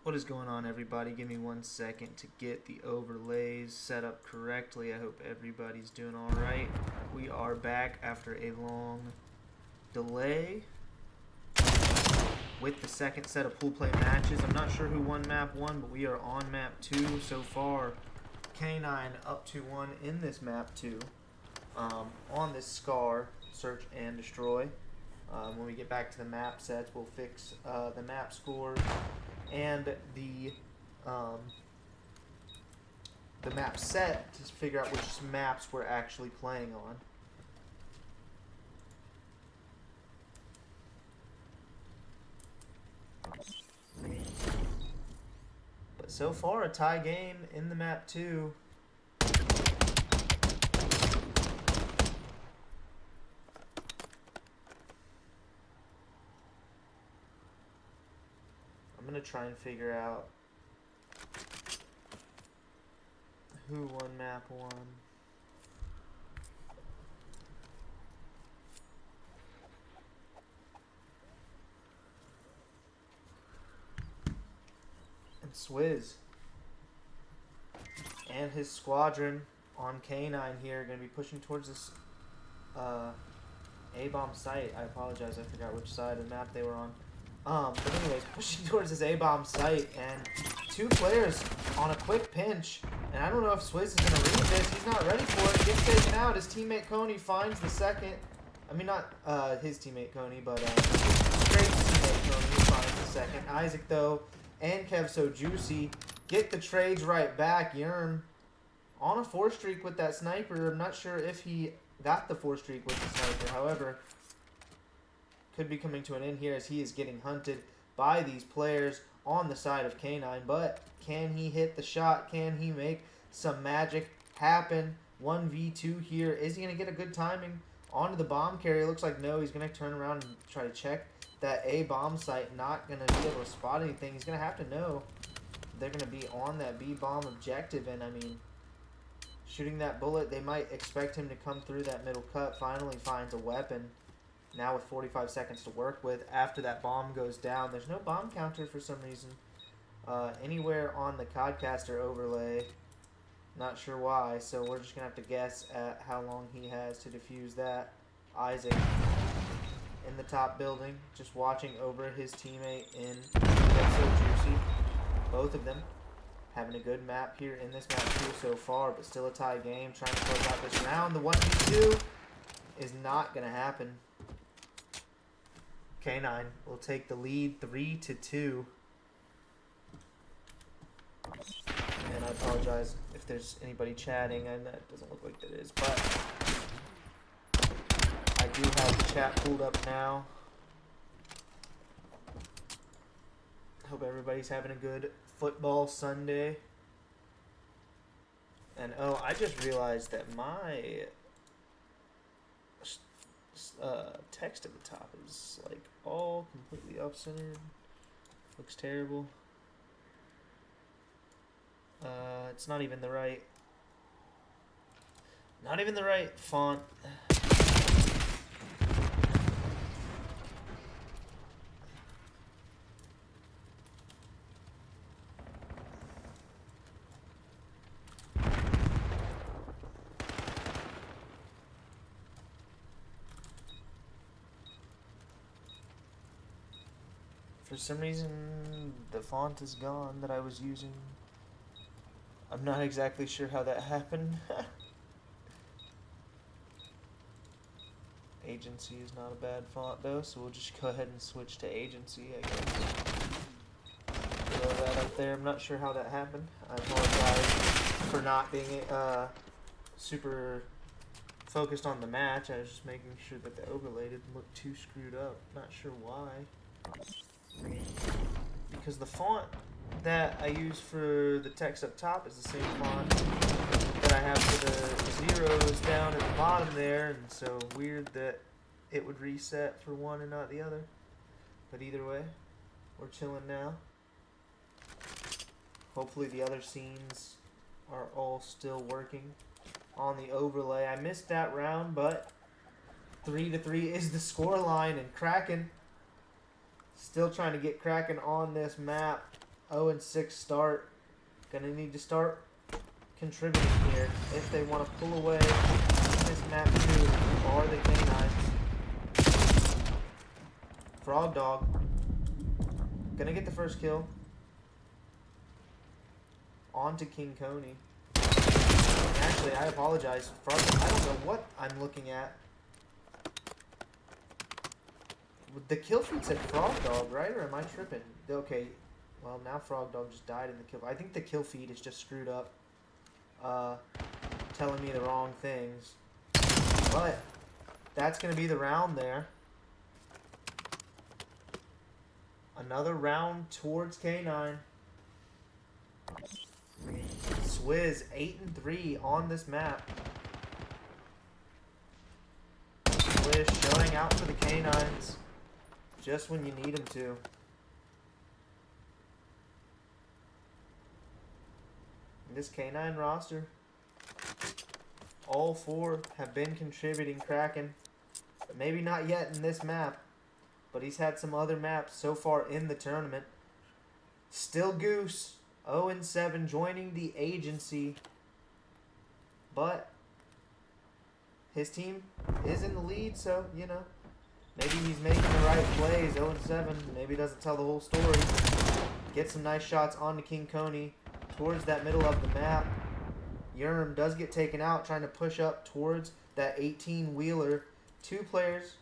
What is going on, everybody? Give me 1 second to get the overlays set up correctly. I hope everybody's doing all right. We are back after a long delay with the second set of pool play matches. I'm not sure who won map 1, but we are on map 2 so far. K9 up 2-1 in this map 2 on this Scar, Search and Destroy. When we get back to the map sets, we'll fix the map scores and the map set to figure out which maps we're actually playing on. But so far, a tie game in the map 2. I'm going to try and figure out who won map 1. And Swizz and his squadron on K9 here are going to be pushing towards this A-bomb site. I apologize, I forgot which side of the map they were on. But anyways, pushing towards this A-bomb site, and 2 players on a quick pinch. And I don't know if Swizz is going to read this. He's not ready for it. Gets taken out. His teammate Coney finds the second. I mean, not his teammate Coney, but Craig's teammate Coney finds the second. Isaac, though, and Kev So Juicy get the trades right back. Yerm on a 4 streak with that sniper. I'm not sure if he got the 4 streak with the sniper. However, could be coming to an end here as he is getting hunted by these players on the side of K9. But can he hit the shot? Can he make some magic happen? 1v2 here. Is he going to get a good timing onto the bomb carrier? Looks like no. He's going to turn around and try to check that A bomb site. Not going to be able to spot anything. He's going to have to know they're going to be on that B bomb objective. And I mean, shooting that bullet, they might expect him to come through that middle cut. Finally finds a weapon. Now with 45 seconds to work with after that bomb goes down. There's no bomb counter for some reason anywhere on the Codcaster overlay. Not sure why, so we're just going to have to guess at how long he has to defuse that. Isaac in the top building, just watching over his teammate in That's So Juicy. Both of them having a good map here in this map too so far, but still a tie game. Trying to close out this round. The 1v2 is not going to happen. K9 will take the lead 3-2. And I apologize if there's anybody chatting, and that doesn't look like that is, but I do have the chat pulled up now. Hope everybody's having a good football Sunday. And oh, I just realized that my text at the top is like all completely off-centered. Looks terrible. It's not even the right font. For some reason, the font is gone that I was using. I'm not exactly sure how that happened. Agency is not a bad font though, so we'll just go ahead and switch to Agency, I guess. Throw that up there. I'm not sure how that happened. I apologize for not being super focused on the match. I was just making sure that the overlay didn't look too screwed up. Not sure why. Because the font that I use for the text up top is the same font that I have for the zeros down at the bottom there, and so weird that it would reset for one and not the other. But either way, we're chilling now. Hopefully the other scenes are all still working on the overlay. I missed that round, but 3-3 is the score line, and Kraken still trying to get Kraken on this map. 0-6 start. Gonna need to start contributing here if they want to pull away in this map 2 or the K9s. Frog Dog. Gonna get the first kill. On to King Coney. Actually, I apologize. Frog, I don't know what I'm looking at. The kill feed said Frog Dog, right? Or am I tripping? Okay. Well, now Frog Dog just died in the kill. I think the kill feed is just screwed up. Telling me the wrong things. But that's going to be the round there. Another round towards K9. Swizz 8-3 on this map. Swizz showing out for the K9s just when you need them to. This K9 roster, all 4 have been contributing Kraken. Maybe not yet in this map, but he's had some other maps so far in the tournament. Still Goose, 0-7, joining the agency, but his team is in the lead, so, you know, maybe he's making the right plays. 0-7, maybe doesn't tell the whole story. Get some nice shots on to King Coney. Towards that middle of the map. Yerm does get taken out, trying to push up towards that 18-wheeler. 2 players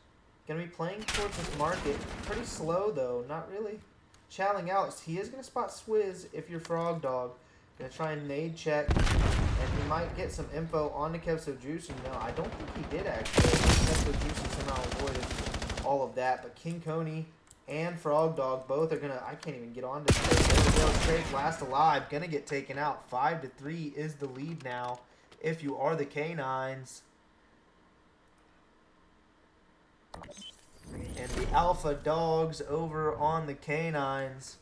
going to be playing towards this market. Pretty slow, though. Not really challing out. He is going to spot Swizz if you're Frog Dog. Going to try and nade check. And he might get some info on the Kev So Juicy. No, I don't think he did, actually. Kev So Juicy somehow avoided all of that. But King Coney and Frog Dog both are gonna. I can't even get on to this. There we go. Straight last alive. Gonna get taken out. 5-3 is the lead now. If you are the K9s. And the Alpha Dogs over on the K9s.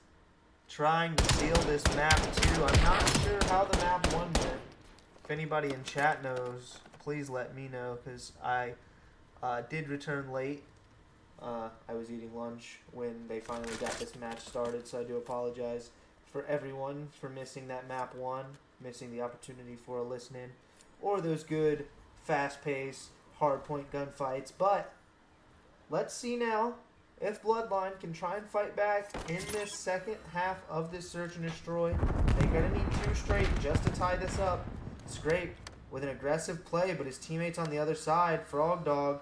Trying to steal this map too. I'm not sure how the map 1 went. If anybody in chat knows, please let me know. Because I did return late. I was eating lunch when they finally got this match started, so I do apologize for everyone for missing that map 1, missing the opportunity for a listen-in, or those good, fast-paced, hard-point gunfights. But let's see now if Bloodline can try and fight back in this second half of this Search and Destroy. They're going to need 2 straight just to tie this up. Scrape with an aggressive play, but his teammates on the other side, Frog Dog,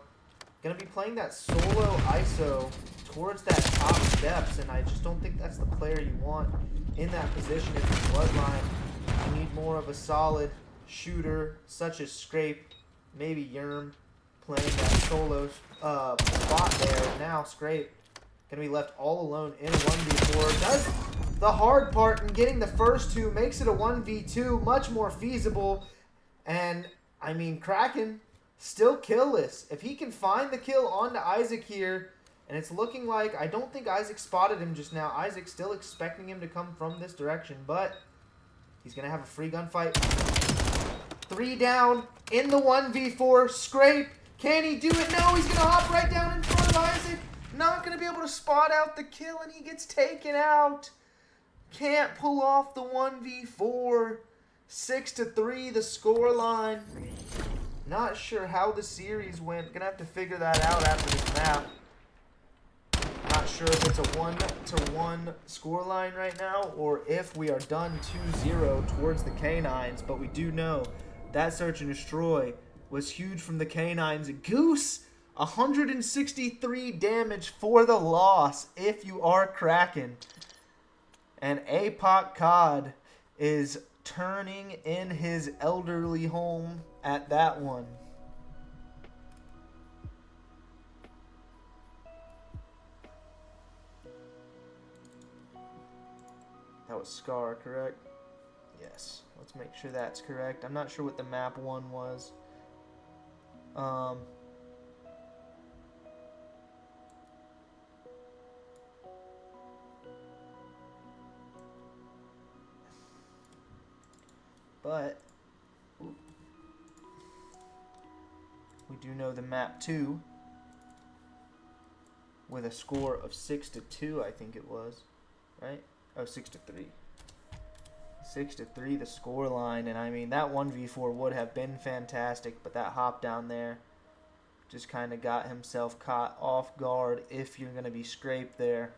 going to be playing that solo ISO towards that top steps, and I just don't think that's the player you want in that position if you're Bloodline. You need more of a solid shooter, such as Scrape, maybe Yerm, playing that solo spot there. Now Scrape going to be left all alone in a 1v4. Does the hard part in getting the first 2, makes it a 1v2, much more feasible, and, I mean, Kraken still killless. If he can find the kill onto Isaac here, and it's looking like, I don't think Isaac spotted him just now. Isaac's still expecting him to come from this direction, but he's going to have a free gunfight. 3 down in the 1v4. Scrape. Can he do it? No, he's going to hop right down in front of Isaac. Not going to be able to spot out the kill, and he gets taken out. Can't pull off the 1v4. 6-3 the scoreline. Not sure how the series went. Gonna have to figure that out after this map. Not sure if it's a 1-1 scoreline right now or if we are done 2-0 towards the K9s. But we do know that Search and Destroy was huge from the K9s. Goose, 163 damage for the loss if you are Kraken. And APOC COD is turning in his elderly home at that one. That was Scar, correct? Yes. Let's make sure that's correct. I'm not sure what the map 1 was. But we do know the map 2 with a score of 6-2, I think it was, right? Oh, 6-3. 6-3 the score line, and I mean that 1v4 would have been fantastic, but that hop down there just kind of got himself caught off guard if you're going to be scraped there.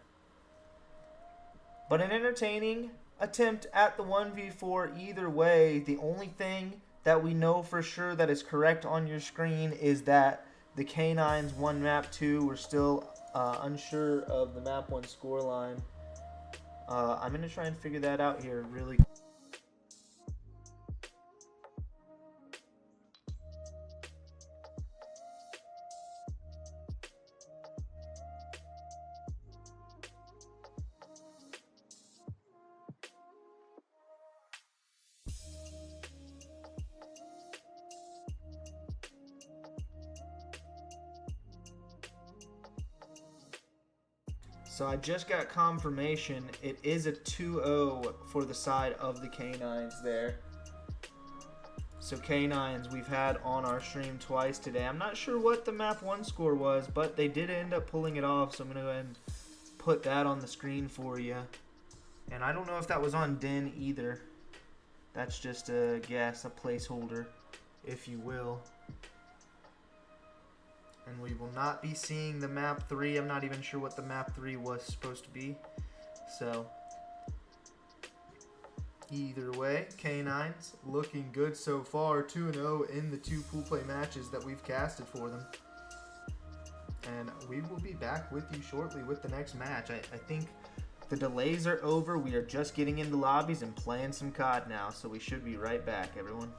But an entertaining attempt at the 1v4 either way. The only thing that we know for sure that is correct on your screen is that the K9s won map 2. We're still unsure of the map 1 scoreline. I'm going to try and figure that out here really quick. So I just got confirmation. It is a 2-0 for the side of the K9s there. So K9s we've had on our stream twice today. I'm not sure what the map 1 score was, but they did end up pulling it off. So I'm going to go ahead and put that on the screen for you. And I don't know if that was on Den either. That's just a guess, a placeholder, if you will. And we will not be seeing the map 3. I'm not even sure what the map 3 was supposed to be. So, either way, K9s looking good so far. 2-0 in the 2 pool play matches that we've casted for them. And we will be back with you shortly with the next match. I think the delays are over. We are just getting into lobbies and playing some COD now. So we should be right back, everyone.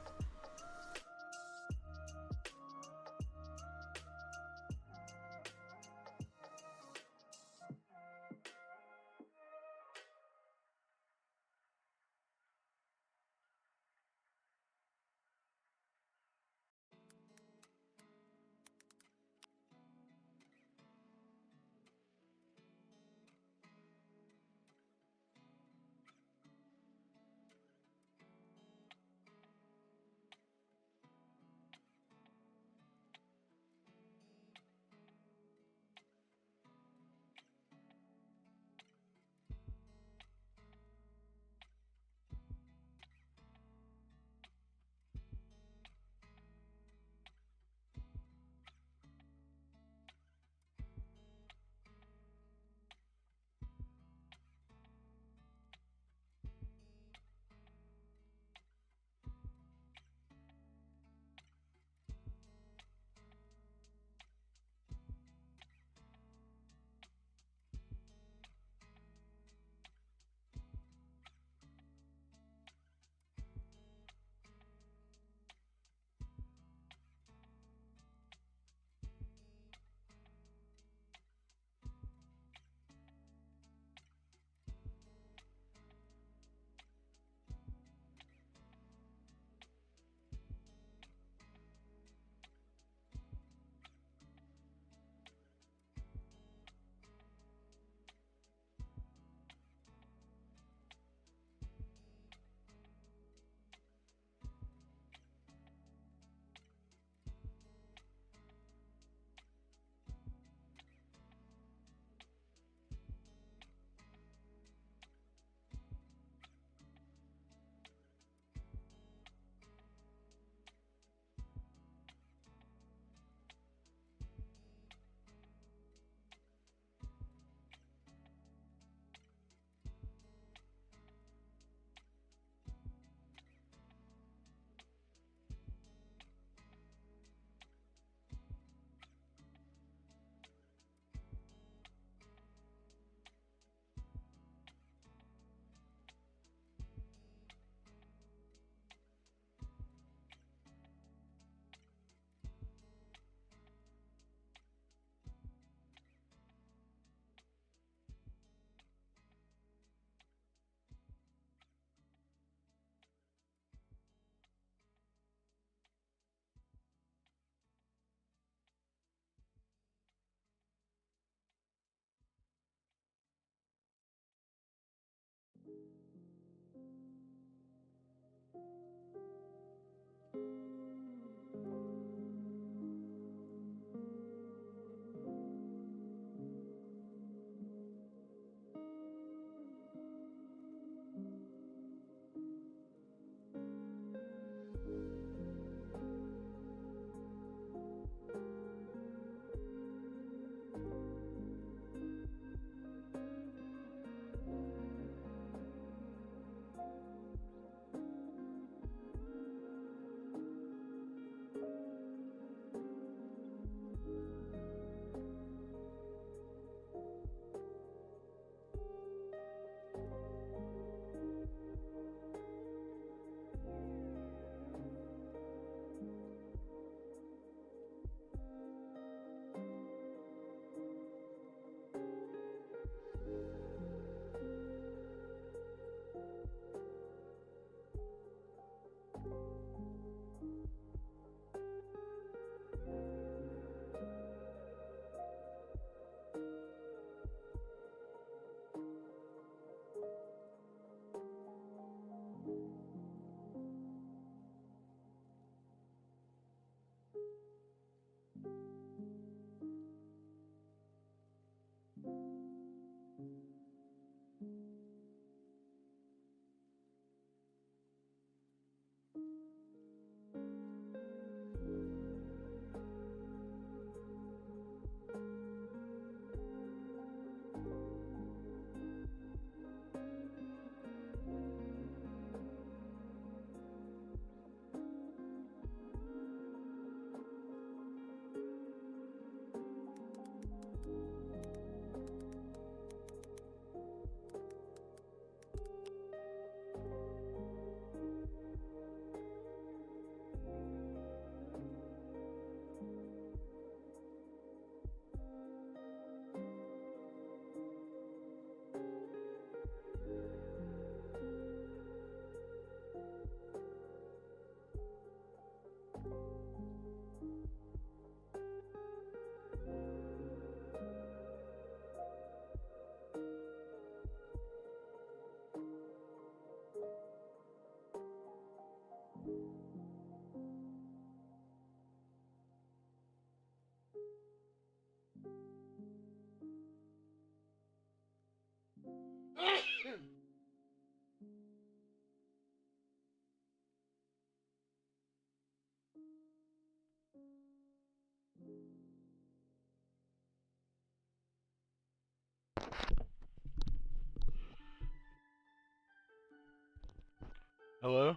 Hello?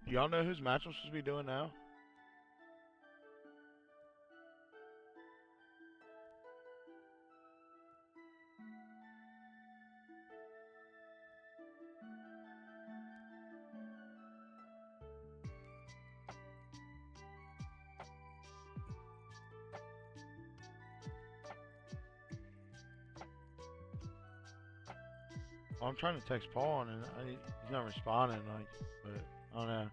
Y'all know whose match I'm supposed to be doing now? Well, I'm trying to text Paul and he's not responding, like, but I don't know.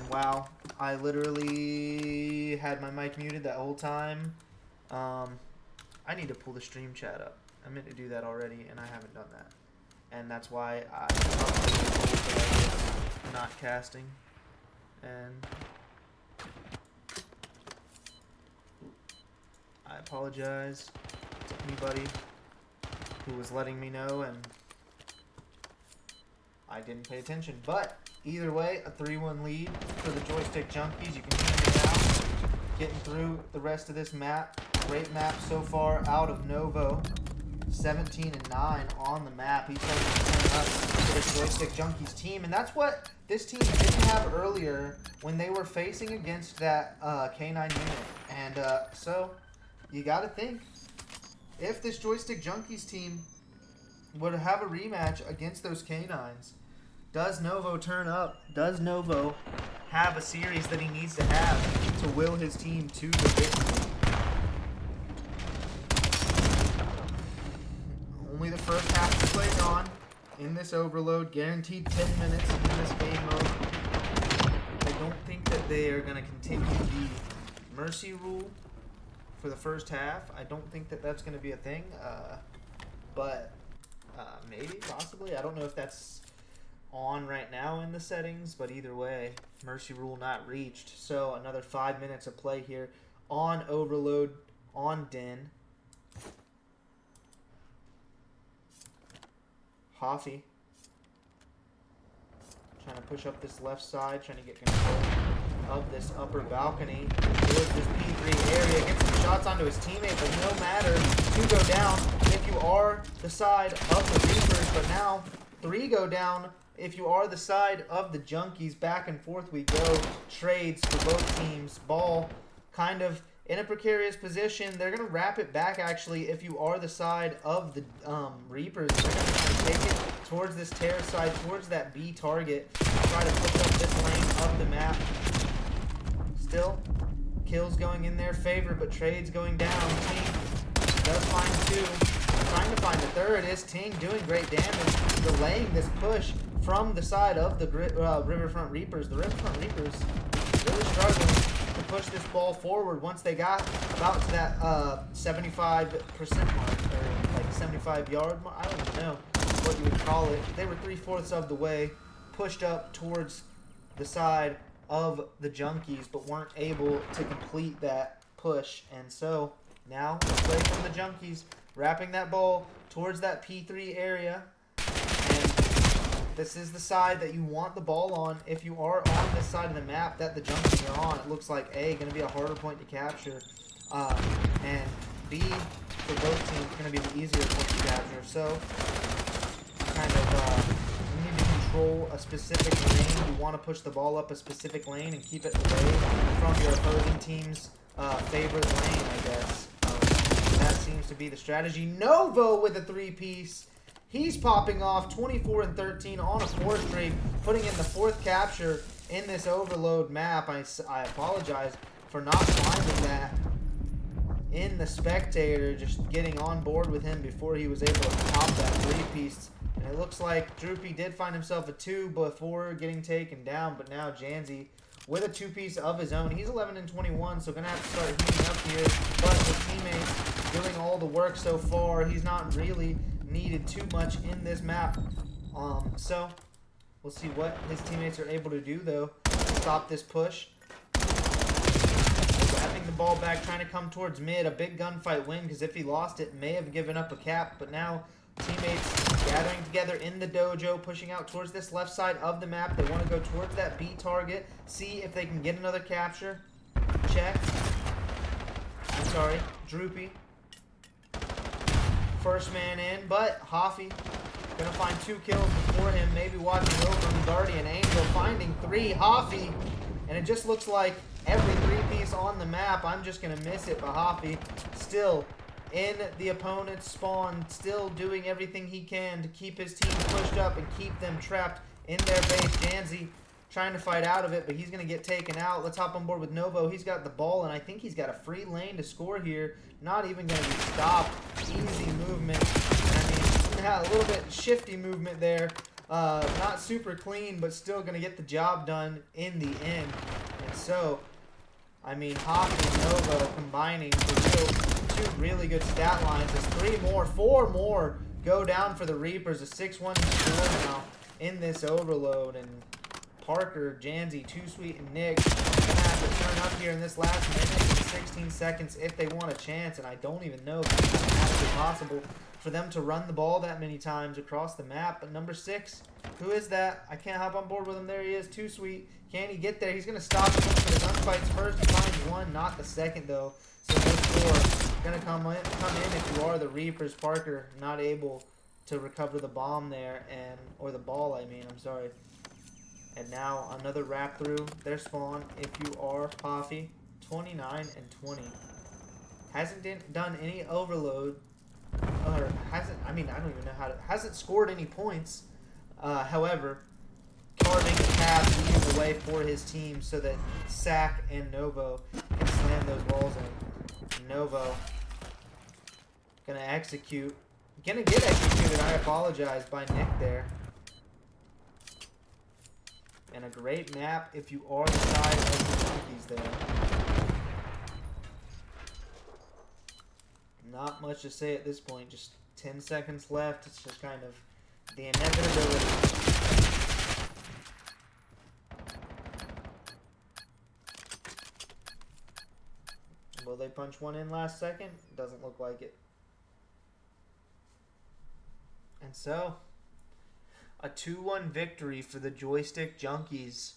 wow, I literally had my mic muted that whole time. I need to pull the stream chat up. I meant to do that already, and I haven't done that. And that's why I was not casting. And I apologize to anybody who was letting me know, and I didn't pay attention. But either way, a 3-1 lead for the Joystick Junkies. You can see me now getting through the rest of this map. Great map so far out of Novo. 17-9 on the map. He's starting to turn up for this Joystick Junkies team, and that's what this team didn't have earlier when they were facing against that K9 unit. And so you got to think, if this Joystick Junkies team would have a rematch against those K9s, does Novo turn up? Does Novo have a series that he needs to have to will his team to the victory? Only the first half is played on in this overload. Guaranteed 10 minutes in this game mode. I don't think that they are going to continue the mercy rule for the first half. I don't think that that's going to be a thing. But maybe, possibly. I don't know if that's on right now in the settings. But either way, mercy rule not reached. So another 5 minutes of play here on overload on Den. Hoffy trying to push up this left side, trying to get control of this upper balcony towards this P3 area. Gets some shots onto his teammate, but no matter. 2 go down if you are the side of the Reapers, but now 3 go down if you are the side of the Junkies. Back and forth we go. Trades for both teams. Ball kind of in a precarious position. They're going to wrap it back, actually, if you are the side of the Reapers. They're going to take it towards this terrace side, towards that B target. Try to push up this lane of the map. Still, kills going in their favor, but trades going down. Ting does find 2. Trying to find the third is Ting doing great damage, delaying this push from the side of the Riverfront Reapers. The Riverfront Reapers really struggling to push this ball forward once they got about to that 75% mark, or like 75-yard mark. I don't even know what you would call it. They were 3/4 of the way pushed up towards the side of the Junkies, but weren't able to complete that push. And so now a play from the Junkies, wrapping that ball towards that P3 area. And this is the side that you want the ball on. If you are on this side of the map that the Junkies are on, it looks like A, going to be a harder point to capture, and B, for both teams, going to be the easier point to capture. So, kind of, you need to control a specific lane. You want to push the ball up a specific lane and keep it away from your opposing team's favorite lane, I guess. That seems to be the strategy. Novo with a 3-piece. He's popping off 24-13 on a 4 streak, putting in the 4th capture in this overload map. I apologize for not finding that in the spectator, just getting on board with him before he was able to pop that 3-piece. And it looks like Droopy did find himself a 2 before getting taken down, but now Janzi with a 2-piece of his own. He's 11-21, so gonna have to start heating up here. But his teammates doing all the work so far. He's not really needed too much in this map. So we'll see what his teammates are able to do, though, to stop this push. Wrapping the ball back, trying to come towards mid. A big gunfight win, because if he lost it, may have given up a cap. But now teammates gathering together in the dojo, pushing out towards this left side of the map. They want to go towards that B target, see if they can get another capture. Check. I'm sorry, Droopy. First man in, but Hoffy gonna find 2 kills before him, maybe watching over Guardian Angel, finding 3. Hoffy, and it just looks like every 3-piece on the map, I'm just gonna miss it, but Hoffy still in the opponent's spawn, still doing everything he can to keep his team pushed up and keep them trapped in their base. Janzi trying to fight out of it, but he's going to get taken out. Let's hop on board with Novo. He's got the ball, and I think he's got a free lane to score here. Not even going to be stopped. Easy movement. I mean, a little bit shifty movement there Not super clean, but still going to get the job done in the end. And so, I mean, Hockey and Nova combining for two really good stat lines. There's 4 more go down for the Reapers. A 6-1 score now in this overload. And Parker, Janzi, Too Sweet, and Nick going to have to turn up here in this last minute and 16 seconds if they want a chance. And I don't even know if it's actually possible for them to run the ball that many times across the map. But number 6, who is that? I can't hop on board with him. There he is, Too Sweet. Can he get there? He's going to stop him for the gunfights first. He finds one, not the second, though. So no score. Going to come in if you are the Reapers. Parker not able to recover the bomb there, or the ball, I mean. I'm sorry. And now another wrap through their spawn if you are Coffee. 29 and 20. Hasn't done any overload. Or hasn't, I mean, I don't even know how to, hasn't scored any points. However, carving a path leading the way for his team so that Sack and Novo can slam those walls in. Novo gonna execute. Gonna get executed, I apologize, by Nick there. And a great map if you are the side of the monkeys there. Not much to say at this point, just 10 seconds left. It's just kind of the inevitability. Will they punch one in last second? Doesn't look like it. And so, a 2-1 victory for the Joystick Junkies.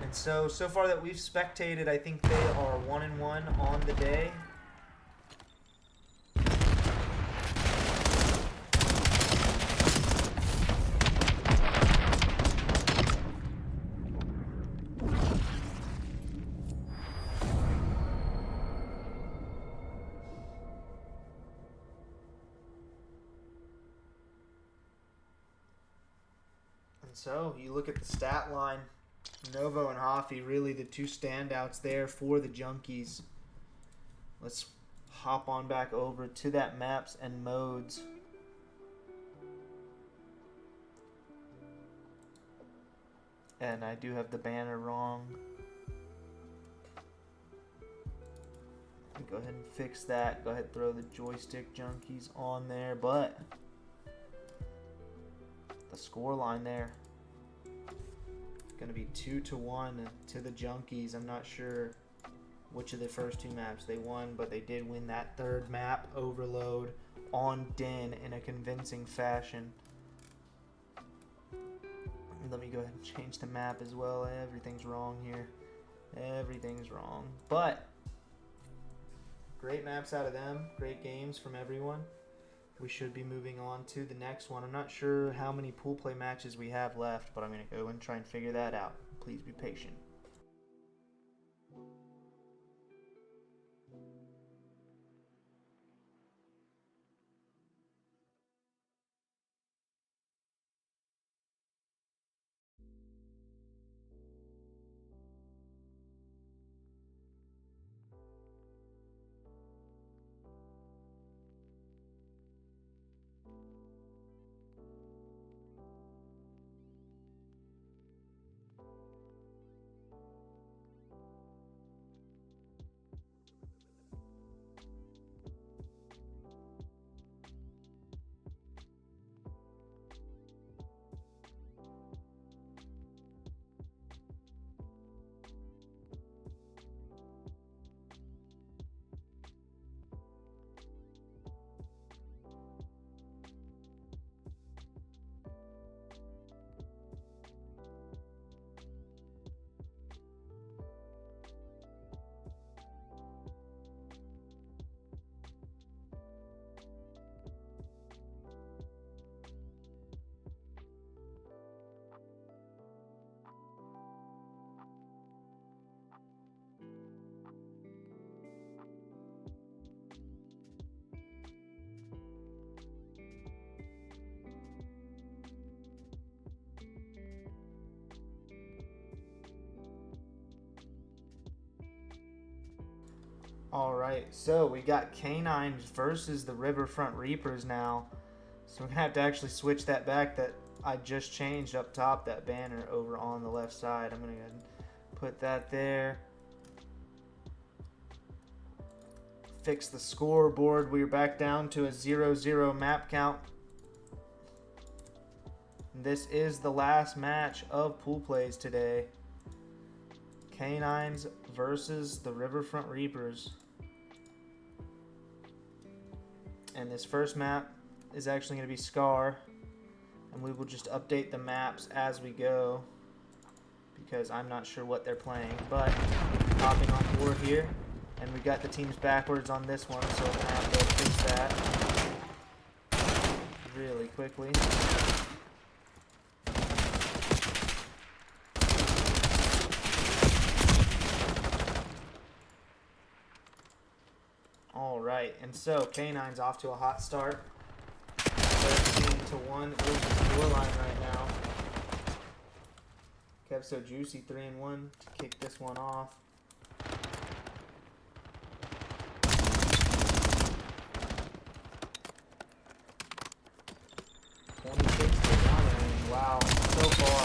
And so far that we've spectated, I think they are 1-1 on the day. So, you look at the stat line, Novo and Hoffy, really the two standouts there for the Junkies. Let's hop on back over to that maps and modes. And I do have the banner wrong. Go ahead and fix that. Go ahead and throw the Joystick Junkies on there, but the score line there going to be 2-1 to the Junkies. I'm not sure which of the first two maps they won, but they did win that third map, Overload, on Den in a convincing fashion. Let me go ahead and change the map as well. Everything's wrong here. Everything's wrong. But great maps out of them. Great games from everyone. We should be moving on to the next one. I'm not sure how many pool play matches we have left, but I'm going to go and try and figure that out. Please be patient. Alright, so we got Canines versus the Riverfront Reapers now. So we're going to have to actually switch that back. That I just changed up top that banner over on the left side. I'm going to go ahead and put that there. Fix the scoreboard. We're back down to a 0-0 map count. This is the last match of pool plays today. Canines versus the Riverfront Reapers. And this first map is actually going to be Scar. And we will just update the maps as we go, because I'm not sure what they're playing. But hopping on board here, and we got the teams backwards on this one, so we're going to have to fix that really quickly. Alright, and so K9's off to a hot start. 13-1 is the scoreline right now. Kev So Juicy 3-1 to kick this one off. Wow, so far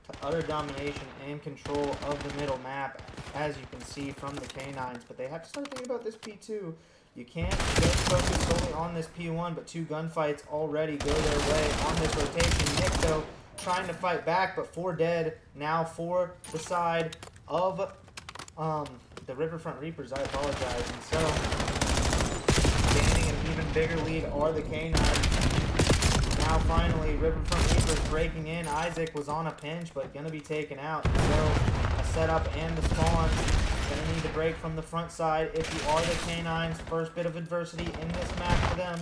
to utter domination and control of the middle map, as you can see from the K9s. But they have to start thinking about this P2. You can't just focus solely on this P1, but 2 gunfights already go their way on this rotation. Nick, though, trying to fight back, but 4 dead now for the side of the Riverfront Reapers. I apologize. And so, gaining an even bigger lead are the K9s. Now finally, Riverfront Reapers breaking in. Isaac was on a pinch, but going to be taken out. So, a setup and the spawn. Going to need to break from the front side if you are the K9s. First bit of adversity in this map for them.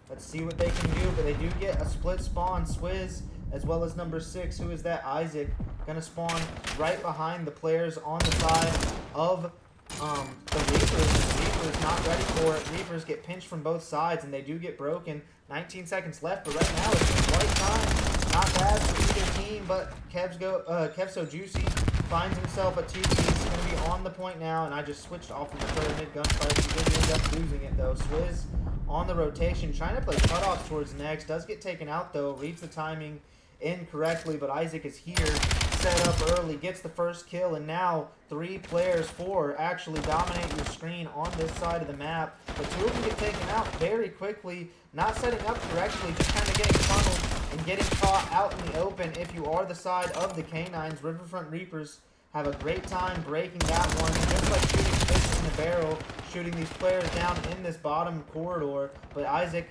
Let's see what they can do, but they do get a split spawn. Swizz, as well as number 6, who is that? Isaac, going to spawn right behind the players on the side of the Reapers. The Reapers not ready for it. Reapers get pinched from both sides, and they do get broken. 19 seconds left, but right now it's the right time. Not bad for either team, but Kev So Juicy finds himself a 2-piece. He's going to be on the point now, and I just switched off of the third mid gunfight. He did end up losing it, though. Swizz on the rotation, trying to play cutoffs towards next. Does get taken out, though. Reads the timing incorrectly, but Isaac is here. Set up early, gets the first kill, and now 4 actually dominate your screen on this side of the map. But 2 of them get taken out very quickly. Not setting up correctly, just kind of getting funneled and getting caught out in the open. If you are the side of the K9s, Riverfront Reapers have a great time breaking that one. Just like shooting fish in the barrel, shooting these players down in this bottom corridor. But Isaac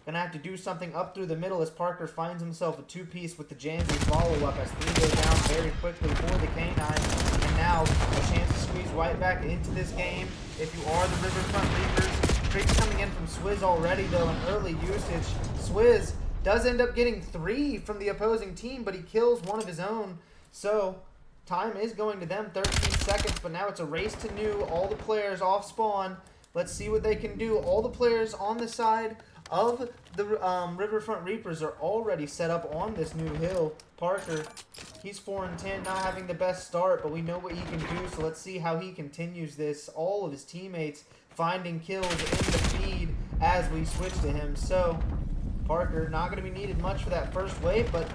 gonna have to do something up through the middle as Parker finds himself a 2-piece with the Janzi follow-up as 3 go down very quickly for the K9s. And now a chance to squeeze right back into this game if you are the Riverfront Reapers. Tricks coming in from Swizz already, though, in early usage. Swizz does end up getting 3 from the opposing team, but he kills one of his own. So time is going to them, 13 seconds, but now it's a race to new. All the players off spawn. Let's see what they can do. All the players on the side of the Riverfront Reapers are already set up on this new hill. Parker, he's 4-10, not having the best start, but we know what he can do, so let's see how he continues this. All of his teammates finding kills in the feed as we switch to him. So Parker not going to be needed much for that first wave, but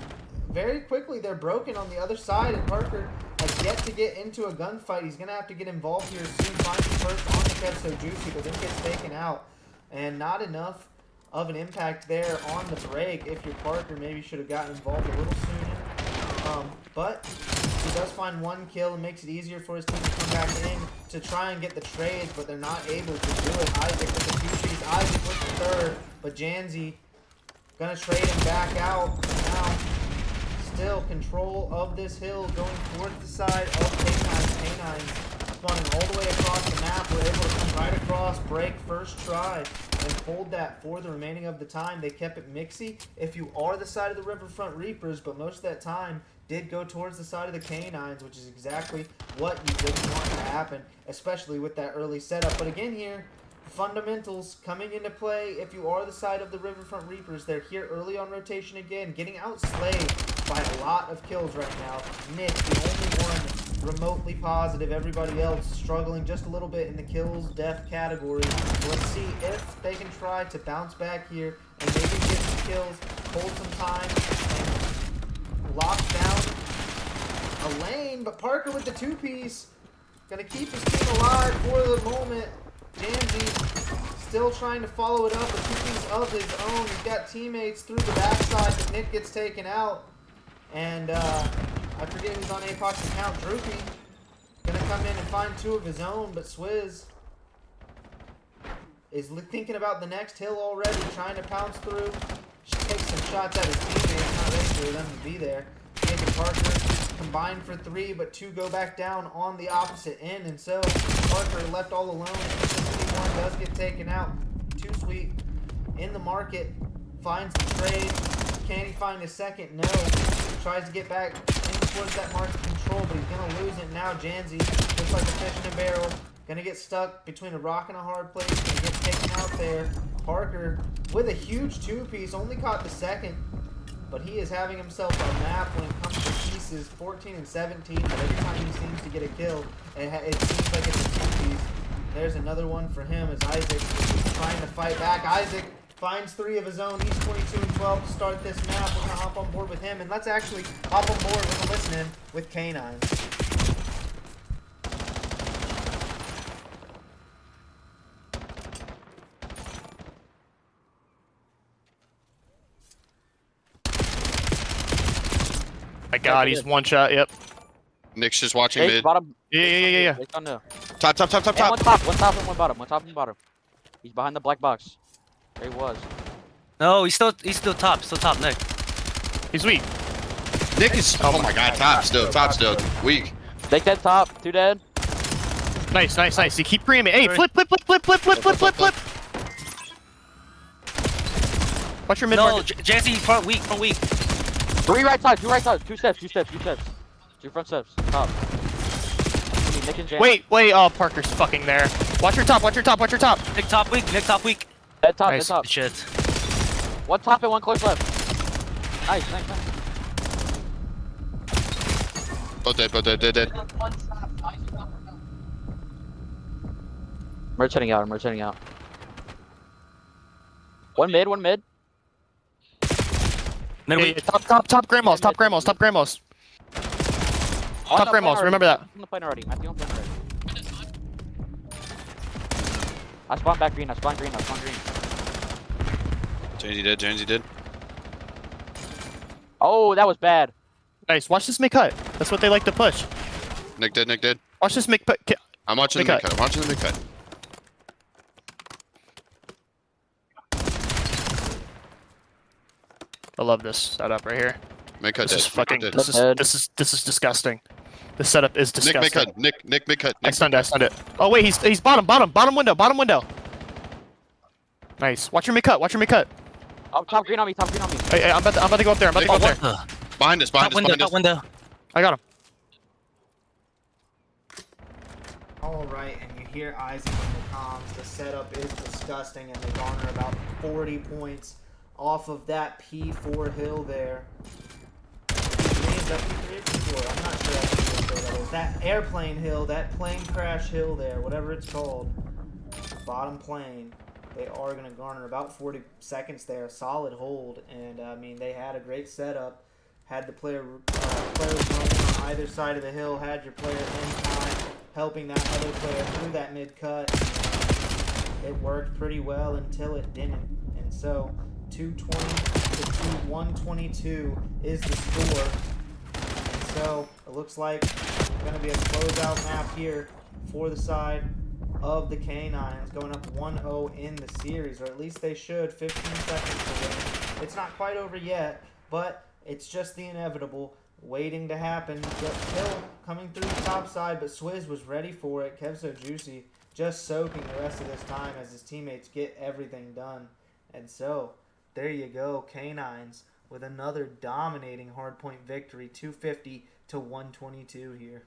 very quickly they're broken on the other side, and Parker has yet to get into a gunfight. He's going to have to get involved here soon. Finds the first on the Kev So Juicy, but then gets taken out. And not enough of an impact there on the break. If you're Parker, maybe should have gotten involved a little sooner. But he does find 1 kill and makes it easier for his team to come back in to try and get the trades, but they're not able to do it. Isaac with the 2-piece, Isaac with the third, but Janzi gonna trade him back out. Now, still control of this hill going towards the side of K9s. Spawning all the way across the map. We're able to come right across, break first try, and hold that for the remaining of the time. They kept it mixy if you are the side of the Riverfront Reapers, but most of that time did go towards the side of the K9s, which is exactly what you didn't want to happen, especially with that early setup. But again here, fundamentals coming into play. If you are the side of the Riverfront Reapers, they're here early on rotation again, getting outslayed by a lot of kills right now. Nick, the only one remotely positive. Everybody else struggling just a little bit in the kills death category. Let's see if they can try to bounce back here and maybe get some kills, hold some time, and team, but Parker with the two-piece. Gonna keep his team alive for the moment. Jamsey still trying to follow it up, a two-piece of his own. He's got teammates through the backside, but Nick gets taken out. And I forget who's on Apoc's account. Droopy gonna come in and find two of his own, but Swizz is thinking about the next hill already, trying to pounce through. She takes some shots at his teammates, not ready for them to be there. Nick and Parker combined for 3, but 2 go back down on the opposite end, and so Parker left all alone. One does get taken out. Too Sweet in the market, finds the trade. Can he find a second? No. Tries to get back in towards that market control, but he's gonna lose it now. Janzi, just like a fish in a barrel, gonna get stuck between a rock and a hard place, gonna get taken out there. Parker with a huge two-piece, only caught the second, but he is having himself a map when it comes to pieces. 14 and 17, but every time he seems to get a kill, it seems like it's a two-piece. There's another one for him as Isaac is trying to fight back. Isaac finds 3 of his own. He's 22 and 12 to start this map. We're gonna hop on board with him, and let's actually hop on board. We're gonna listen in with K9. My God, he's one shot. Yep. Nick's just watching mid. Bottom. Yeah. Top. One top and one bottom. One top and bottom. He's behind the black box. There he was. No, he's still top. Still top, Nick. He's weak. Nick is. Oh my God, top still. Weak. Take that top. 2 dead. Nice. You keep pre-aiming. Hey, flip. Watch your mid No, market. Jesse, front weak. 3 right side. 2 right side. 2 steps. 2 front steps. Top. Nick and Jan. Wait, Parker's fucking there. Watch your top. Nick top weak. Dead top. Nice. Dead top. Shit. 1 top and 1 close left. Nice. Both dead. Merge heading out. One mid. Mid Yeah, weak. top Grandma's. Top Grandma's. Remember that. I'm on the plane already. I spawned back green. Janzy dead. Oh, that was bad. Nice. Watch this mid cut. That's what they like to push. Nick dead. Watch this mid cut. I'm watching the mid cut. I love this setup right here. Mid cut This is dead. fucking. Dead. This is disgusting. This setup is Nick disgusting. mid cut. Nick mid cut. I stunned it. Oh wait, he's bottom window. Nice. Watch your mid cut. Oh, top green on me. Hey, I'm about to go up there. Behind us. Top window. I got him. All right, and you hear Isaac in the comms. The setup is disgusting, and they garner about 40 points off of that P4 hill there. Is that P3 or P4? I'm not sure that's what that is. That airplane hill, that plane crash hill there, whatever it's called. Bottom plane. They are going to garner about 40 seconds there. Solid hold, and I mean, they had a great setup. Had the players running on either side of the hill, had your player in time, helping that other player through that mid-cut. It worked pretty well until it didn't. And so, 220 to 122 is the score. And so, it looks like it's going to be a closeout map here for the side of the K9s, going up 1-0 in the series, or at least they should. 15 seconds to win. It's not quite over yet, but it's just the inevitable waiting to happen. Hill coming through the top side, but Swizz was ready for it. Kev So Juicy just soaking the rest of this time as his teammates get everything done. And so, there you go, K9s with another dominating hardpoint victory, 250 to 122 here.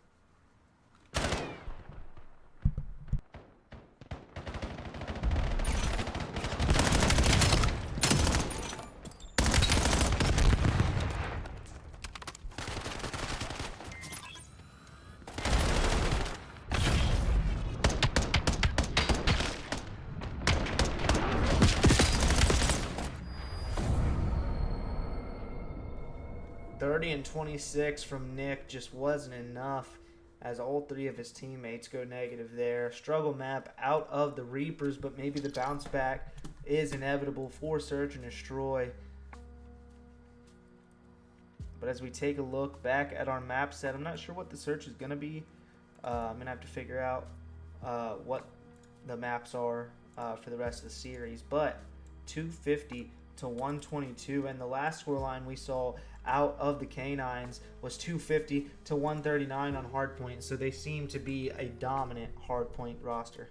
30 and 26 from Nick just wasn't enough as all three of his teammates go negative there. Struggle map out of the Reapers, but maybe the bounce back is inevitable for Search and Destroy. But as we take a look back at our map set, I'm not sure what the search is going to be. I'm going to have to figure out what the maps are for the rest of the series. But 250 to 122, and the last scoreline we saw out of the Canines was 250 to 139 on hardpoint. So they seem to be a dominant hardpoint roster.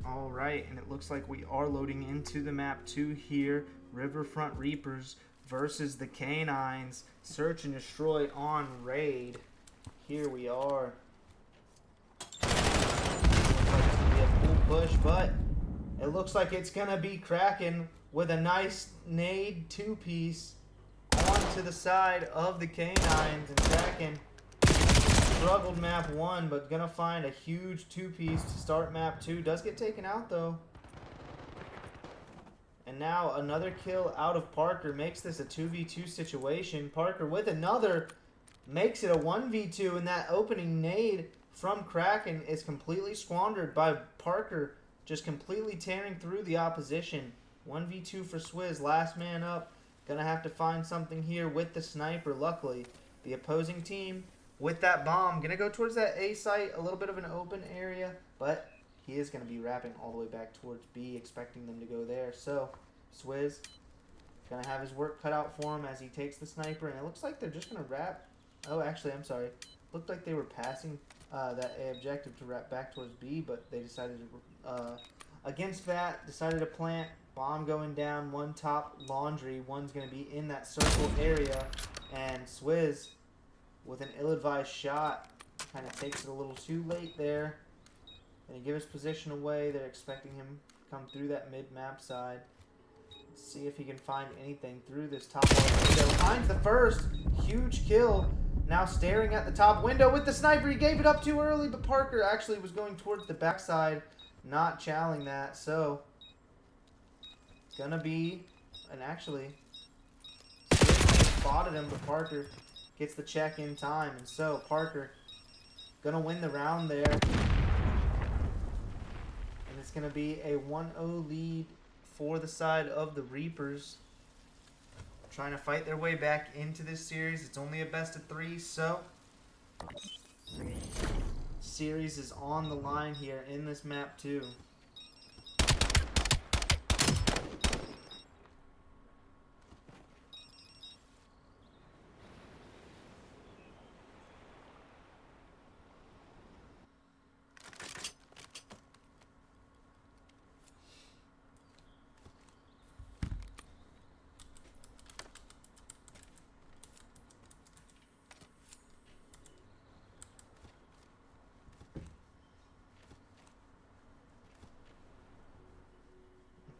All right, and it looks like we are loading into the map 2 here. Riverfront Reapers versus the Canines. Search and Destroy on raid. Here we are. Looks like it's going to be a full push, but it looks like it's going to be Kraken with a nice nade two-piece onto the side of the Canines. And Kraken struggled map 1, but gonna find a huge two-piece to start map 2. Does get taken out though. And now another kill out of Parker makes this a 2v2 situation. Parker with another makes it a 1v2, and that opening nade from Kraken is completely squandered by Parker, just completely tearing through the opposition. 1v2 for Swizz, last man up. Gonna have to find something here with the sniper. Luckily, the opposing team with that bomb, gonna go towards that A site, a little bit of an open area, but he is gonna be wrapping all the way back towards B, expecting them to go there. So Swizz gonna have his work cut out for him as he takes the sniper, and it looks like they're just gonna wrap. Oh, actually, I'm sorry. Looked like they were passing that A objective to wrap back towards B, but they decided to, against that, decided to plant. Bomb going down, one top laundry, one's gonna be in that circle area, and Swizz with an ill-advised shot, kind of takes it a little too late there. And he give his position away. They're expecting him to come through that mid-map side. Let's see if he can find anything through this top window. Finds the first. Huge kill. Now staring at the top window with the sniper. He gave it up too early, but Parker actually was going towards the backside, not challenging that. So it's going to be, and actually, spotted him, but Parker gets the check in time, and so Parker gonna win the round there, and it's gonna be a 1-0 lead for the side of the Reapers, trying to fight their way back into this series. It's only a best of 3, so series is on the line here in this map 2.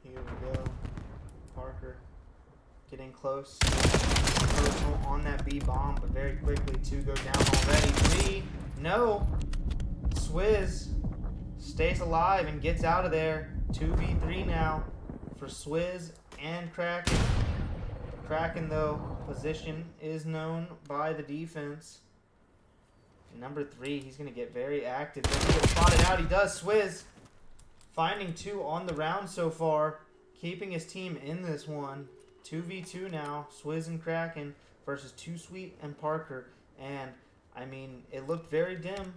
Here we go. Parker getting close. Personal that B bomb, but very quickly 2 go down already. 3, no. Swizz stays alive and gets out of there. 2v3 now for Swizz and Kraken. Kraken, though, position is known by the defense. Number 3, he's going to get very active. Does he get spotted out? He does. Swizz finding 2 on the round so far, keeping his team in this one. 2v2 now, Swizz and Kraken versus 2 Sweet and Parker. And, I mean, it looked very dim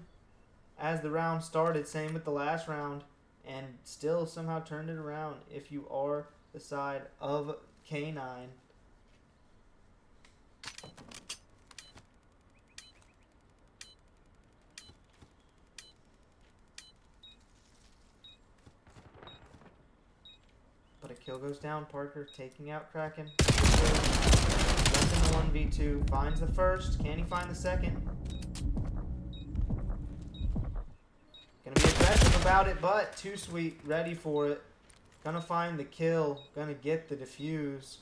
as the round started, same with the last round, and still somehow turned it around if you are the side of K9. But a kill goes down. Parker taking out Kraken. Left in the 1v2. Finds the first. Can he find the second? Gonna be aggressive about it, but 2 Sweet ready for it. Gonna find the kill. Gonna get the defuse.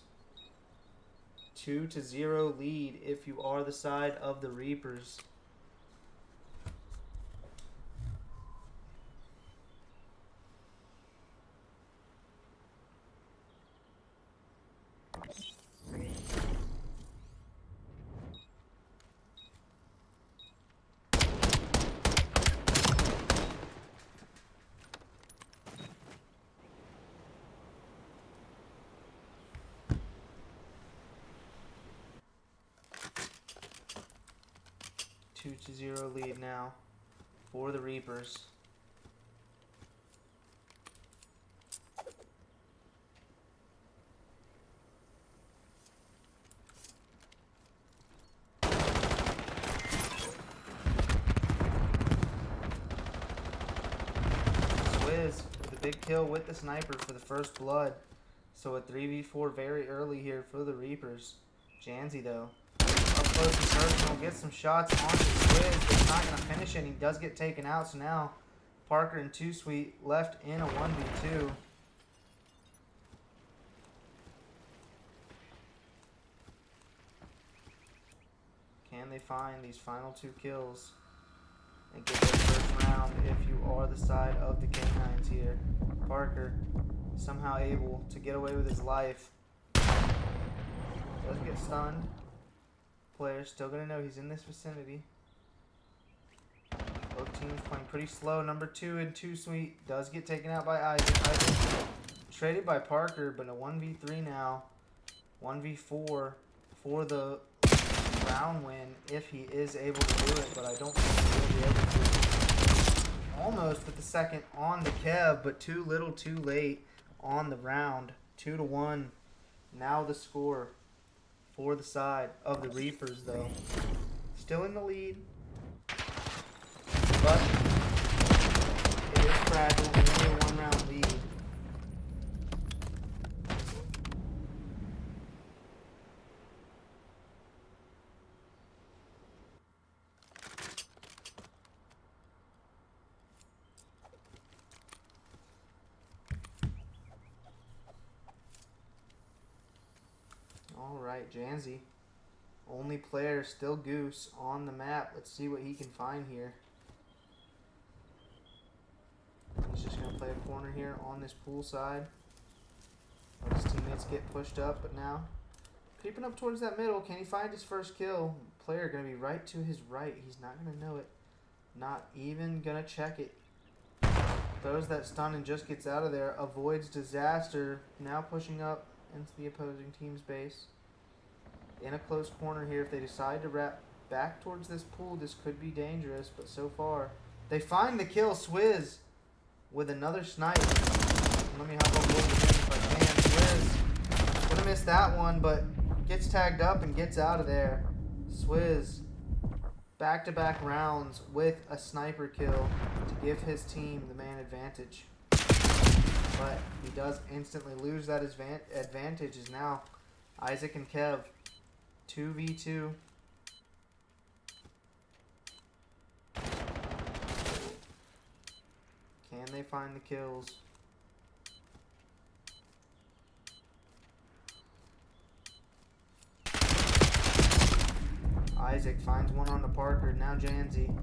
2-0 lead if you are the side of the Reapers. Two to 0 lead now for the Reapers. Swizz with a big kill with the sniper for the first blood. So a 3v4 very early here for the Reapers. Janzi though, up close and personal, gets some shots onto Swizz, but not going to finish it. He does get taken out, so now Parker and 2 Sweet left in a 1v2. Can they find these final 2 kills and get their first round if you are the side of the K9s here? Parker somehow able to get away with his life. Doesn't get stunned. Player's still gonna know he's in this vicinity. Both teams playing pretty slow. Number 2 and 2 Sweet does get taken out by Isaac. Isaac traded by Parker, but a 1v3 now. 1v4 for the round win if he is able to do it, but I don't think he'll be able to. Almost with the second on the Kev, but too little too late on the round. 2-1. Now the score for the side of the Reapers, though. Still in the lead, but it is fragile. Only a 1-round lead. Alright, Janzi. Only player, still Goose, on the map. Let's see what he can find here. He's just going to play a corner here on this pool side. Let his teammates get pushed up, but now creeping up towards that middle. Can he find his first kill? Player going to be right to his right. He's not going to know it. Not even going to check it. Throws that stun and just gets out of there. Avoids disaster. Now pushing up into the opposing team's base. In a close corner here. If they decide to wrap back towards this pool, this could be dangerous, but so far they find the kill. Swizz with another snipe. Let me hop on board with him if I can. Swizz would have missed that one, but gets tagged up and gets out of there. Swizz back-to-back rounds with a sniper kill to give his team the man advantage. But he does instantly lose that advantage. Is now Isaac and Kev 2v2. Can they find the kills? Isaac finds one on the Parker. Now Janzi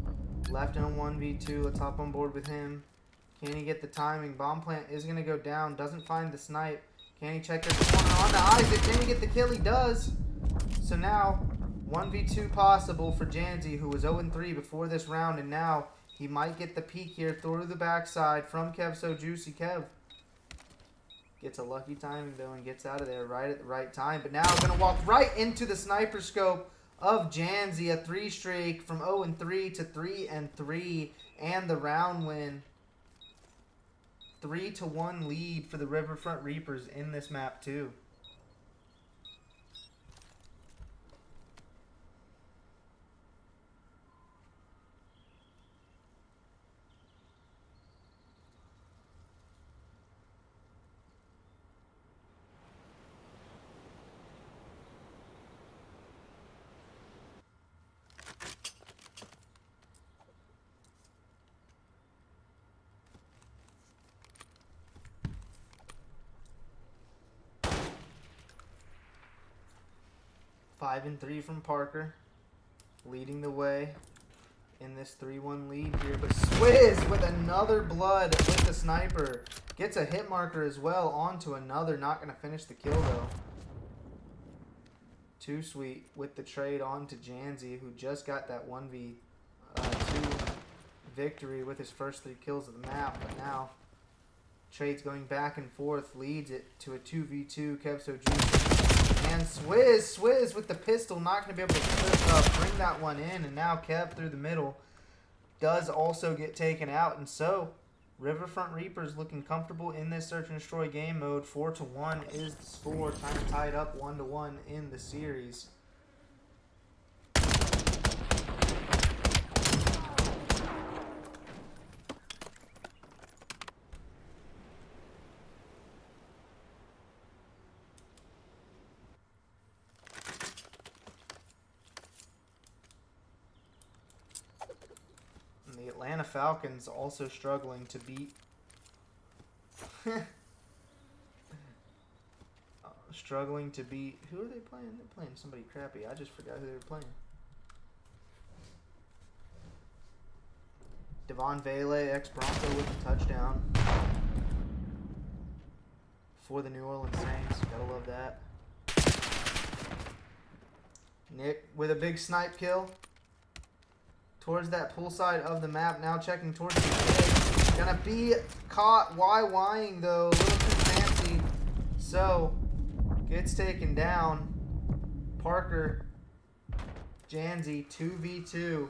left in a 1v2. Let's hop on board with him. Can he get the timing? Bomb plant is going to go down. Doesn't find the snipe. Can he check this corner on to Isaac? Can he get the kill? He does. So now 1v2 possible for Janzi, who was 0-3 before this round. And now he might get the peek here through the backside from Kev So Juicy. Kev gets a lucky timing though and gets out of there right at the right time. But now going to walk right into the sniper scope of Janzi. A 3 streak from 0-3 to 3-3 and the round win. 3-1 lead for the Riverfront Reapers in this map too. Five and 3 from Parker, leading the way in this 3-1 lead here. But Swizz with another blood with the sniper. Gets a hit marker as well onto another. Not going to finish the kill though. Too sweet with the trade on to Janzi, who just got that 1v2 victory with his first 3 kills of the map. But now trade's going back and forth, leads it to a 2v2. Kev So Juicy. And Swizz with the pistol, not going to be able to bring that one in. And now Kev through the middle does also get taken out. And so, Riverfront Reapers looking comfortable in this search and destroy game mode. 4-1 is the score, trying to tie it up 1-1 in the series. The Atlanta Falcons also struggling to beat struggling to beat, who are they playing? They're playing somebody crappy. I just forgot who they were playing. Devon Vele, ex-Bronco with a touchdown for the New Orleans Saints. Gotta love that. Nick with a big snipe kill towards that pool side of the map. Now checking towards the kid. Gonna be caught YYing though. A little too fancy. So, gets taken down. Parker, Janzi, 2v2.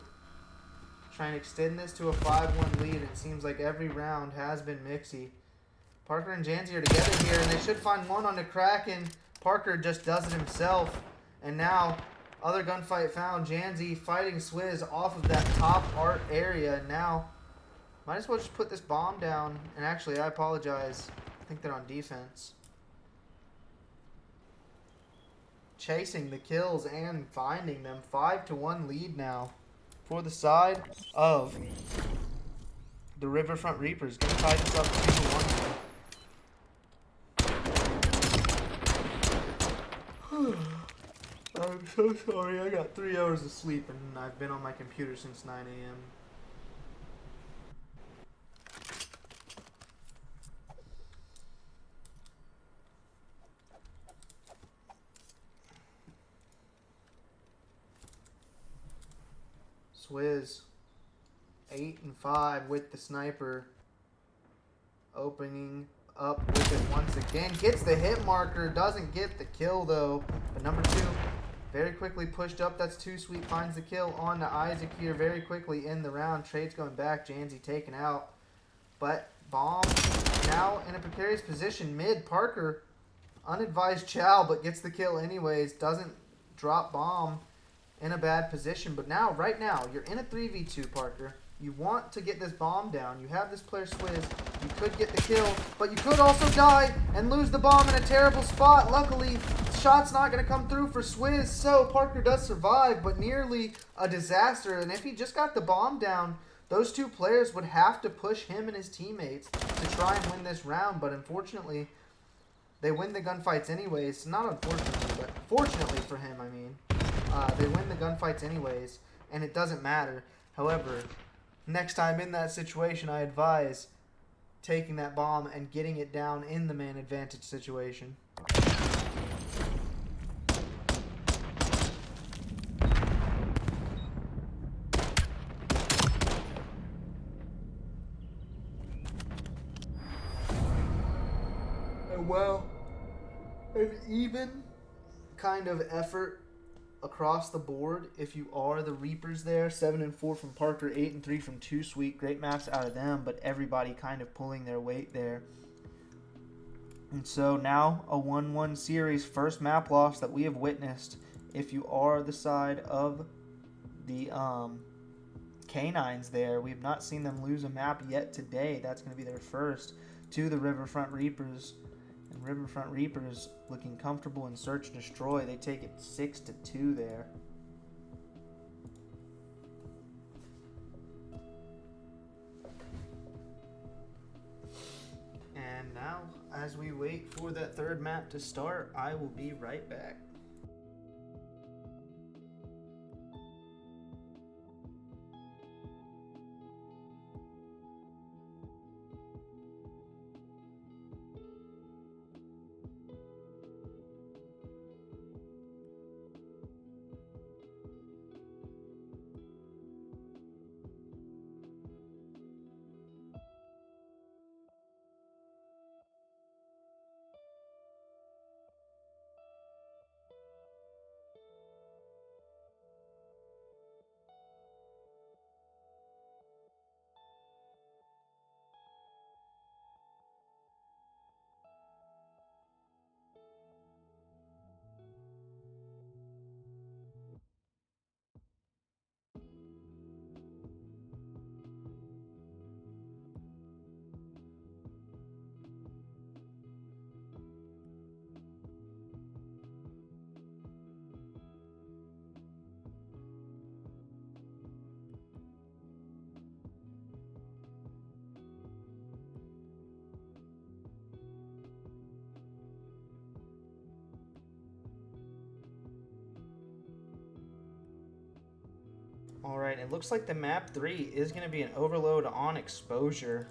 Trying to extend this to a 5-1 lead. It seems like every round has been mixy. Parker and Janzi are together here, and they should find one on the Kraken. Parker just does it himself. And now, other gunfight found. Janzi fighting Swizz off of that top art area. And now, might as well just put this bomb down. And actually, I apologize. I think they're on defense. Chasing the kills and finding them. 5-1 lead now for the side of the Riverfront Reapers. Gonna tie this up 2-1. I'm so sorry. I got 3 hours of sleep and I've been on my computer since 9 a.m. Swizz 8-5 with the sniper, opening up with it once again. Gets the hit marker, doesn't get the kill though. But number 2 very quickly pushed up. That's too sweet. Finds the kill on to Isaac here very quickly in the round. Trade's going back. Janzi taken out. But bomb now in a precarious position mid. Parker unadvised chow but gets the kill anyways. Doesn't drop bomb in a bad position. But now, right now, you're in a 3v2, Parker. You want to get this bomb down. You have this player Swizz. You could get the kill, but you could also die and lose the bomb in a terrible spot. Luckily, shot's not going to come through for Swizz, so Parker does survive, but nearly a disaster. And if he just got the bomb down, those 2 players would have to push him and his teammates to try and win this round. But unfortunately, they win the gunfights anyways. Not unfortunately, but fortunately for him, I mean. They win the gunfights anyways, and it doesn't matter. However, next time in that situation, I advise taking that bomb and getting it down in the man advantage situation. Well, an even kind of effort across the board if you are the Reapers there. 7 and 4 from Parker, 8 and 3 from 2 Sweet. Great maps out of them, but everybody kind of pulling their weight there. And so now a 1-1 series, first map loss that we have witnessed. If you are the side of the Canines there, we have not seen them lose a map yet today. That's going to be their first to the Riverfront Reapers. And Riverfront Reapers looking comfortable in search and destroy. They take it 6-2 there. And now, as we wait for that third map to start, I will be right back. Alright, it looks like the map 3 is going to be an overload on exposure.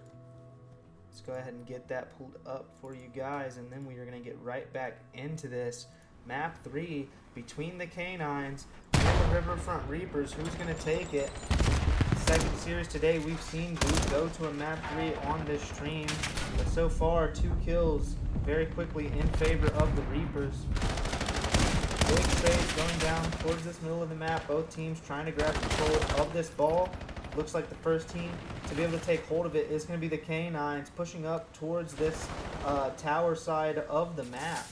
Let's go ahead and get that pulled up for you guys, and then we are going to get right back into this. Map 3 between the Canines and the Riverfront Reapers. Who's going to take it? Second series today, we've seen Blue go to a map 3 on this stream, but so far 2 kills very quickly in favor of the Reapers. Big space going down towards this middle of the map. Both teams trying to grab control of this ball. Looks like the first team to be able to take hold of it is going to be the Canines, pushing up towards this tower side of the map.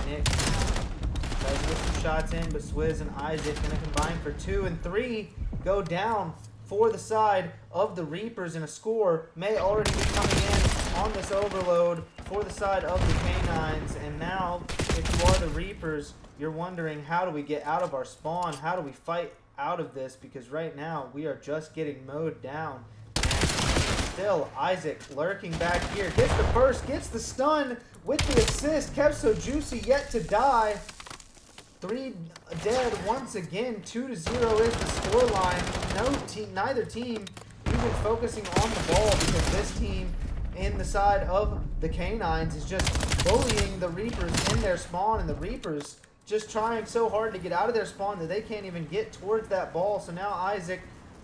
Nick tries to get some shots in, but Swizz and Isaac going to combine for 2 and 3. Go down for the side of the Reapers, and a score may already be coming in on this overload for the side of the Canines. And now, if you are the Reapers, you're wondering, how do we get out of our spawn? How do we fight out of this? Because right now, we are just getting mowed down. And still, Isaac lurking back here. Gets the first, gets the stun with the assist. Kept so juicy, yet to die. 3 dead once again. 2-0 is the scoreline. Neither team even focusing on the ball, because this team in the side of the Canines is just bullying the Reapers in their spawn, and the Reapers just trying so hard to get out of their spawn that they can't even get towards that ball. So now Isaac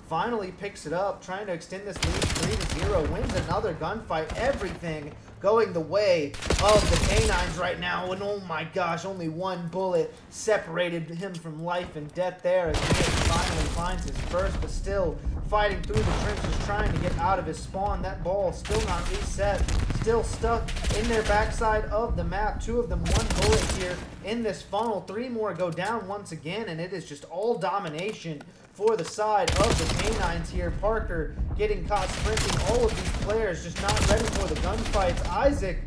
finally picks it up, trying to extend this lead 3-0, wins another gunfight. Everything going the way of the Canines right now, and oh my gosh, only one bullet separated him from life and death there as Nick finally finds his first, but still fighting through the trenches, trying to get out of his spawn. That ball still not reset, still stuck in their backside of the map. 2 of them, 1 bullet here in this funnel. 3 more go down once again, and it is just all domination for the side of the Canines here. Parker getting caught sprinting. All of these players just not ready for the gunfights. Isaac,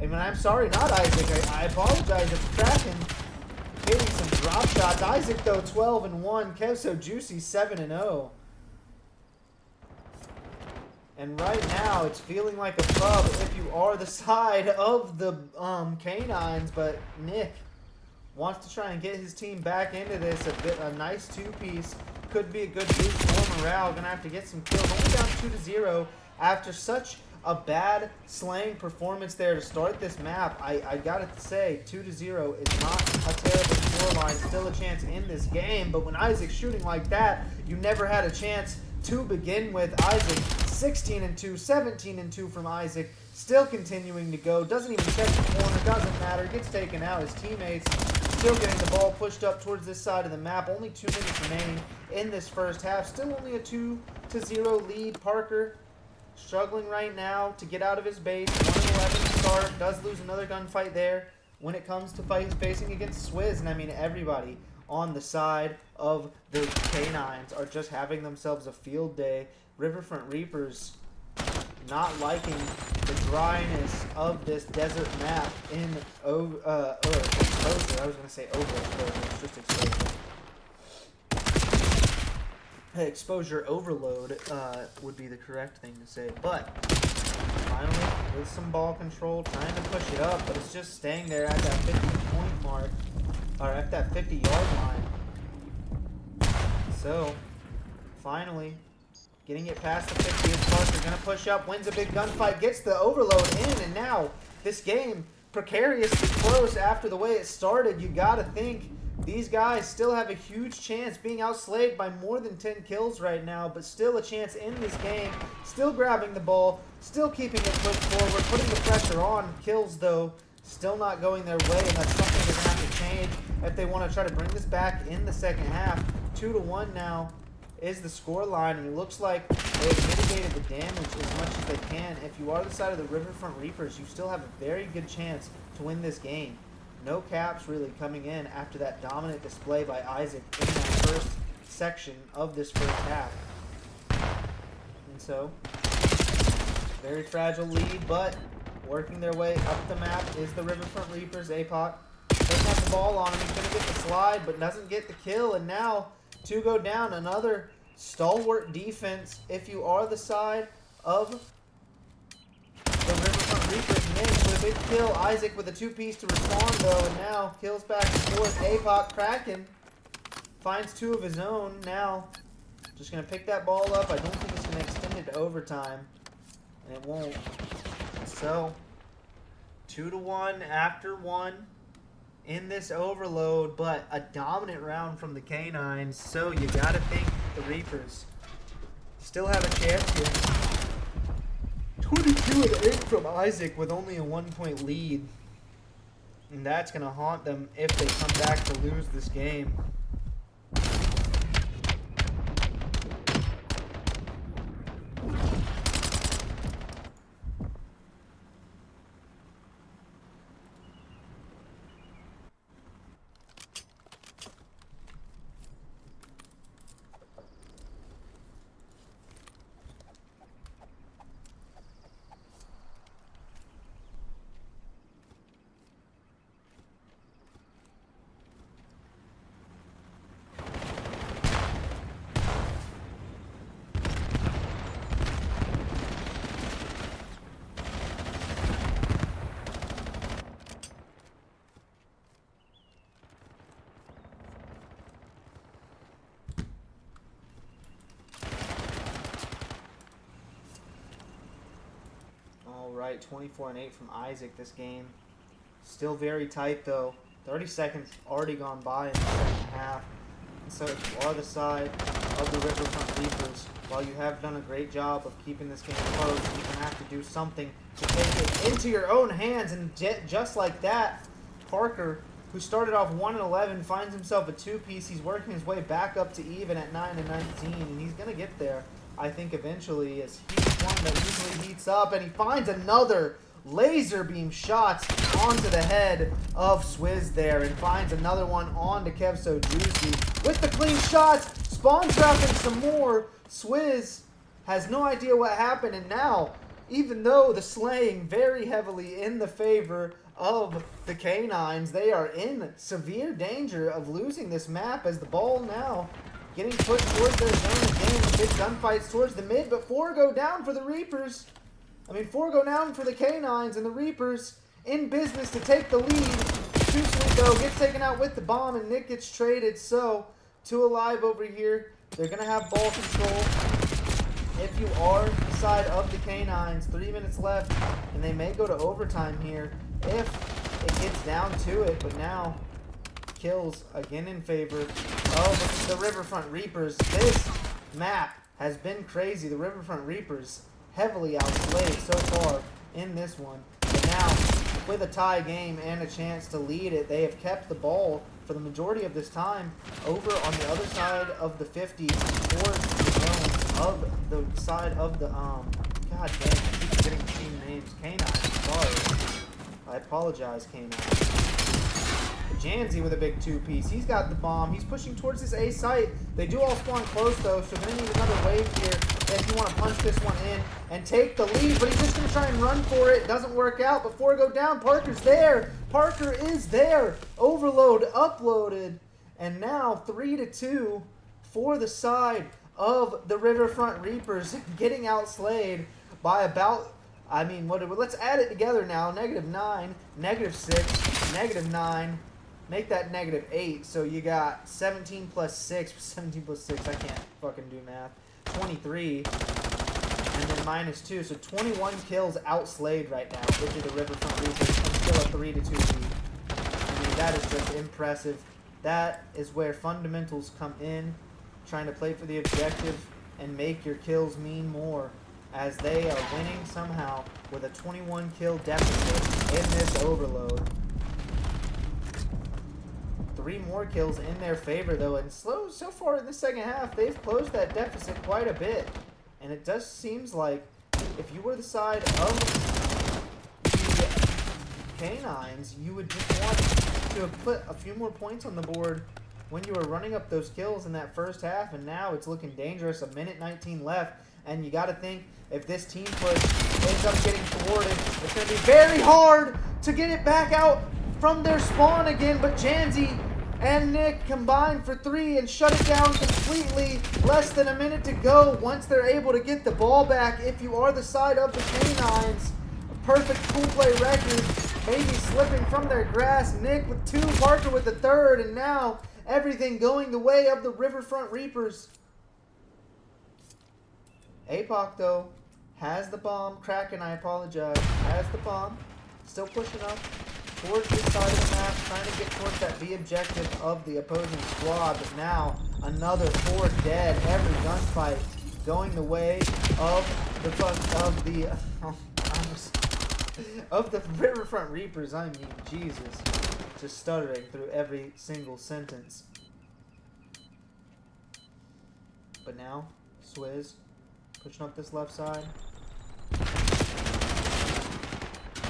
I'm sorry, not Isaac. I apologize if Kraken hitting some drop shots. Isaac, though, 12 and 1. Kev so juicy, 7 and 0. And right now, it's feeling like a pub if you are the side of the Canines. But Nick wants to try and get his team back into this. A nice two-piece. Could be a good boost for morale. Gonna have to get some kills. Only down 2-0 after such a bad slaying performance there to start this map. I gotta say, 2-0 is not a terrible scoreline. Still a chance in this game, but when Isaac's shooting like that, you never had a chance to begin with. Isaac 16-2, 17-2 from Isaac. Still continuing to go. Doesn't even check the corner. Doesn't matter. Gets taken out. His teammates still getting the ball pushed up towards this side of the map. Only 2 minutes remaining in this first half. Still only a 2-0 lead. Parker struggling right now to get out of his base. 1-11 start. Does lose another gunfight there when it comes to facing against Swizz. And I mean, everybody on the side of the K9s are just having themselves a field day. Riverfront Reapers not liking the dryness of this desert map in exposure. I was going to say overexposure. It's just exposure. Exposure overload would be the correct thing to say. But finally, with some ball control, trying to push it up, but it's just staying there at that 50-point mark, or at that 50-yard line. So, finally, getting it past the 50 is Parker. Gonna push up, wins a big gunfight, gets the overload in, and now this game precariously close after the way it started. You gotta think these guys still have a huge chance being outslayed by more than 10 kills right now, but still a chance in this game. Still grabbing the ball, still keeping it pushed forward, putting the pressure on. Kills, though, still not going their way, and that's something they're gonna have to change if they want to try to bring this back in the second half. 2-1 now is the score line, and it looks like they've mitigated the damage as much as they can. If you are the side of the Riverfront Reapers, you still have a very good chance to win this game. No caps really coming in after that dominant display by Isaac in that first section of this first half. And so, very fragile lead, but working their way up the map is the Riverfront Reapers. APOC doesn't have the ball on him. He's going to get the slide, but doesn't get the kill. And now, 2 go down. Another stalwart defense if you are the side of the Riverfront Reapers. Mix with a big kill. Isaac with a 2-piece to respond, though. And now, kills back and forth. APOC Kraken finds 2 of his own. Now, just going to pick that ball up. I don't think it's going to extend it to overtime. And it won't. So, 2-1 after 1 in this overload, but a dominant round from the K9s. So you gotta think the Reapers still have a chance here. 22-8 from Isaac with only a 1-point lead, and that's gonna haunt them if they come back to lose this game. Right, 24-8 from Isaac this game. Still very tight though. 30 seconds already gone by in the second half. And so if you are the side of the Riverfront Reapers, while you have done a great job of keeping this game close, you're going to have to do something to take it into your own hands. And just like that, Parker, who started off 1-11, finds himself a 2-piece. He's working his way back up to even at 9-19, and he's going to get there, I think, eventually, as he's one that usually heats up, and he finds another laser beam shots onto the head of Swizz there, and finds another one onto Kev So Juicy. With the clean shots, spawn trapping some more. Swizz has no idea what happened, and now, even though the slaying very heavily in the favor of the K9s, they are in severe danger of losing this map as the ball now getting put towards their zone again. Big gunfights towards the mid, but 4 go down for the Reapers. 4 go down for the K9s, and the Reapers in business to take the lead too sweet though. Gets taken out with the bomb, and Nick gets traded. So, 2 alive over here. They're going to have ball control. If you are the side of the Canines, 3 minutes left, and they may go to overtime here if it gets down to it. But now, kills again in favor of the Riverfront Reapers. This map has been crazy. The Riverfront Reapers heavily outplayed so far in this one. But now, with a tie game and a chance to lead it, they have kept the ball for the majority of this time over on the other side of the 50 towards the zone of the side of the, god dang, I keep forgetting team names. Canine, sorry. I apologize, Canine. Janzi with a big 2-piece. He's got the bomb. He's pushing towards his A site. They do all spawn close, though, so they're going to need another wave here if you want to punch this one in and take the lead. But he's just going to try and run for it. Doesn't work out. Before it go down, Parker's there. Parker is there. Overload uploaded. And now 3-2 for the side of the Riverfront Reapers, getting outslayed by about... I mean, let's add it together now. -9, -6, -9. Make that -8, so you got 17 plus 6. 17 plus 6, I can't fucking do math. 23, and then -2, so 21 kills outslayed right now. Which is the Riverfront Reapers, and still a 3-2 lead. I mean, that is just impressive. That is where fundamentals come in, trying to play for the objective and make your kills mean more, as they are winning somehow with a 21 kill deficit in this overload. 3 more kills in their favor, though, and so far in the second half, they've closed that deficit quite a bit. And it just seems like if you were the side of the Canines, you would just want to have put a few more points on the board when you were running up those kills in that first half, and now it's looking dangerous. 1:19 left, and you got to think if this team push ends up getting thwarted, it's going to be very hard to get it back out from their spawn again. But Janzi and Nick combined for 3 and shut it down completely. Less than a minute to go once they're able to get the ball back. If you are the side of the Canines, a perfect pool play record, maybe slipping from their grasp. Nick with 2, Parker with the 3rd, and now everything going the way of the Riverfront Reapers. APOC, though, has the bomb. Kraken, I apologize, has the bomb. Still pushing up towards this side of the map, trying to get towards that B objective of the opposing squad. But now, another 4 dead. Every gunfight going the way of the Riverfront Reapers. I mean, Jesus. Just stuttering through every single sentence. But now, Swizz pushing up this left side.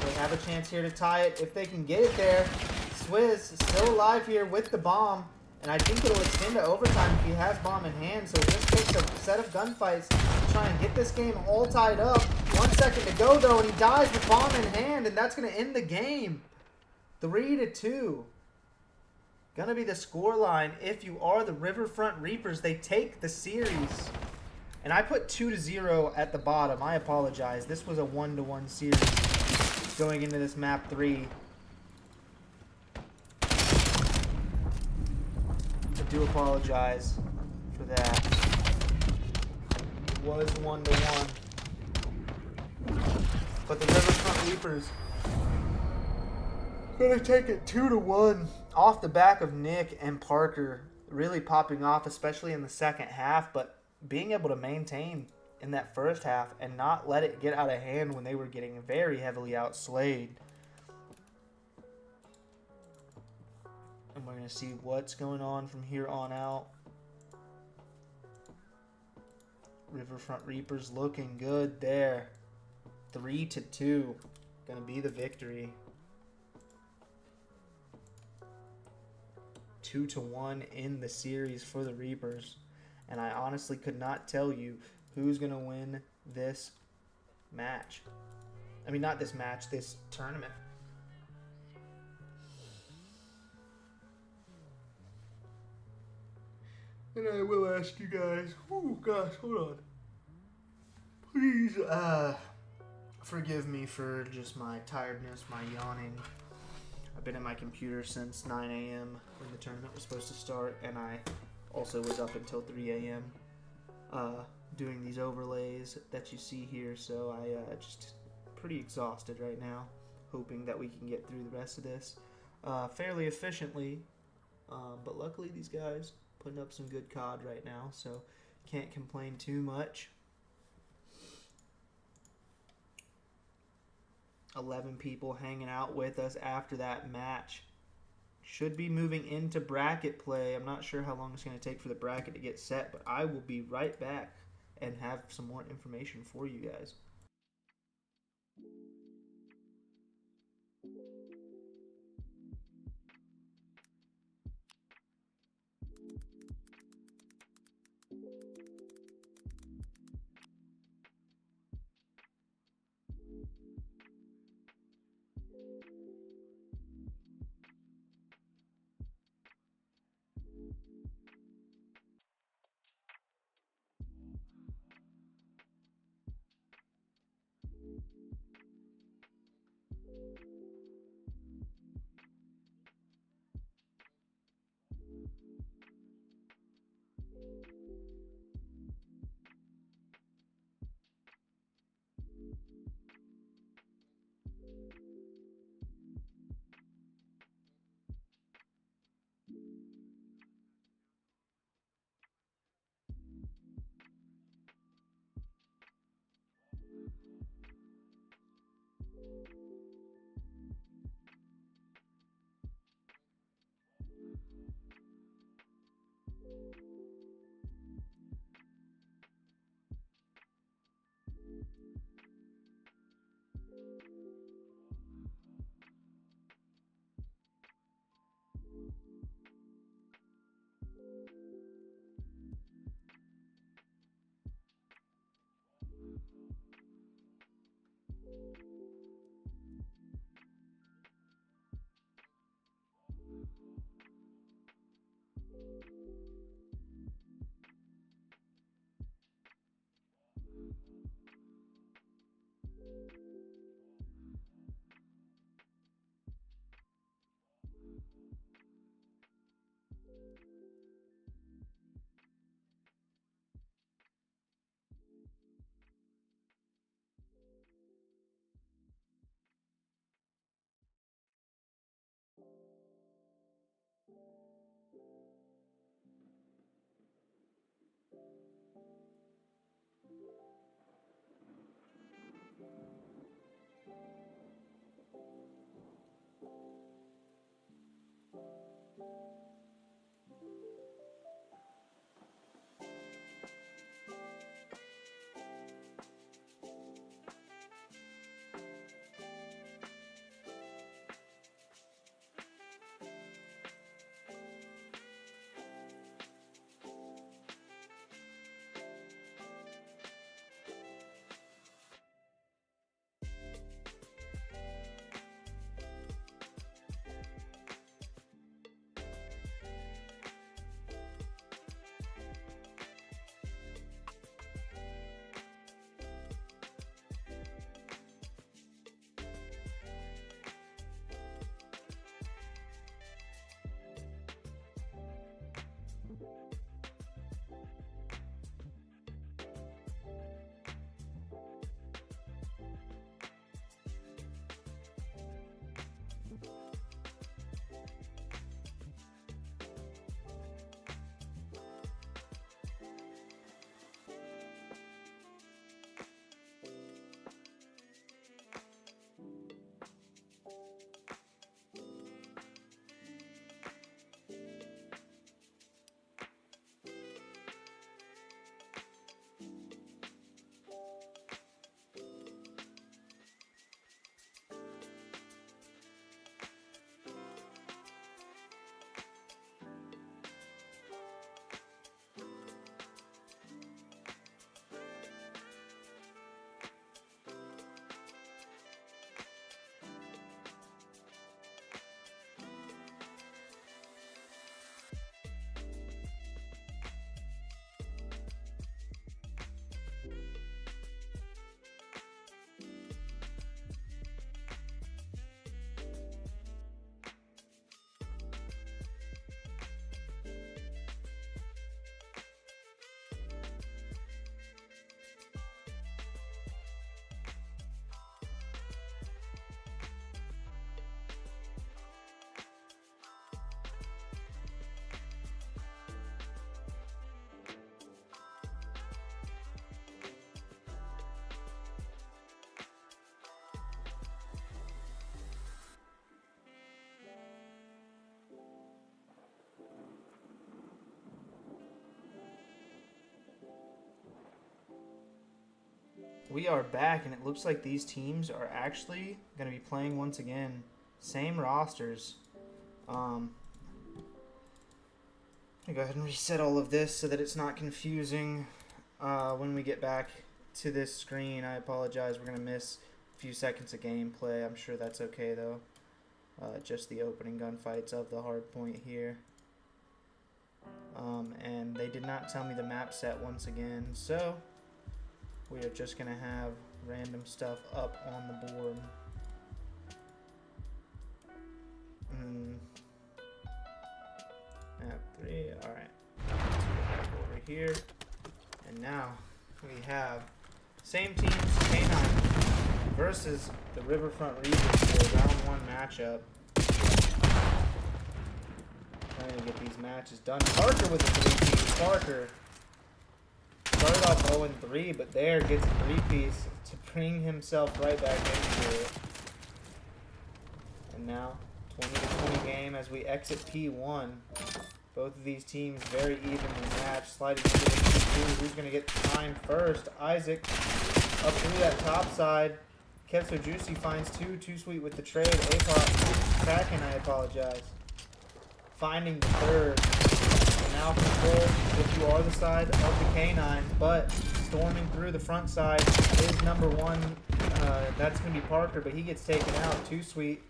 They have a chance here to tie it if they can get it there. Swizz still alive here with the bomb, and I think it'll extend to overtime if he has bomb in hand. So it just takes a set of gunfights to try and get this game all tied up. 1 second to go, though, and he dies with bomb in hand, and that's going to end the game. 3-2. Gonna be the scoreline. If you are the Riverfront Reapers, they take the series. And I put 2-0 at the bottom. I apologize. This was a 1-1 series going into this map 3. I do apologize for that. It was 1-1. But the Riverfront Reapers gonna take it 2-1 off the back of Nick and Parker really popping off, especially in the second half, but being able to maintain in that first half and not let it get out of hand when they were getting very heavily outslayed. And we're going to see what's going on from here on out. Riverfront Reapers looking good there. 3-2. Going to be the victory. 2-1 in the series for the Reapers. And I honestly could not tell you who's going to win this match. I mean, not this match, this tournament. And I will ask you guys, oh gosh, hold on. Please, forgive me for just my tiredness, my yawning. I've been at my computer since 9 a.m. when the tournament was supposed to start, and I also was up until 3 a.m. Doing these overlays that you see here, so I just pretty exhausted right now, hoping that we can get through the rest of this fairly efficiently. But luckily these guys putting up some good COD right now, so can't complain too much. 11 people hanging out with us after that match. Should be moving into bracket play. I'm not sure how long it's going to take for the bracket to get set, but I will be right back and have some more information for you guys. We are back, and it looks like these teams are actually going to be playing once again. Same rosters. I'm going to go ahead and reset all of this so that it's not confusing when we get back to this screen. I apologize. We're going to miss a few seconds of gameplay. I'm sure that's okay, though. Just the opening gunfights of the hard point here. And they did not tell me the map set once again, so we are just going to have random stuff up on the board. Map 3, alright. Over here. And now we have same teams, K9 versus the Riverfront Reapers for a round 1 matchup. Trying to get these matches done. Parker with a 3-piece. Parker started off 0-3, but there gets a 3-piece to bring himself right back into it. And now, 20-20 game as we exit P1. Both of these teams very evenly matched. Sliding into the P2. Who's going to get time first? Isaac up through that top side. Kev So Juicy finds Too Sweet with the trade. APOC Kraken, I apologize. Finding the third. And now control if you are the side of the K9, but storming through the front side is number 1. That's going to be Parker, but he gets taken out. Too Sweet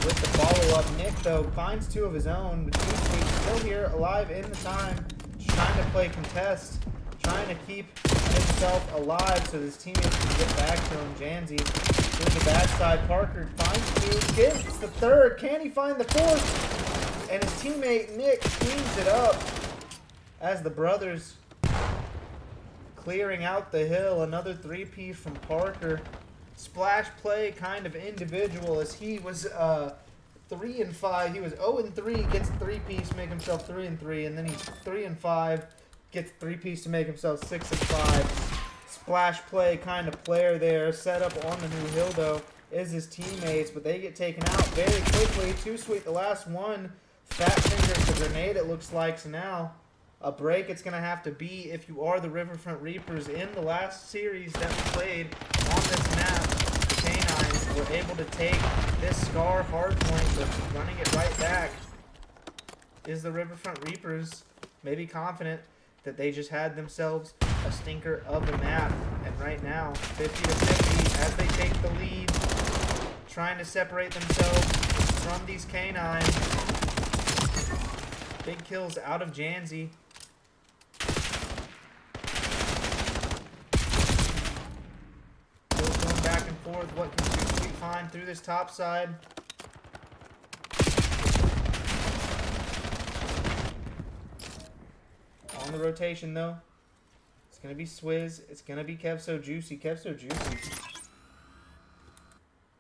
with the follow-up. Nick, though, finds 2 of his own, but Too Sweet still here, alive in the time, just trying to play contest, trying to keep himself alive so his teammates can get back to him. Janzi through the backside. Parker finds 2, gets the third. Can he find the 4th? And his teammate Nick cleans it up as the brothers clearing out the hill. Another 3-piece from Parker. Splash play kind of individual as he was 3-5. He was 0-3, gets 3-piece to make himself 3-3, and then he's 3-5, gets 3-piece to make himself 6-5. Splash play kind of player there. Set up on the new hill though is his teammates, but they get taken out very quickly. Too Sweet, the last one. Fat fingers the grenade, it looks like. So now a break it's going to have to be if you are the Riverfront Reapers. In the last series that we played on this map, the K9s were able to take this Scar hardpoint, so running it right back is the Riverfront Reapers. Maybe confident that they just had themselves a stinker of the map. And right now, 50-50 as they take the lead, trying to separate themselves from these K9s. Big kills out of Janzi. Kills going back and forth. What can Too Sweet find through this top side? On the rotation though. It's going to be Swizz. It's going to be Kev So Juicy. Kev So Juicy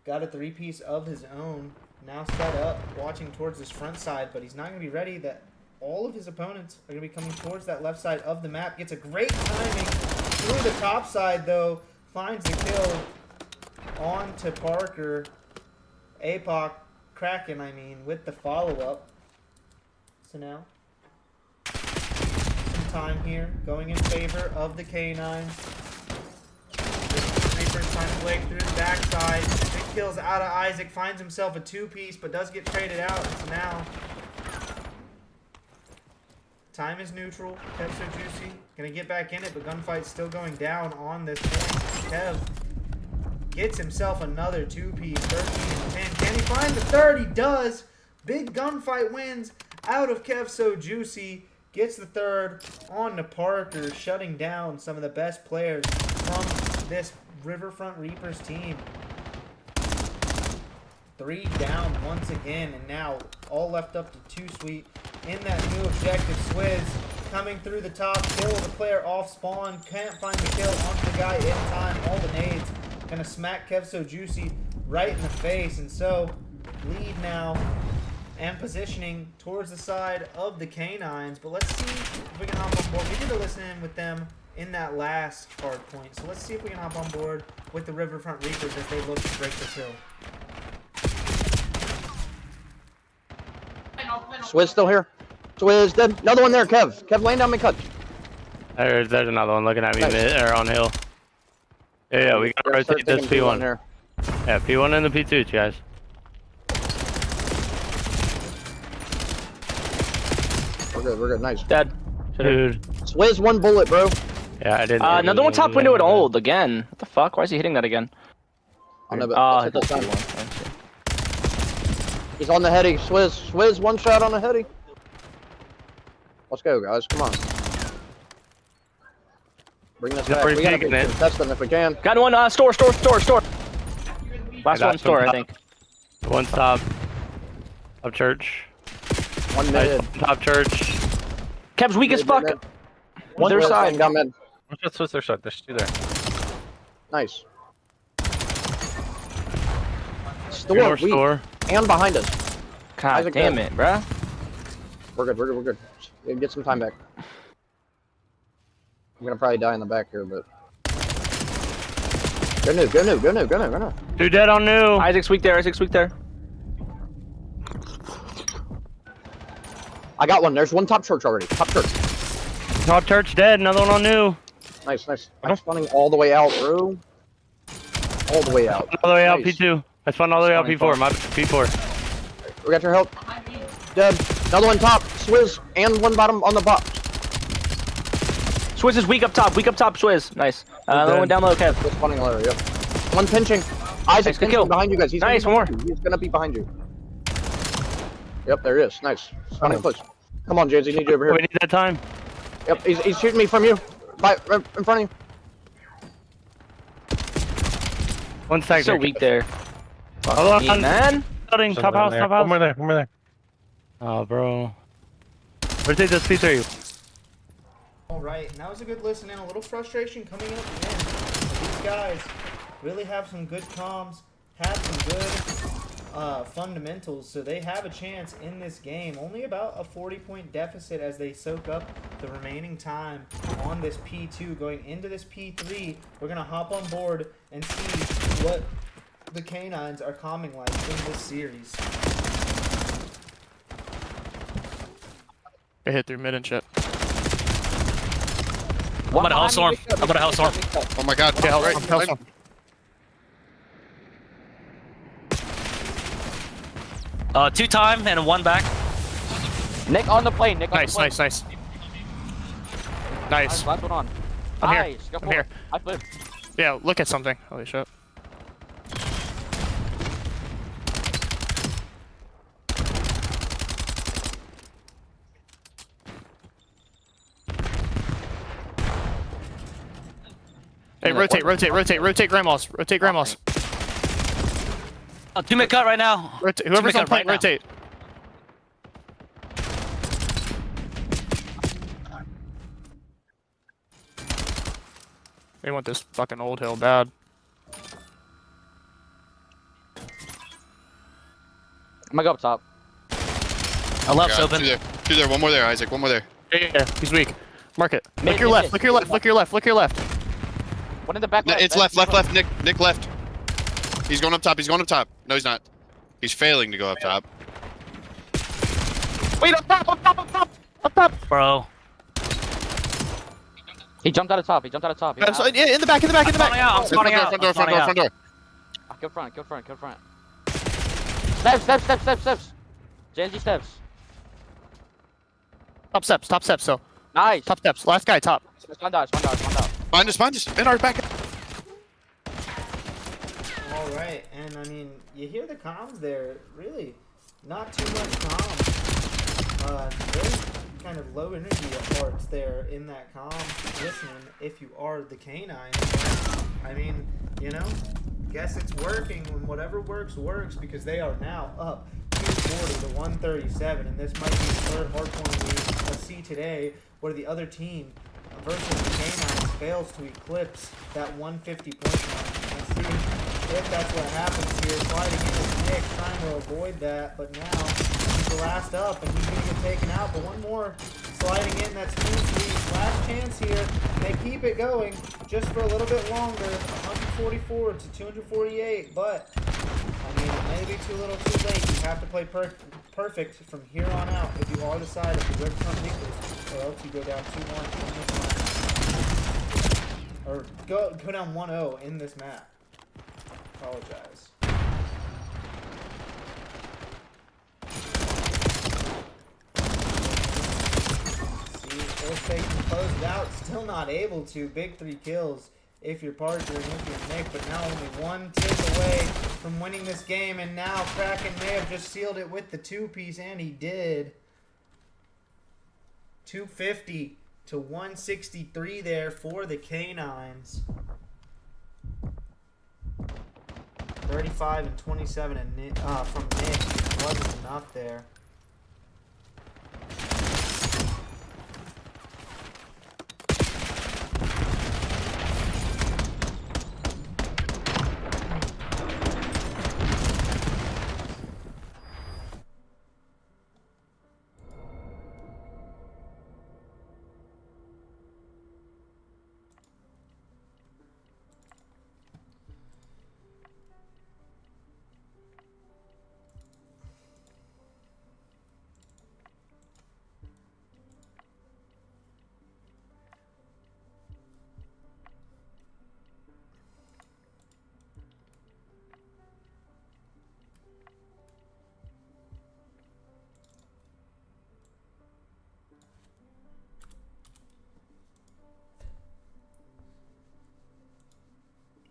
got a 3-piece of his own. Now set up, watching towards this front side, but he's not going to be ready. That all of his opponents are going to be coming towards that left side of the map. Gets a great timing through the top side, though. Finds the kill on to Parker. APOC Kraken, with the follow-up. So now, some time here, going in favor of the K9s. Reaper's trying to break through the backside. Big kills out of Isaac. Finds himself a 2-piece, but does get traded out. So now, time is neutral. Kev So Juicy gonna get back in it, but gunfight's still going down on this point. Kev gets himself another 2-piece. 13-10. Can he find the third? He does. Big gunfight wins out of Kev So Juicy. Gets the third on to Parker, shutting down some of the best players from this Riverfront Reapers team. 3 down once again, and now all left up to Too Sweet in that new objective. Swizz coming through the top, kill the player off spawn, can't find the kill onto the guy in time. All the nades gonna smack Kev So Juicy right in the face, and so lead now and positioning towards the side of the K9s. But let's see if we can hop on board. We did a listen in with them in that last hard point, so let's see if we can hop on board with the Riverfront Reapers as they look to break this hill. Swizz still here. Swizz dead. Another one there, Kev. Kev, laying down me cut. There's another one looking at me Nice. mid or on hill. Yeah, we gotta rotate this P1. There. Yeah, P1 and the P2, guys. We're good, nice. Dead. Dude. Swizz 1 bullet, bro. Yeah, I didn't. Another one top window at old again. What the fuck? Why is he hitting that again? Oh, no, Oh, but that's that's the the one. He's on the heady. Swizz 1 shot on the heady. Let's go, guys. Come on. Bring this back. We gotta be contesting if we can. Got one. Store. Last one store, I think. One top. Top church. One mid. Top church. Kev's weak as fuck. One their mid, side. gun mid. What's that Swiss their side? There's two there. Nice. Store, Store, weak. store. And behind us. God Isaac damn dead. it, bruh. We're good. We can get some time back. I'm gonna probably die in the back here, but. Go new. Two dead on new. Isaac's weak there. I got one. There's one top church already. Top church dead. Another one on new. Nice. I'm spawning all the way out, bro. All the way out. All the way out Nice. P2. I spawned all the way out P4. My P4. We got your help. Dead. Another one top. Swizz. And one bottom on the box. Swizz is weak up top. Swizz. Nice. Another one down low, Kev. Just spawning lower, yep. One pinching. Isaac good pinching kill. behind you guys. He's Nice, gonna one be behind you. He's gonna be behind you. Yep, there he is. Nice. Spawning close. Come on, James. He needs you over here. We need that time. Yep, he's shooting me from you. Right in front of you. One second. So weak there. Hold on. Man. Building. Top house. One more there. Oh, bro. Rotate this P3. Alright, and that was a good listen and a little frustration coming in at the end. These guys really have some good comms, have some good fundamentals, so they have a chance in this game. Only about a 40-point deficit as they soak up the remaining time on this P2. Going into this P3, we're going to hop on board and see what the Canines are calming like in this series. I hit through mid and shit. I'm about to house storm. Oh my god. Yeah, Right, help. Two time and one back. Nick on the plane. Nice. Nice. Last one on. I'm here. Nice. Go I'm for here. it. I flipped. Yeah, look at something. Holy shit. Hey, rotate grandmas. Rotate grandmas. Two mid cut right now. Rotate. Whoever's on point, now. rotate. They want this fucking old hill bad. I'm gonna go up top. I left's God, open. Two there. One more there, Isaac. One more there. Yeah, he's weak. Mark it. Mid, Look your mid, left. mid. Look your left. One in the back. No, it's left. Nick left. He's going up top. No, he's not. He's failing to go up top. Wait, up top. Bro. He jumped out of top. Yeah, in the back. Spawning out. I'm spawning out. Front door. Kill front. Steps. JNG steps. Top steps. So Nice. top steps. Last guy, top. One down. Find us. In our back. Alright, and I mean, you hear the comms there, really not too much comms. Very kind of low energy parts there in that comm listening if you are the canine. I mean, you know, guess it's working when whatever works because they are now up 240 to 137, and this might be the third hardpoint we see today where the other team versus the Canines fails to eclipse that 150 point mark. Let's see if that's what happens here. Sliding in with Nick, trying to avoid that, but now he's the last up and he's going to get taken out. But one more sliding in, that's Team Sweet's last chance here. And they keep it going just for a little bit longer, 144 to 248, but I mean, it may be too little too late. You have to play perfect from here on out if you are the side of the Red Front Eagles, or else you go down 2-1 on this line. Or go down 1-0 in this map. Apologize. See, if they can close it out, still not able to. Big 3 kills if you're Parker and if you're Nick, but now only 1 tick away from winning this game, and now Kraken may have just sealed it with the 2-piece, and he did. 250 to 163 there for the Canines. 35 and 27 and from Nick wasn't enough there.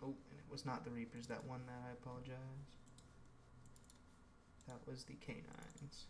Oh, and it was not the Reapers that won that, I apologize. That was the Canines.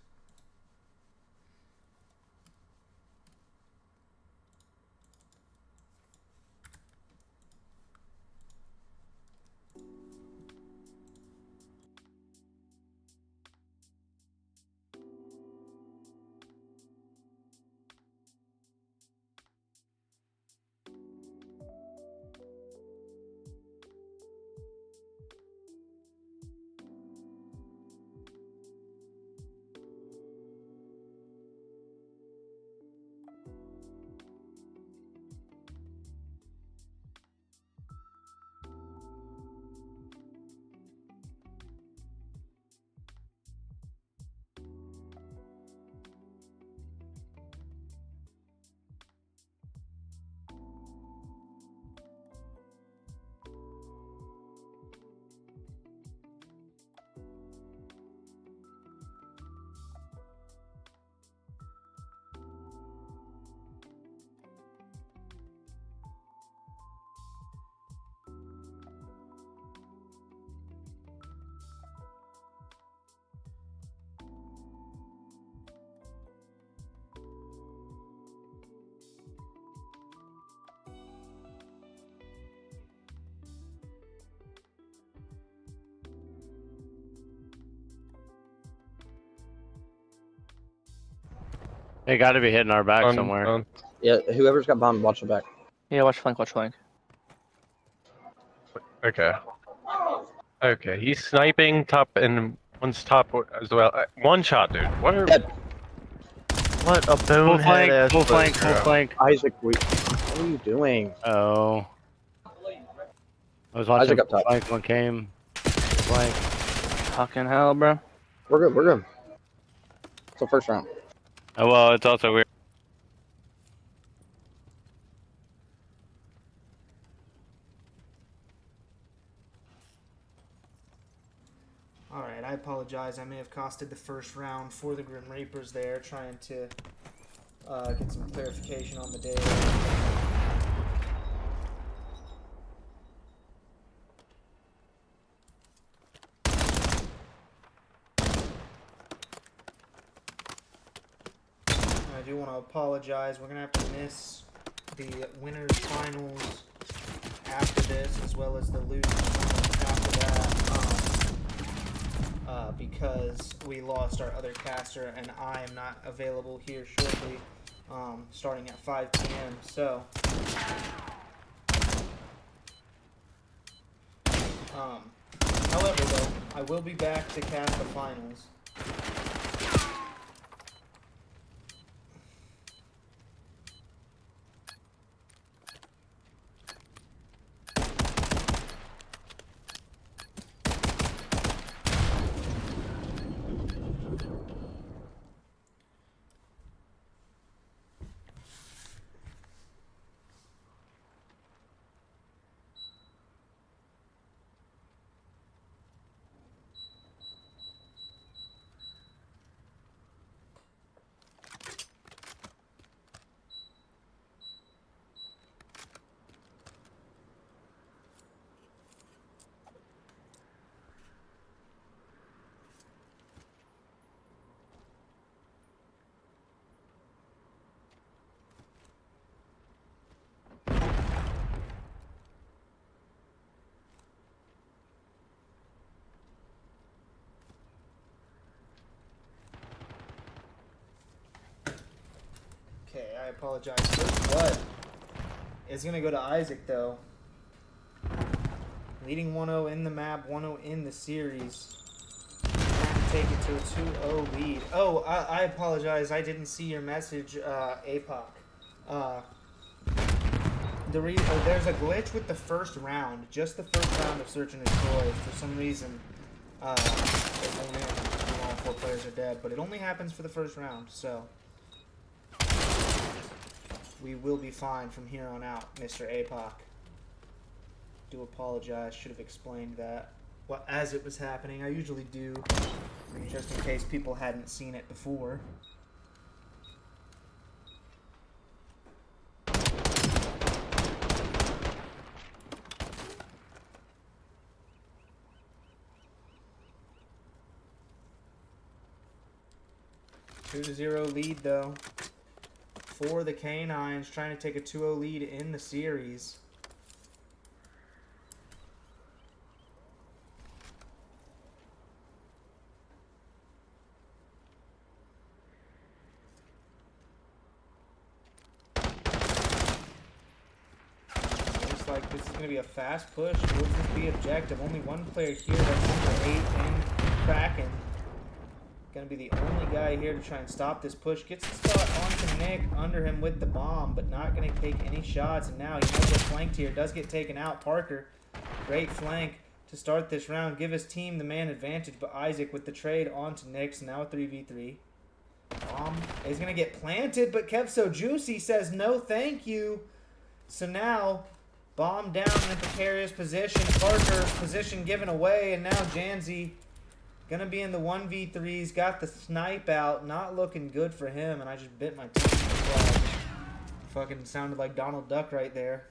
They gotta be hitting our back somewhere. Yeah, whoever's got bomb, watch the back. Yeah, watch flank, watch flank. Okay. Okay, he's sniping top and one's top as well. One shot, dude. What are? Dead. What a bonehead ass. Full flank, full flank. Isaac, what are you doing? Oh. I was watching Isaac up top. flank one came. Flank. Fucking hell, bro. We're good, we're good. It's the first round. Oh well, it's also weird. Alright, I apologize. I may have costed the first round for the Grim Reapers there, trying to get some clarification on the day. I do want to apologize. We're going to have to miss the winners finals after this, as well as the losers finals after that, because we lost our other caster, and I am not available here shortly, starting at 5 p.m. So, however, though, I will be back to cast the finals. Okay, I apologize. First blood is going to go to Isaac, though. Leading 1-0 in the map, 1-0 in the series. Trying to take it to a 2-0 lead. Oh, I apologize. I didn't see your message, APOC. There's a glitch with the first round. Just the first round of Search and Destroy. For some reason, it won't end when all 4 players are dead. But it only happens for the first round, so we will be fine from here on out, Mr. APOC. Do apologize. Should have explained that as it was happening. I usually do, just in case people hadn't seen it before. Two to 0 lead though for the Canines, trying to take a 2-0 lead in the series. Looks like this is going to be a fast push towards this B objective. Only one player here, that's number 8 in Kraken. Gonna be the only guy here to try and stop this push. Gets the spot onto Nick under him with the bomb, but not gonna take any shots. And now he might get flanked here. Does get taken out. Parker, great flank to start this round. Give his team the man advantage, but Isaac with the trade onto Nick. So now a 3v3. Bomb is gonna get planted, but Kev So Juicy says no thank you. So now bomb down in a precarious position. Parker's position given away, and now Janzi gonna be in the 1v3s, got the snipe out, not looking good for him, and I just bit my tongue. Fucking sounded like Donald Duck right there.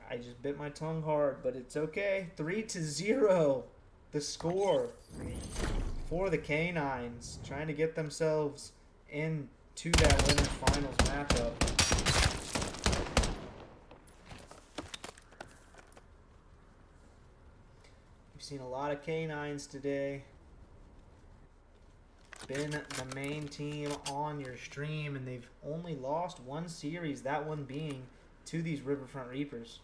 I just bit my tongue hard, but it's okay. 3-0, the score for the Canines, trying to get themselves into that winners finals matchup. Seen a lot of Canines today. Been the main team on your stream, and they've only lost one series, that one being to these Riverfront Reapers.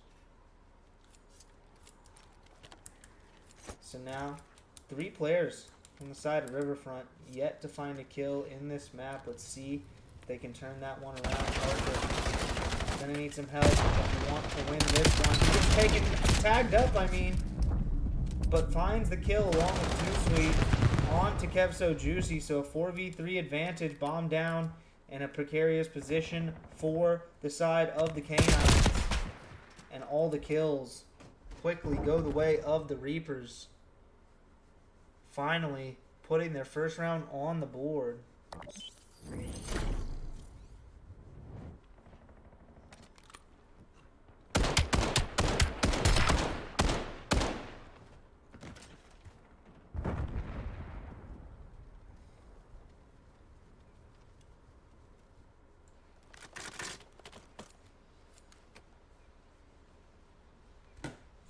So now 3 players from the side of Riverfront yet to find a kill in this map. Let's see if they can turn that one around. Parker gonna need some help if you want to win this one. He's taken, tagged up, I mean, but finds the kill along with Too Sweet on to Kev So Juicy. So a 4v3 advantage, bomb down, and a precarious position for the side of the Canines. And all the kills quickly go the way of the Reapers. Finally putting their first round on the board.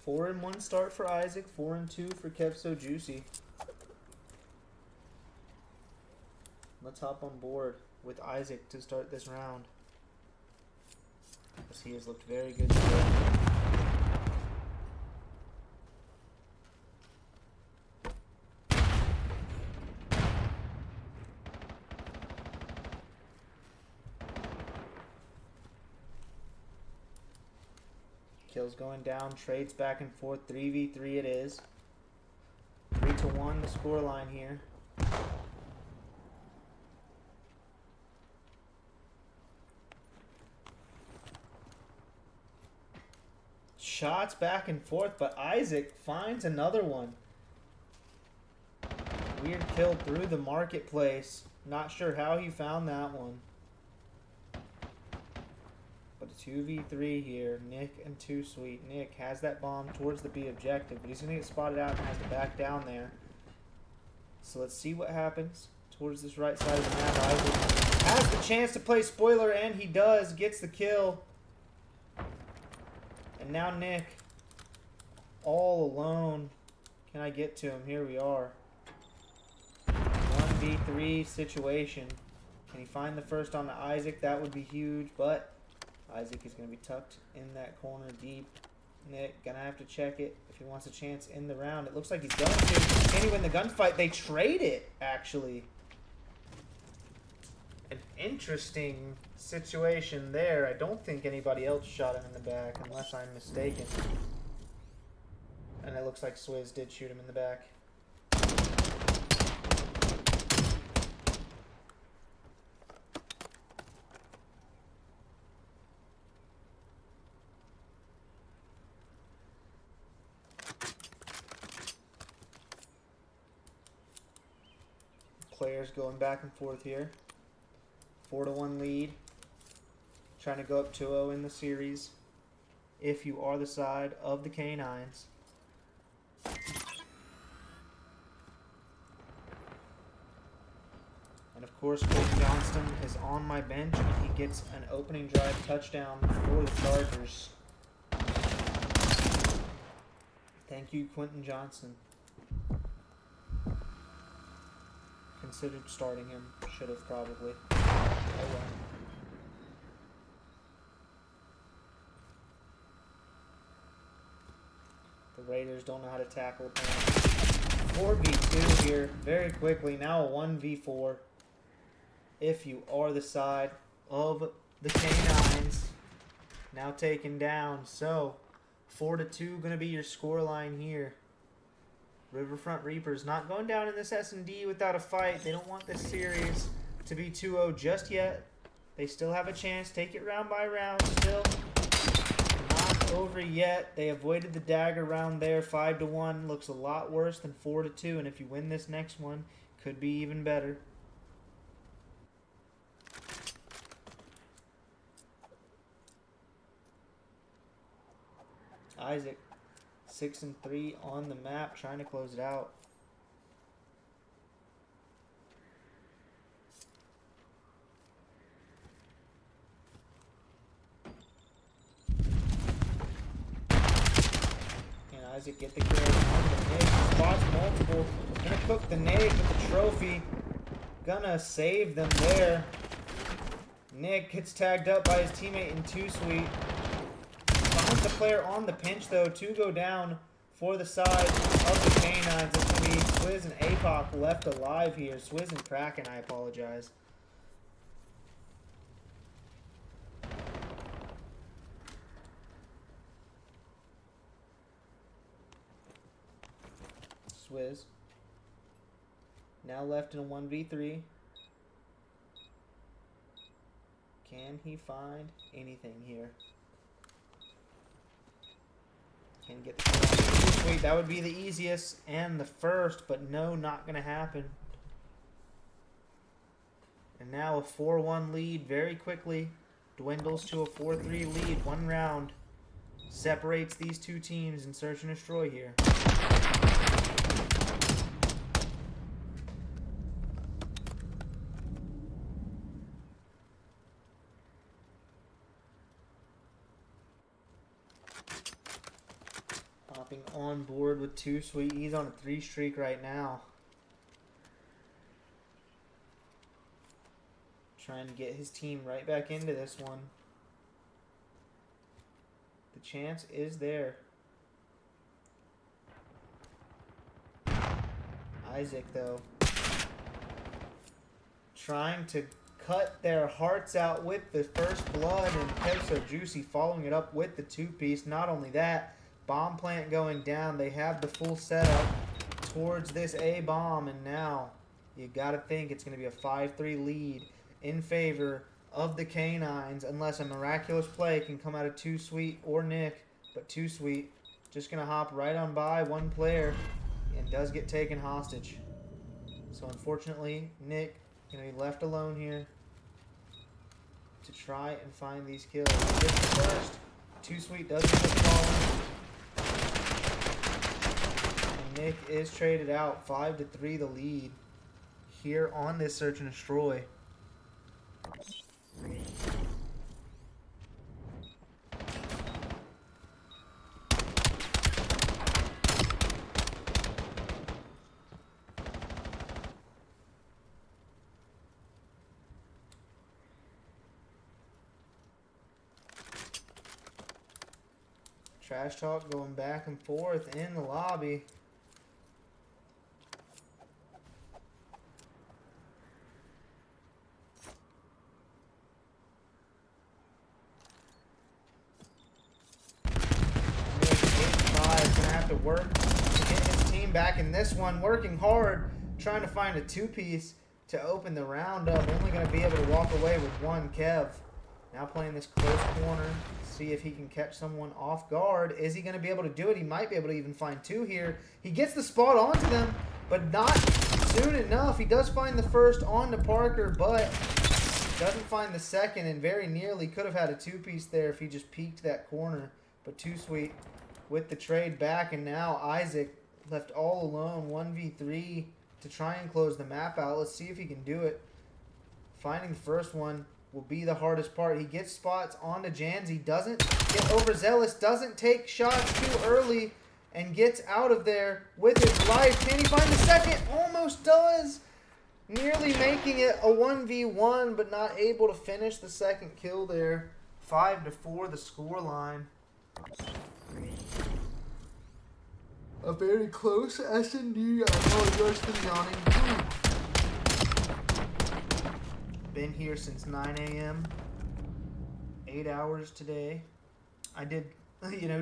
Four and 1 start for Isaac, 4 and 2 for Kev So Juicy. Let's hop on board with Isaac to start this round, as he has looked very good today. Kills going down, trades back and forth, 3v3 it is. 3-1 the scoreline here. Shots back and forth, but Isaac finds another one. Weird kill through the marketplace. Not sure how he found that one. But a 2v3 here. Nick and Too Sweet. Nick has that bomb towards the B objective, but he's going to get spotted out and has to back down there. So let's see what happens towards this right side of the map. Isaac has the chance to play spoiler, and he does. Gets the kill. And now Nick all alone. Can I get to him? Here we are. 1v3 situation. Can he find the first on Isaac? That would be huge, but Isaac is going to be tucked in that corner deep. Nick gonna have to check it if he wants a chance in the round. It looks like he's going to. Can he win the gunfight? They trade it, actually. An interesting situation there. I don't think anybody else shot him in the back, unless I'm mistaken. And it looks like Swizz did shoot him in the back. Players going back and forth here. 4-1 lead. Trying to go up 2-0 in the series. If you are the side of the K9s. And of course, Quentin Johnston is on my bench and he gets an opening drive touchdown for the Chargers. Thank you, Quentin Johnston. Considered starting him. Should have probably. Oh well. The Raiders don't know how to tackle. 4v2 here very quickly. Now a 1v4. If you are the side of the K9s. Now taken down. So 4-2 going to be your score line here. Riverfront Reapers not going down in this S&D without a fight. They don't want this series to be 2-0 just yet. They still have a chance. Take it round by round still. Not over yet. They avoided the dagger round there. 5-1 looks a lot worse than 4-2. And if you win this next one, could be even better. Isaac. 6-3 on the map, trying to close it out. Can Isaac get the kill on the Nick? Spots multiple. Gonna cook the Nick with the trophy. Gonna save them there. Nick gets tagged up by his teammate in 2-sweet. Finds the player on the pinch though to go down for the side of the K9s. It's going to be Swizz and APOC left alive here. Swizz and Kraken, I apologize. Swizz. Now left in a 1v3. Can he find anything here? Can get the kill. Wait, that would be the easiest and the first, but no, not going to happen. And now a 4-1 lead very quickly dwindles to a 4-3 lead. One round separates these two teams in search and destroy here. Hopping on board with 2-sweet. He's on a 3 streak right now. Trying to get his team right back into this one. The chance is there. Isaac, though, trying to cut their hearts out with the first blood, and Peso Juicy following it up with the 2-piece. Not only that, bomb plant going down. They have the full setup towards this A-bomb, and now you got to think it's going to be a 5-3 lead in favor of the K9s, unless a miraculous play can come out of 2-sweet or Nick. But 2-sweet just going to hop right on by one player and does get taken hostage. So unfortunately, Nick going to be left alone here to try and find these kills. Gets the first. 2-sweet doesn't get fallen. And Nick is traded out. 5-3 the lead here on this search and destroy. Trash talk going back and forth in the lobby. Is gonna have to work to get his team back in this one. Working hard, trying to find a two-piece to open the round up. Only gonna be able to walk away with one Kev. Now playing this close corner. See if he can catch someone off guard. Is he gonna be able to do it? He might be able to even find two here. He gets the spot onto them, but not soon enough. He does find the first onto Parker, but doesn't find the second, and very nearly could have had a two-piece there if he just peeked that corner. But too sweet with the trade back, and now Isaac left all alone, 1v3 to try and close the map out. Let's see if he can do it. Finding the first one will be the hardest part. He gets spots onto Janzi, doesn't get overzealous, doesn't take shots too early, and gets out of there with his life. Can he find the second? Almost does. Nearly making it a 1v1, but not able to finish the second kill there. 5-4 the score line. A very close S&D. I apologize for the yawning. Been here since 9 a.m. 8 hours today. I did,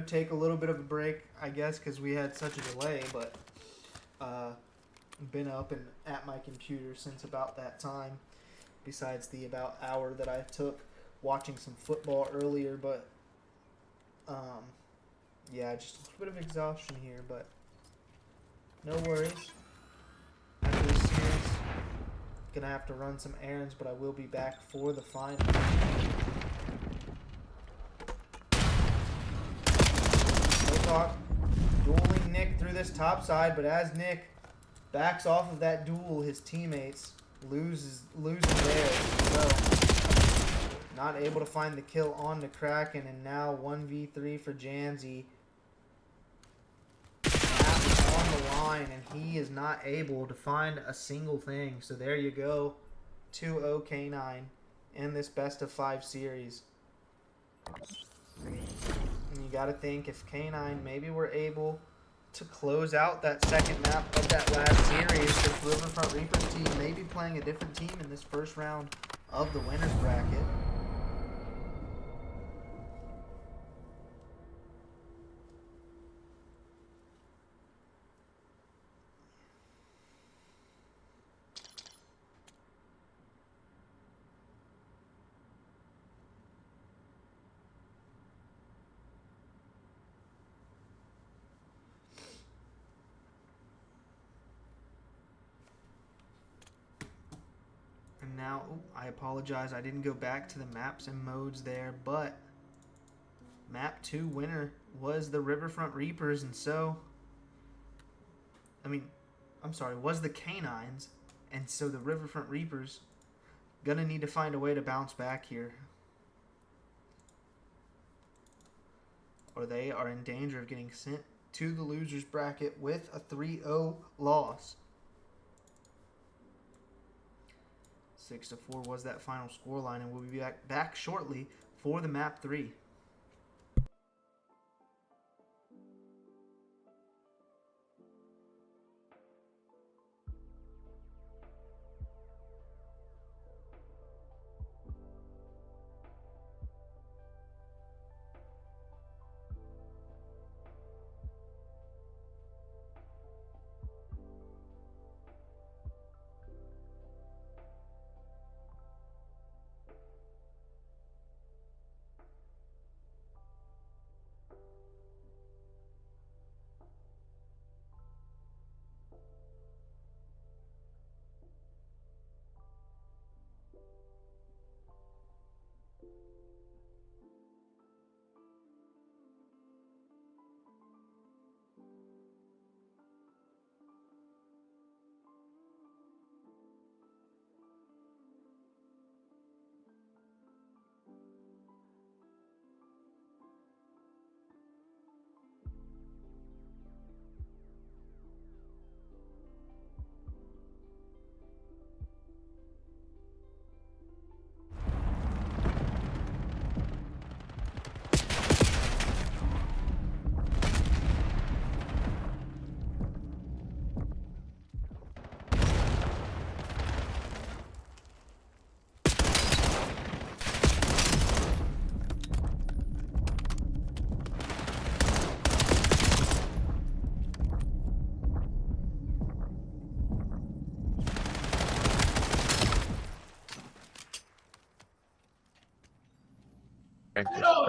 take a little bit of a break, I guess, because we had such a delay, but been up and at my computer since about that time, besides the about hour that I took watching some football earlier, but yeah, just a little bit of exhaustion here, but no worries. After this series, gonna have to run some errands, but I will be back for the final. No talk. Dueling Nick through this top side, but as Nick backs off of that duel, his teammates losing theirs. So not able to find the kill on the Kraken, and now 1v3 for Janzi. On the line, and he is not able to find a single thing. So there you go, 2-0 K9 in this best of 5 series. And you got to think, if K9 maybe were able to close out that second map of that last series, this Riverfront Reapers team may be playing a different team in this first round of the winners bracket. Now, I apologize, I didn't go back to the maps and modes there, but map 2 winner was the Riverfront Reapers, and so, was the Canines, and so the Riverfront Reapers gonna need to find a way to bounce back here, or they are in danger of getting sent to the losers bracket with a 3-0 loss. 6-4 was that final scoreline, and we'll be back shortly for the map 3.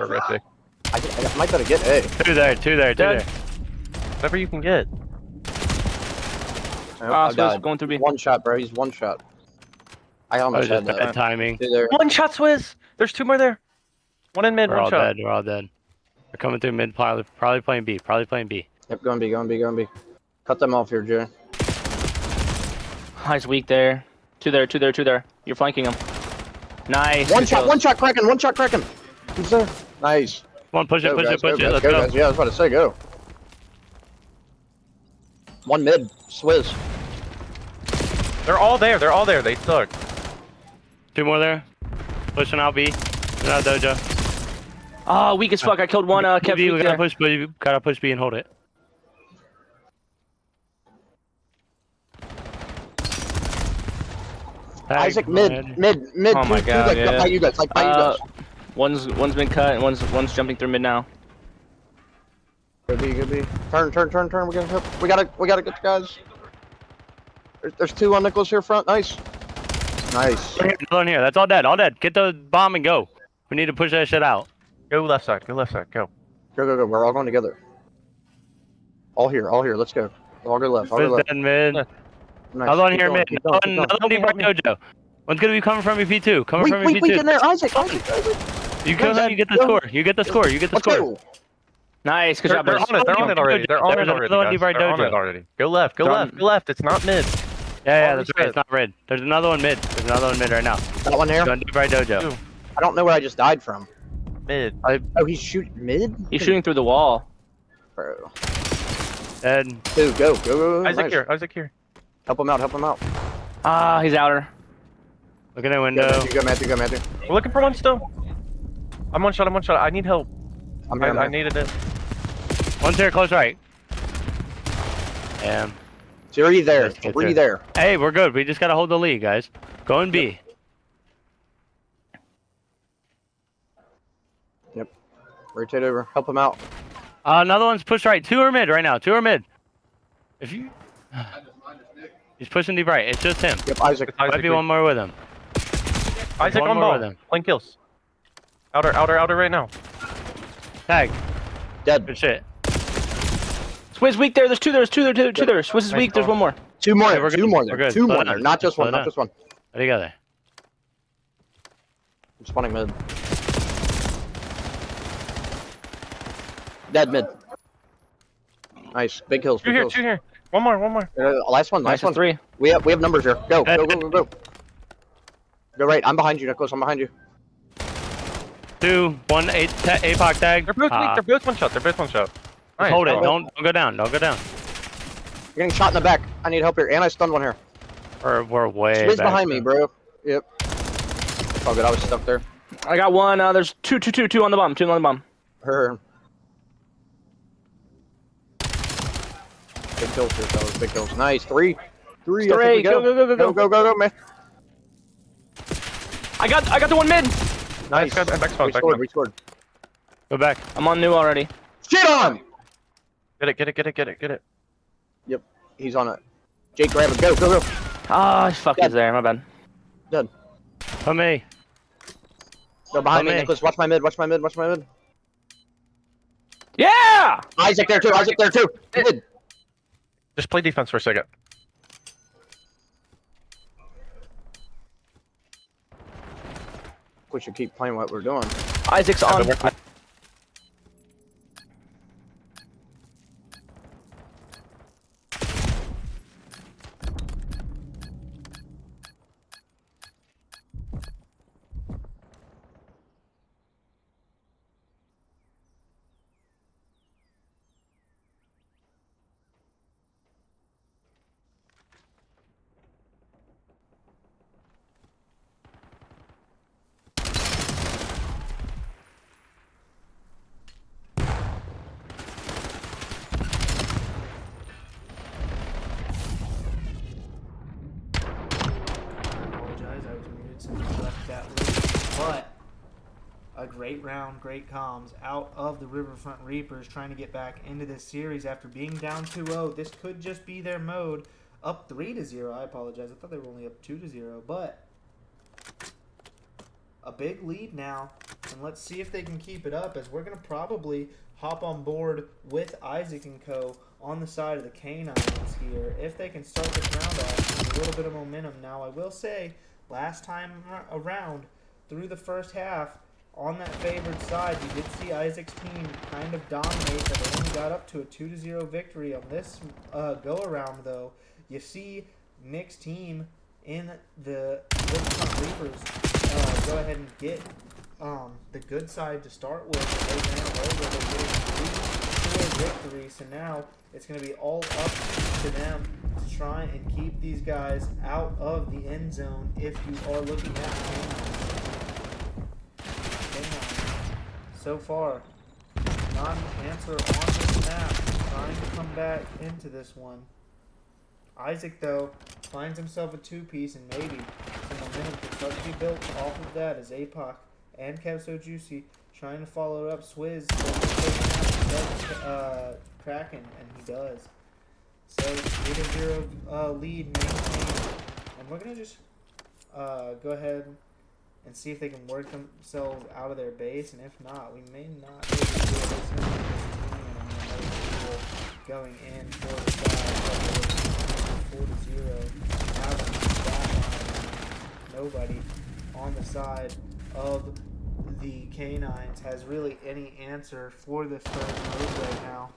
or Ricky. I might better get A. Two there, two there, two Dead. there. Whatever you can get. Nope, Ah, I Swizz died. going through B. One shot, bro. He's one shot. I That almost was just had bad that. timing. Two there. One shot, Swizz. There's two more there. One in mid, We're one all shot. dead. We're all dead. They're coming through mid. Probably playing B. Probably playing B. Yep, going B, going B, going B. Cut them off here, Jay. He's weak there. Two there, two there, two there. You're flanking him. Nice. One good shot, kills. one shot, Kraken, one shot, Kraken. He's there. Nice. Come on, push it, Go, push guys, it, push go, it. guys, Let's go, go. guys. Yeah, I was about to say go. One mid, Swizz. They're all there. They're all there. They suck. Two more there. Pushing out B. Pushing out dojo. Oh, weak as fuck. I killed one. Kept B, we weak gotta there. push B. Gotta push B and hold it. Tag, Isaac, go mid, ahead. mid. Oh my two, God, like, yeah. by you guys, like by you guys. One's been cut and one's jumping through mid now. Go B, go B. Turn. We're gonna help. We gotta get the guys. There's two on Nicholas here front. Nice. Nice. Another one here. That's all dead. All dead. Get the bomb and go. We need to push that shit out. Go left side. Go left side. Go. Go. We're all going together. All here. Let's go. All go left. All go Fizz left. dead mid. Nice. Another one Keep here going, mid. keep going, keep Another one going. deep right dojo. One's gonna be coming from EP2. Coming from Wait, EP2. in there, Isaac. You kill him, you get the Go. score. You get the score. You get the Let's score. go. Nice. Good They're job, boys. on it. They're on it already. They're on There's it already. another one guys. deep right They're on dojo. it already. Go left. Go They're left. on- Go left. It's not mid. Yeah, Already that's right. said. It's not red. There's another one mid. There's another one mid right now. That one there. Going deep right dojo. Two. I don't know where I just died from. Mid. Oh, he's shooting mid. He's shooting through the wall. Bro. Dead. Dude, go. Isaac Nice. here. Isaac here. Help him out. Ah, he's outer. Look at that Go, window. Matthew. We're looking for one still. I'm one shot. I need help. I'm here. I needed it. One's here, close right. Damn. Three there. Let's get Three there. there. Hey, we're good. We just gotta hold the lead, guys. Go in B. Rotate over. Help him out. Another one's pushed right. Two are mid right now. Two are mid. If you... He's pushing deep right. It's just him. Yep, Isaac. Might be one more with him. Isaac one on more with ball. him. Playing kills. Outer right now. Tag. Dead. Good shit. Swizz weak there. There's two there. Swizz is weak. There's one more. Two more. Okay, there. we're Two good. more We're there. good. Two Slow more down. there. Not just Slow one. down. Not just one. What do you got there? I'm spawning mid. Dead mid. Nice. Big kills. Two Big here. kills. Two here. One more. Last one. Nice Last one. three. We have numbers here. Go. Go. Go right. I'm behind you, Nicholas. I'm behind you. Two. One. APOC tag. They're both weak. They're both one shot. Just Nice. Hold it. Oh. Don't go down. Don't go down. You're getting shot in the back. I need help here. And I stunned one here. We're way Swizz back. behind me, bro. Yep. Oh, good. I was stuck there. I got one. There's two on the bomb. Two on the bomb. Her. Big kills here, fellas. Big kills. Nice. Three. I think we Go. Go, man. I got the one mid. Nice. Back spawn. We scored. Go back. I'm on new already. Shit on! Get it. Yep. He's on it. Jake, grab it. Go. Ah, fuck, he's there. My bad. Dead. Come me. Go behind me, me. Nicholas. Watch my mid. Yeah. Isaac there too. Mid. Just play defense for a second. We should keep playing what we're doing. Isaac's on. But a great round, great comms out of the Riverfront Reapers trying to get back into this series after being down 2-0. This could just be their mode. Up 3-0. I apologize. I thought they were only up 2-0, but a big lead now. And let's see if they can keep it up, as we're going to probably hop on board with Isaac and co. on the side of the Canines here. If they can start this round off with a little bit of momentum. Now, I will say, last time around, through the first half, on that favored side, you did see Isaac's team kind of dominate, but they only got up to a 2-0 victory. On this go-around, though, you see Nick's team in the Reapers go ahead and get the good side to start with. They ran away with a 3-0 victory, so now it's going to be all up to them to try and keep these guys out of the end zone. If you are looking at Canines, so far, not an answer on this map, trying to come back into this one. Isaac, though, finds himself a two-piece, and maybe some momentum can start to be built off of that as APOC and Kev So Juicy trying to follow up Swizz. Kraken, and he does. So 8-0 lead maintained, and we're gonna just go ahead and see if they can work themselves out of their base, and if not, we may not be able to do this going in for the side 4-0. Now the nobody on the side of the Canines has really any answer for this third move right now.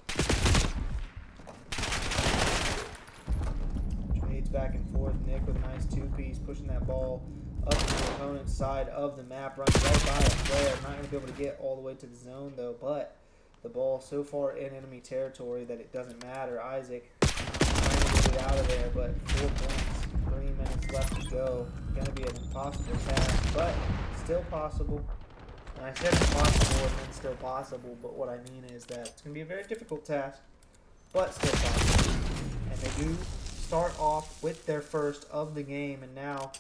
Trades back and forth. Nick with a nice two-piece, pushing that ball up to the opponent's side of the map, running right by a player. Not going to be able to get all the way to the zone, though, but the ball so far in enemy territory that it doesn't matter. Isaac trying to get it out of there, but 4 points, 3 minutes left to go. Going to be an impossible task, but still possible. And I said impossible and then still possible, but what I mean is that it's going to be a very difficult task, but still possible. And they do start off with their first of the game, and now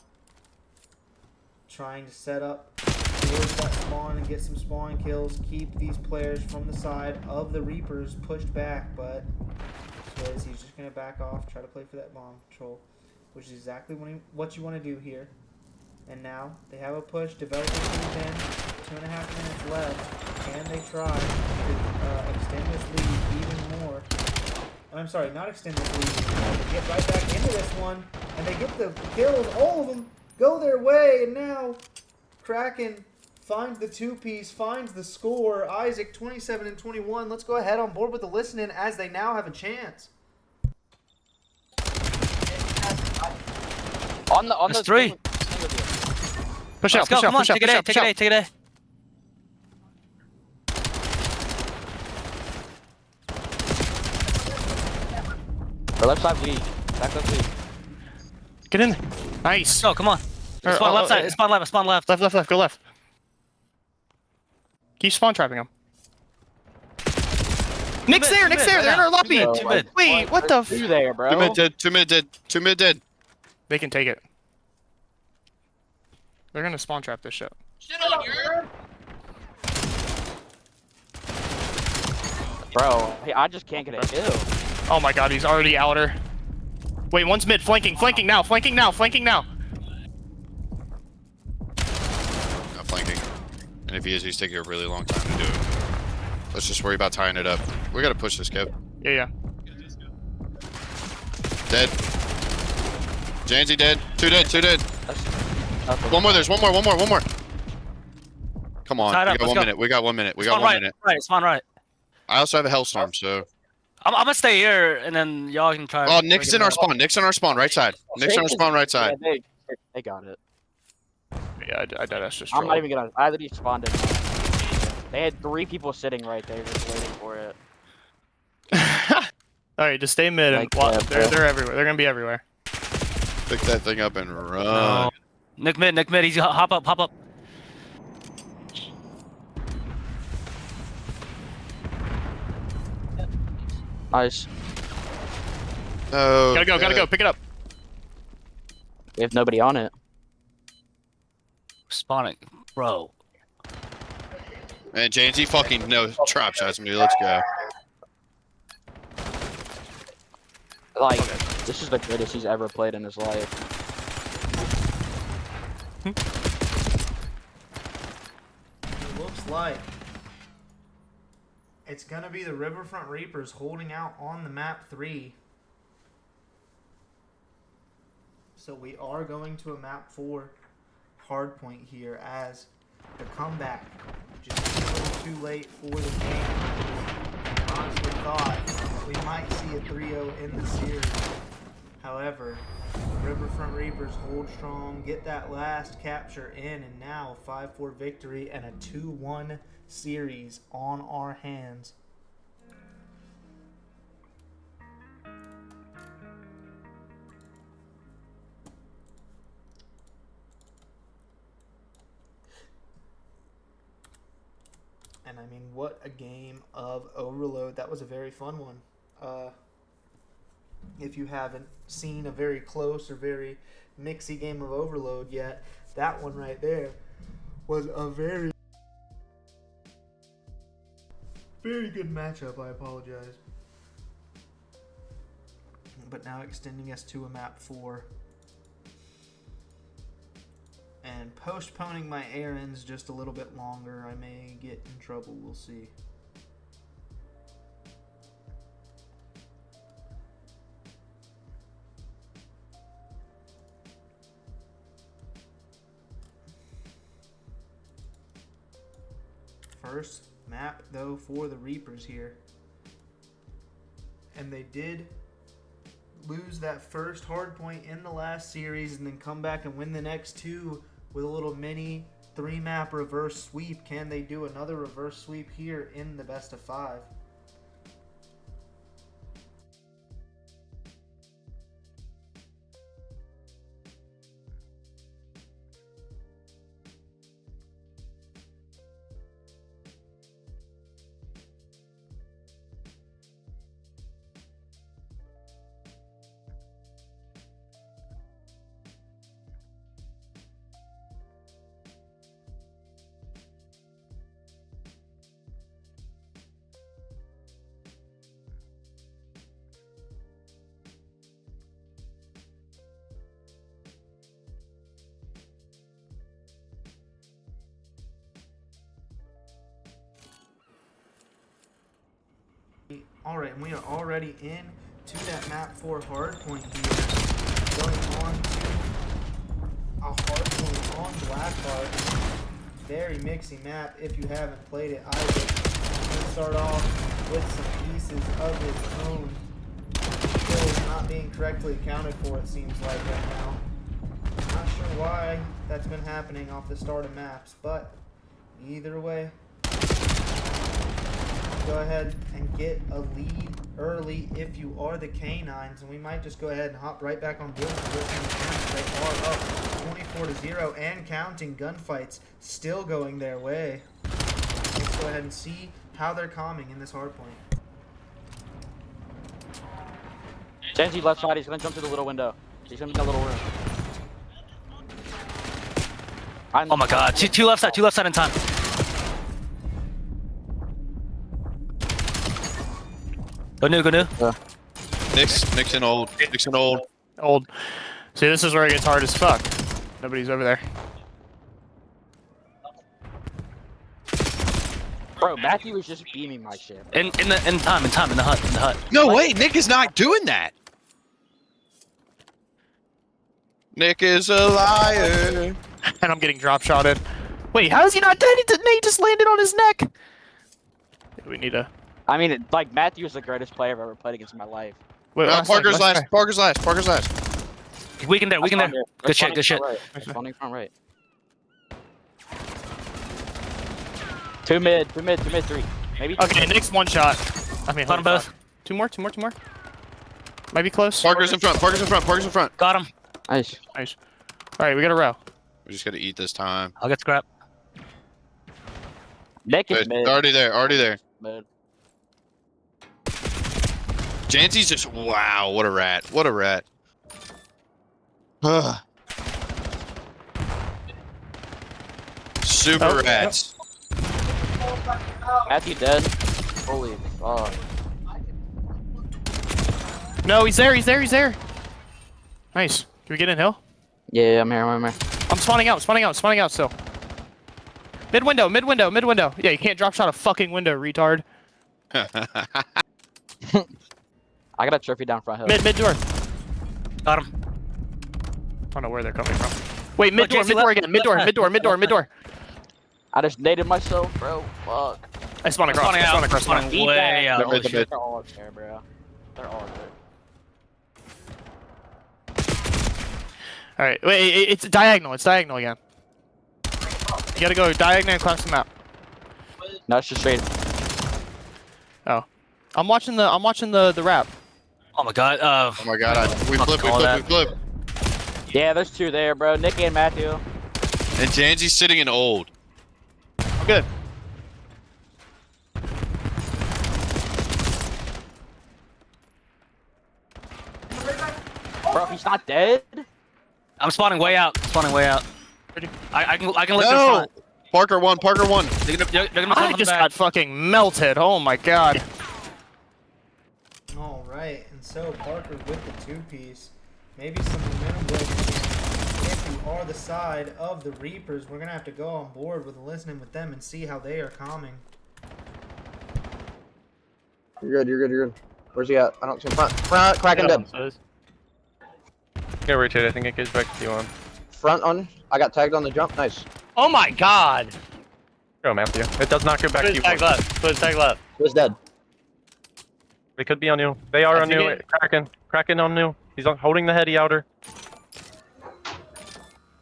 trying to set up towards that spawn and get some spawn kills, keep these players from the side of the Reapers pushed back, but Swizz, he's just going to back off, try to play for that bomb control, which is exactly what you want to do here. And now they have a push developing within 2.5 minutes left. Can they try to extend this lead even more? I'm sorry, not extend this lead. They get right back into this one, and they get the kills. All of them go their way, and now Kraken finds the two-piece, finds the score. Isaac 27-21. Let's go ahead on board with the listening as they now have a chance. On That's the three. Push Let's out, go, push come out, on, push out, take it push A, out, take push it A, out. take it A. The left side weak. Back left weak. Get in. Nice. Go, come on. Spawn left side, spawn left, spawn left. Left, go left. Keep spawn trapping him. Nick's there, Nick's there, they're in our lobby. Too mid. Wait, what the You there, bro? 2 mid dead, 2 mid dead, 2 mid dead. They can take it. They're gonna spawn trap this shit. Bro, hey, I just can't get a kill. Oh my god, he's already outer. Wait, one's mid, flanking now. Not flanking. And if he is, he's taking a really long time to do it. Let's just worry about tying it up. We gotta push this, Kev. Yeah. Dead. Janzy dead. 2 dead, 2 dead. Nothing. One more, there's one more. Come on, Tied we up, got let's 1 go. minute, we got 1 minute, we got Spawn 1 right, minute. right, spawn right. I also have a Hellstorm, so. I'm gonna stay here, and then y'all can try. Oh, Nick's in our spawn, right side. Nick's in our spawn, right side. Yeah, they got it. Yeah, I deadass just I'm not trolled. even gonna. I literally spawned it. They had 3 people sitting right there just waiting for it. Alright, just stay mid and Like that, bro. they're everywhere. They're gonna be everywhere. Pick that thing up and run. No. Nick mid, he's hop up. Nice. No. Gotta go, pick it up. We have nobody on it. Spawning, bro. And Janzy fucking no trap shots me. Let's go. Like, this is the greatest he's ever played in his life. like it's going to be the Riverfront Reapers holding out on the map 3. So we are going to a map 4 hardpoint here as the comeback just a little too late for the game. I honestly thought we might see a 3-0 in the series. However, the Riverfront Reapers hold strong, get that last capture in, and now a 5-4 victory and a 2-1 series on our hands. And I mean, what a game of Overload. That was a very fun one. If you haven't seen a very close or very mixy game of Overload yet, that one right there was a very good matchup. I apologize. But now extending us to a map 4. And postponing my errands just a little bit longer. I may get in trouble. We'll see. First map, though, for the Reapers here. And they did lose that first hard point in the last series and then come back and win the next 2 with a little mini 3-map reverse sweep. Can they do another reverse sweep here in the best of 5? Alright, and we are already in to that map 4 hardpoint here. Going on to a hardpoint on Blackheart. Very mixy map if you haven't played it either. Let's start off with some pieces of his own. Kills not being correctly accounted for, it seems like right now. Not sure why that's been happening off the start of maps, but either way, go ahead and get a lead early if you are the K9s, and we might just go ahead and hop right back on board. They are up 24-0 and counting. Gunfights still going their way. Let's go ahead and see how they're calming in this hardpoint. Genji left side, he's gonna jump through the little window. He's gonna be in that little room. Oh my god, two left side in time. Go new. Nick's in old. Old. See, this is where it gets hard as fuck. Nobody's over there. Bro, Matthew was just beaming my shit. In the hut. No way, Nick is not doing that. Nick is a liar. And I'm getting drop shotted. Wait, how is he not dead? He just landed on his neck. We need a... I mean, like, Matthew is the greatest player I've ever played against in my life. Wait, Parker's last. We can there. Good shit. Responding front right. 2 mid, 3. Maybe. Okay, Nick's one shot. I mean, Got them both. Two more. Might be close. Parker's in front. Got him. Nice. Alright, we got a row. We just gotta eat this time. I'll get scrap. Nick is mid. Already there. Mid. Jancy's just, wow, what a rat. Super rats. Matthew dead. Holy fuck. No, he's there. Nice. Can we get in hill? Yeah, I'm here. I'm spawning out still. Mid window, mid window, mid window. Yeah, you can't drop shot a fucking window, retard. I got a trophy down front hill. Mid door. Got him. I don't know where they're coming from. Wait, mid Look, door, JC mid door left. again. Mid door, mid door. I just naded myself, bro. Fuck. I spawned across. Spawning I spawned out. across. Spawning Eat way that. out. They're Holy mid, shit. They're all there, bro. They're all there. All right, wait, it's diagonal. It's diagonal again. You gotta go diagonal across the map. No, it's just straight. Oh, I'm watching the rap. Oh my god. Oh my god, we Fuck flip, we all flip, that. we flip. Yeah, there's two there, bro. Nicky and Matthew. And Janzy's sitting in old. Good. Bro, he's not dead. I'm spawning way out. Spawning way out. I can look in No! front. Parker one, Parker one. They're gonna come I from the just back. got fucking melted. Oh my god. All right, and so Parker with the two-piece. Maybe some momentum building. If you are the side of the Reapers, we're gonna have to go on board with listening with them and see how they are calming. You're good, you're good, you're good. Where's he at? I don't see him. Front, Kraken dead. Yeah, rotate. I think it goes back to you on. Front on. I got tagged on the jump. Nice. Oh my god. Go, Matthew. It does not go back Put to his you. tag left. Put his tag left. Who's dead? They could be on you. They are I on think you. it- Kraken on you. He's holding the heady outer.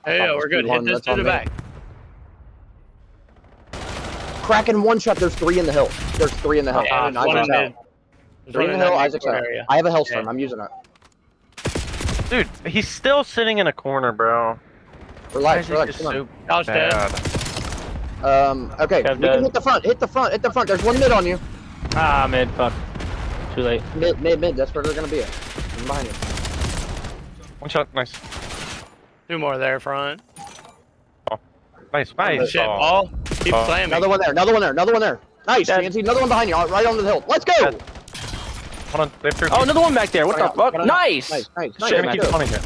Hey, yeah, we're good. Hit One, this that's to on the me. back. Kraken one shot. There's three in the hill. There's three in the hill. Yeah, And there's one Isaac's in out. mid. There's Three one in the hill. that Isaac's mid out. area. I have a hellstorm. Yeah. I'm using it. Dude, he's still sitting in a corner, bro. Relax, Why is relax. he Come just on. Couch dead. bad? Okay. Kev We dead. can hit the front. Hit the front. Hit the front. There's one mid on you. Ah, mid. Fuck. Too late. Mid. That's where they're gonna be at. I'm behind you. One shot. Nice. Two more there front. Nice. Nice. Shit, Oh. ball. Keep Oh. slamming. Another one there. Another one there. Another one there. Nice, Dead. Jancy. Another one behind you. Right onto the hill. Let's go. Dead. Hold on. They have Oh, another one back there. What the fuck? Nice. Nice. Shit, Nice. Keep Matthew. spawning here.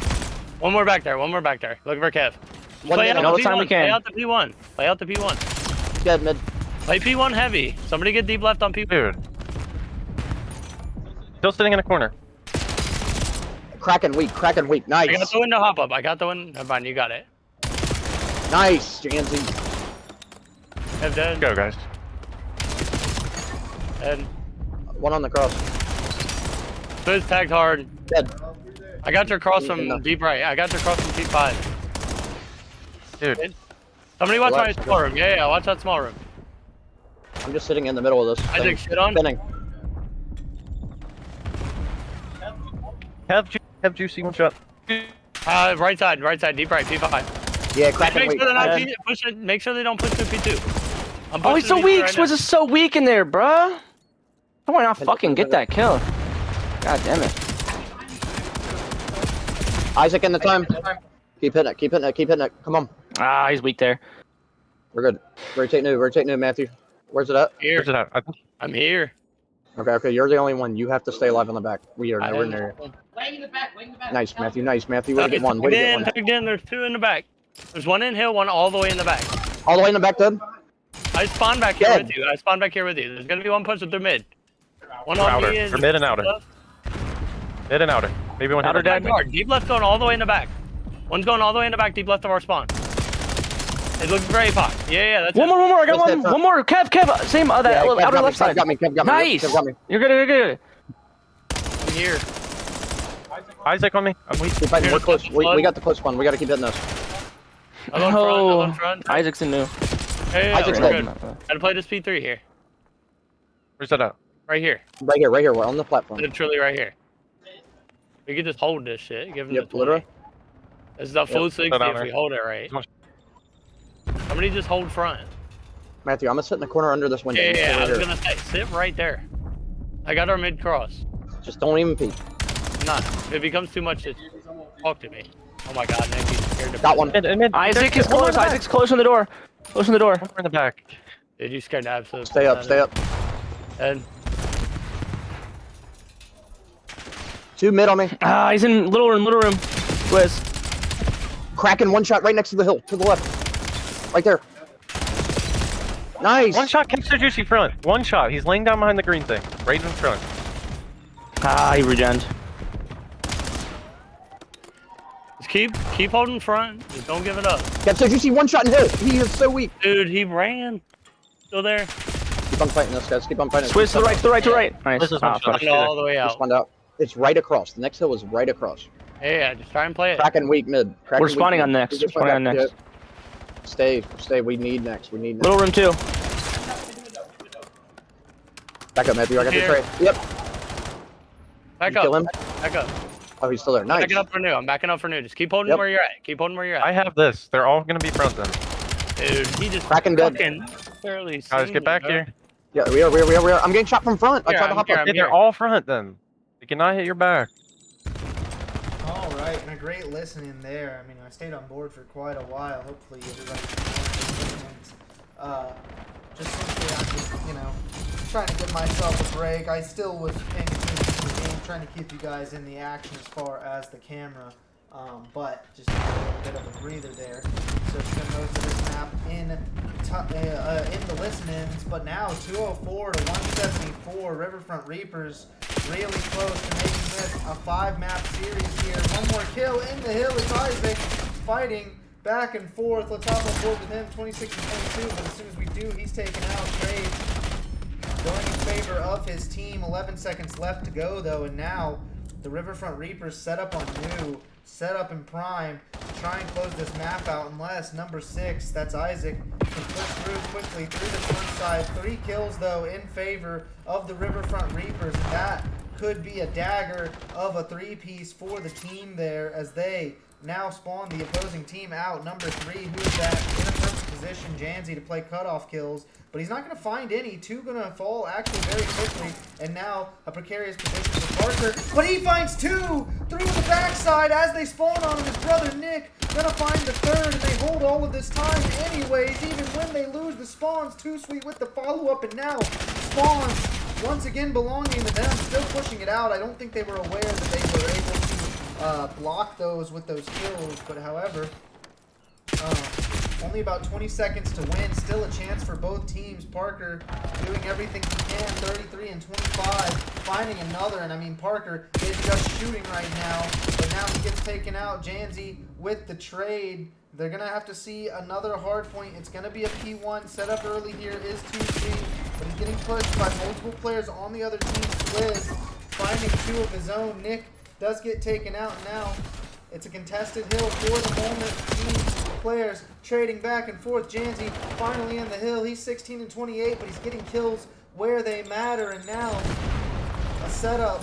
One more back there. One more back there. Looking for Kev. One Play mid. out All the the time P1. we can. Play out the P1. Play out the P1. Dead mid. Play P1 heavy. Somebody get deep left on P1. Dude. Still sitting in a corner. Kraken weak. Kraken weak. I got Nice. the window hop up. I got the one. Never mind. You got it. Nice, Jancy. Kev dead. Go, guys. Dead. One on the cross. Swizz tagged hard. Dead. I got your cross Enough. from deep right. I got your cross from P5. Dude. Somebody watch my Relax, small room. Yeah, watch that small room. I'm just sitting in the middle of this. Isaac, thing. shit on. Spinning. Have juicy one shot. Right side, deep right, P5. Yeah, Kraken Make weak. sure they're not Dead. push it. Make sure they don't push through P2. I'm Oh, he's pushing so P2 weak. right now. Swizz is so weak in there, bruh. How do I not fucking get that kill? God damn it. Isaac in the time. Keep hitting it. Keep hitting it. Keep hitting it. Come on. Ah, he's weak there. We're good. Rotate new. Rotate new, Matthew. Where's it at? Here, Where's it at? I think I'm here. Okay. You're the only one. You have to stay alive on the back. We are I nowhere am. near you. Nice, Matthew. Nice, Matthew. Way to get one. Way Tugged to in, get one. tugged in. There's two in the back. There's one in hill, one all the way in the back. All the way in the back, dead. I spawned back here Dead. with you. I spawned back here with you. There's gonna be one pushing through mid. One on Outer. me and Or mid and outer. Mid and outer. Maybe one Outer hit. dead. Hard. Deep left going all the way in the back. One's going all the way in the back, deep left of our spawn. It's looking for APOC. Yeah, that's One it. more. I got What's that one. front? One more. Kev. Same other Yeah, Kev outer got me, left Kev side. got me. Kev got me. Nice. Kev got me. You're good. You're good. I'm here. Isaac on me. I'm weak. Keep fighting. We're close. We got the close one. We got to keep hitting this. I'm on front. I'm on Oh, front. Isaac's in new. Hey, Isaac's we're dead. good. Gotta play this P3 here. Where's that at? Right here. Right here. Right here. We're on the platform. Literally right here. We could just hold this shit. Give him Yep, the 20. literally. This is the full 60 Sit down if we there. hold it right. Come Somebody just hold front. Matthew, I'm gonna sit in the corner under this window. Yeah, You stay I right was here. gonna say, sit right there. I got our mid cross. Just don't even peek. Nah, if it becomes too much, just talk to me. Oh my god, Nick, he's scared to Got one. Mid. Isaac is close. Isaac's close on the door. Close on the door. One more in the back. Dude, you scared the absolute. Stay up. Stay up. And Two mid on me. Ah, he's in little room. Swizz. Cracking one shot right next to the hill. To the left. Right there. Nice. One shot, Extra Juicy front. One shot. He's laying down behind the green thing, right in front. Ah, he regened. Just keep holding front. Just don't give it up. Got so juicy. One shot in hill. He is so weak. Dude, he ran. Still there. Keep on fighting this, guys. Keep on fighting. Switch to the right, to the right, to the right. Nice. This is one Ah, shot. fuck. All the way out. Spawned out. It's right across. The next hill is right across. Yeah, just try and play it. Cracking weak mid. Cracking We're weak spawning mid. on next. We just We're spawning went on back. next. Yeah. Stay. We need next. We need next. Little room too. Back up, Matthew. I got the Here. trade. Yep. Back You kill up. him? Back up. Oh, he's still there. Nice. Backing up for new. I'm backing up for new. Just keep holding Yep. where you're at. Keep holding where you're I at. have this. They're all gonna be front then. Dude, he just Cracking dead. fucking barely Guys, seen get me, back bro. here. Yeah, we are. I'm getting shot from front. I Here, tried to I'm hop here, up. I'm Hey, here. they're all front then. They cannot hit your back. All right, and a great listening there. I mean, I stayed on board for quite a while. Hopefully, everybody just simply, I'm just, trying to give myself a break. I still was paying attention to the game, trying to keep you guys in the action as far as the camera. But just a little bit of a breather there. So spend most of this map in the listen-ins, but now 204 to 174. Riverfront Reapers really close to making this a 5-map series here. One more kill in the hill. It's Isaac fighting back and forth. Let's hop on board with him, 26 and 22. But as soon as we do, he's taken out. Trade going in favor of his team. 11 seconds left to go though, and now the Riverfront Reapers set up on new. Set up in prime to try and close this map out unless number 6, that's Isaac, can push through quickly through the front side. 3 kills though in favor of the Riverfront Reapers. That could be a dagger of a 3-piece for the team there as they now spawn the opposing team out. Number 3, who is that in a perfect position, Janzi, to play cutoff kills, but he's not going to find any. 2 going to fall actually very quickly, and now a precarious position for Parker, but he finds 2 through the backside as they spawn on him. His brother Nick gonna find the 3rd, and they hold all of this time anyways, even when they lose the spawns. Too Sweet with the follow-up, and now spawns once again belonging to them, still pushing it out. I don't think they were aware that they were able to block those with those kills, but however, only about 20 seconds to win. Still a chance for both teams. Parker doing everything he can, 33 and 25, finding another, and I mean Parker is just shooting right now, but now he gets taken out. Janzi with the trade. They're going to have to see another hard point. It's going to be a P1. Set up early here is 2-3, but he's getting pushed by multiple players on the other team. Swizz finding 2 of his own. Nick does get taken out now. It's a contested hill for the moment. Team players trading back and forth. Janzi finally in the hill. He's 16 and 28, but he's getting kills where they matter. And now a setup.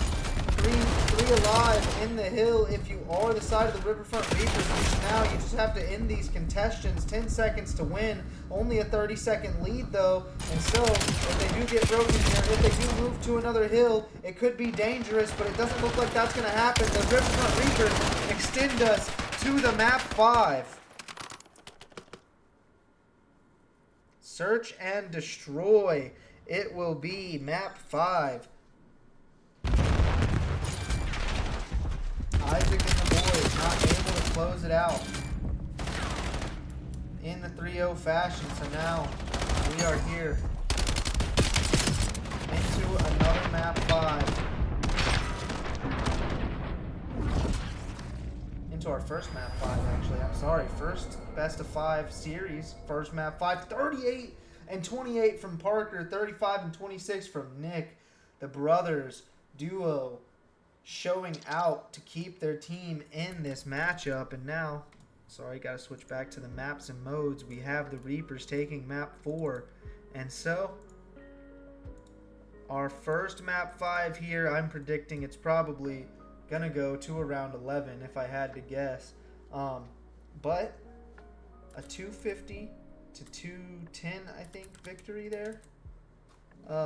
Three alive in the hill if you are the side of the Riverfront Reapers. Now you just have to end these contestations. 10 seconds to win. Only a 30-second lead though. And so if they do get broken here, if they do move to another hill, it could be dangerous, but it doesn't look like that's going to happen. The Riverfront Reapers extend us to the map 5. Search and destroy. It will be map 5. Isaac and the boys not able to close it out in the 3-0 fashion. So now we are here into another map 5. Into our first map 5 actually. I'm sorry. First best of 5 series. First map 5. 38 and 28 from Parker. 35 and 26 from Nick. The brothers duo showing out to keep their team in this matchup. And now, sorry, got to switch back to the maps and modes. We have the Reapers taking map 4. And so, our first map 5 here, I'm predicting it's probably going to go to around 11 if I had to guess. But a 250 to 210, I think, victory there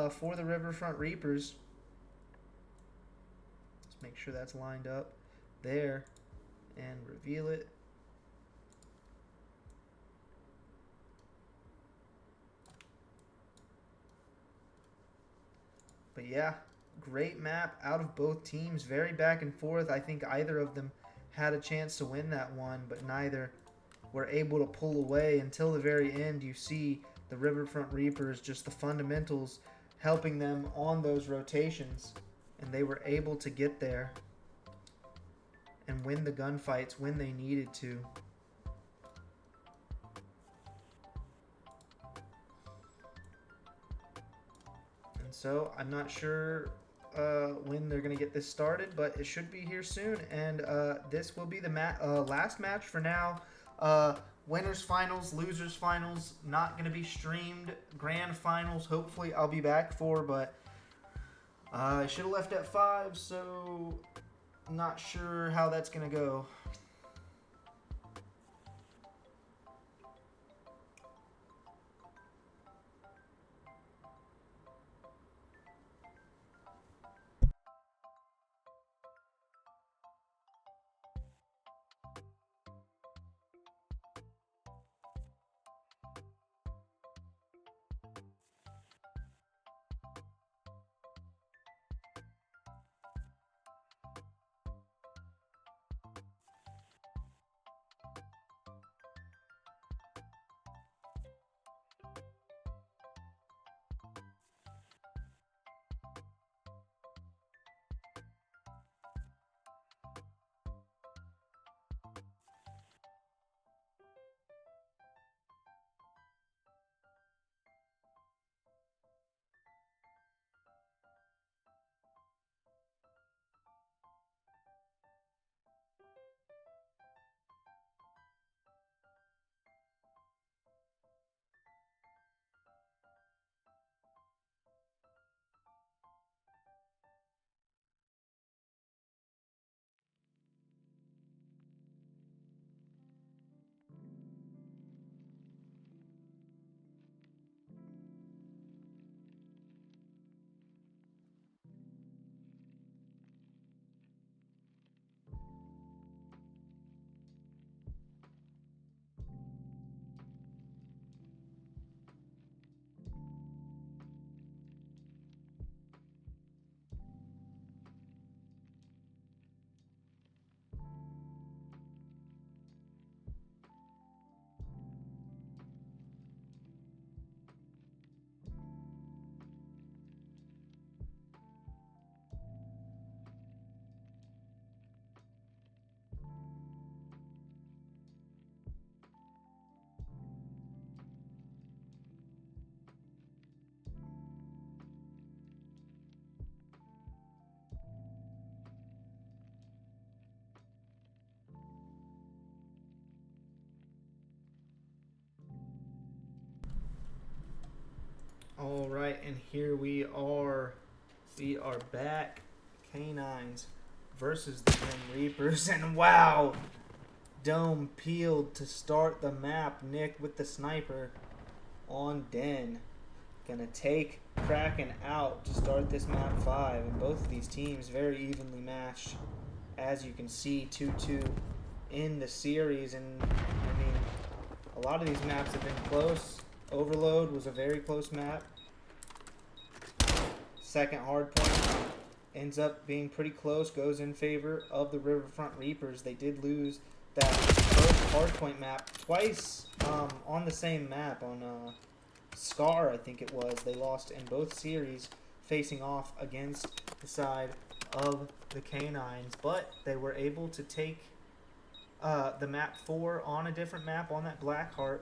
for the Riverfront Reapers. Make sure that's lined up there and reveal it. But yeah, great map out of both teams. Very back and forth. I think either of them had a chance to win that one, but neither were able to pull away until the very end. You see the Riverfront Reapers, just the fundamentals helping them on those rotations, and they were able to get there and win the gunfights when they needed to. And so I'm not sure when they're going to get this started, but it should be here soon. And this will be the last match for now. Winners finals, losers finals, not going to be streamed. Grand finals, hopefully I'll be back for, but I should have left at 5, so not sure how that's going to go. All right, and here we are. We are back. Canines versus the Grim Reapers, and wow, dome peeled to start the map. Nick with the sniper on Den. Gonna take Kraken out to start this map 5, and both of these teams very evenly matched. As you can see, 2-2 in the series, and I mean, a lot of these maps have been close. Overload was a very close map. Second hard point ends up being pretty close, goes in favor of the Riverfront Reapers. They did lose that first hard point map twice on the same map, on Scar, I think it was. They lost in both series facing off against the side of the Canines, but they were able to take the map 4 on a different map, on that Blackheart.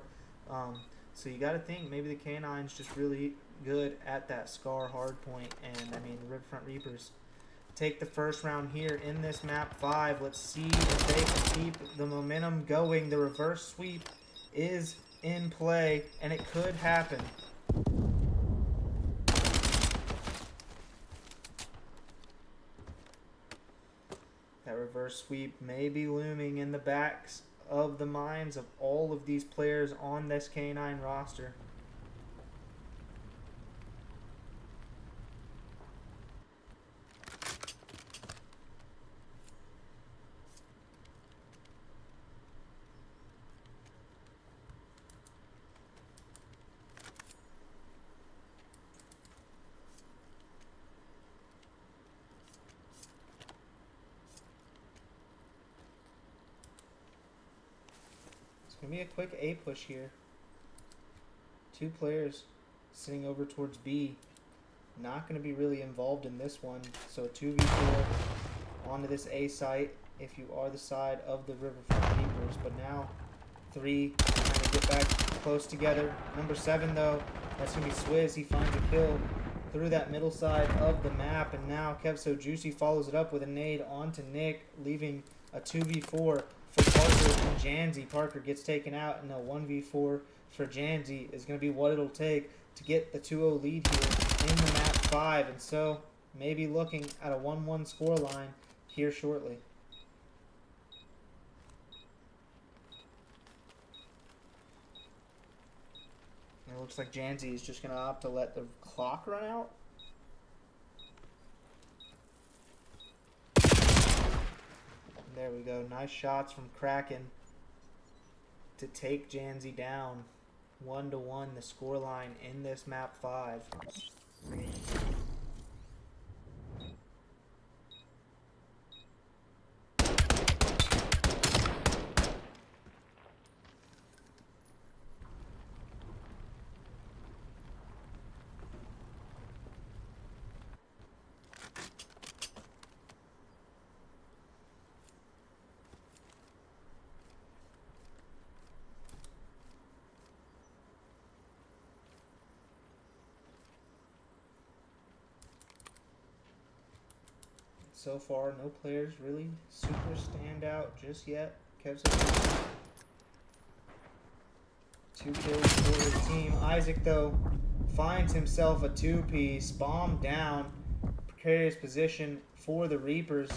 So you got to think maybe the Canines just really good at that Scar hardpoint, and I mean the Riverfront Reapers take the first round here in this map 5. Let's see if they can keep the momentum going. The reverse sweep is in play, and it could happen. That reverse sweep may be looming in the backs of the minds of all of these players on this K9 roster. It's going to be a quick A push here. Two players sitting over towards B. Not going to be really involved in this one. So a 2v4 onto this A site if you are the side of the Riverfront Reapers. But now 3 trying to get back close together. Number 7 though, that's going to be Swizz. He finds a kill through that middle side of the map. And now Kev So Juicy follows it up with a nade onto Nick, leaving a 2v4 for Parker and Janzi. Parker gets taken out, and a 1v4 for Janzi is going to be what it'll take to get the 2-0 lead here in the map 5. And so maybe looking at a 1-1 scoreline here shortly. It looks like Janzi is just going to opt to let the clock run out. There we go. Nice shots from Kraken to take Janzi down. 1-1 the scoreline in this map 5. So far, no players really super stand out just yet. Kev's 2 kills for his team. Isaac, though, finds himself a 2-piece. Bomb down. Precarious position for the Reapers.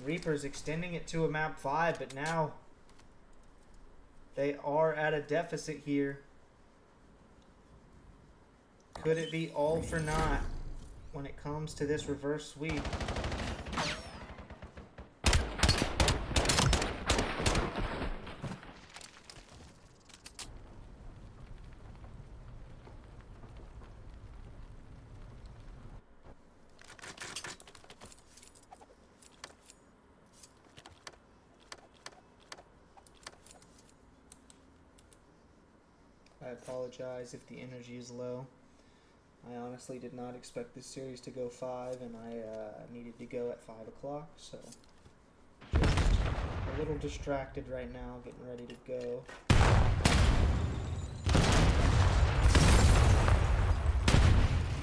Reapers extending it to a map 5, but now they are at a deficit here. Could it be all for naught when it comes to this reverse sweep? I apologize if the energy is low. I honestly did not expect this series to go 5, and I needed to go at 5 o'clock, so just a little distracted right now, getting ready to go.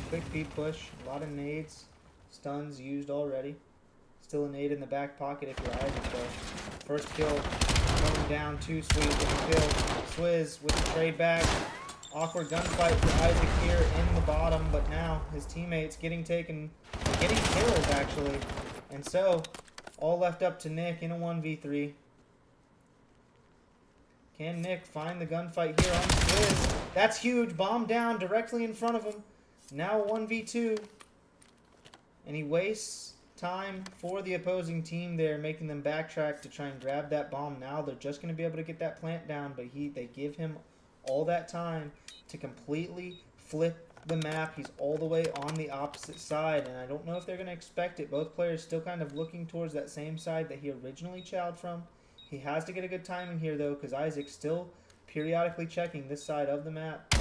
Quick peep push, a lot of nades, stuns used already. Still a nade in the back pocket if you're Isaac though. First kill, going down too sweet with the kill. Swizz with the trade back. Awkward gunfight for Isaac here in the bottom, but now his teammates getting killed actually. And so, all left up to Nick in a 1v3. Can Nick find the gunfight here on Swizz? That's huge. Bomb down directly in front of him. Now 1v2. And he wastes time for the opposing team there, making them backtrack to try and grab that bomb. Now they're just going to be able to get that plant down, but they give him all that time to completely flip the map. He's all the way on the opposite side, and I don't know if they're going to expect it. Both players still kind of looking towards that same side that he originally chowed from. He has to get a good timing here, though, because Isaac's still periodically checking this side of the map.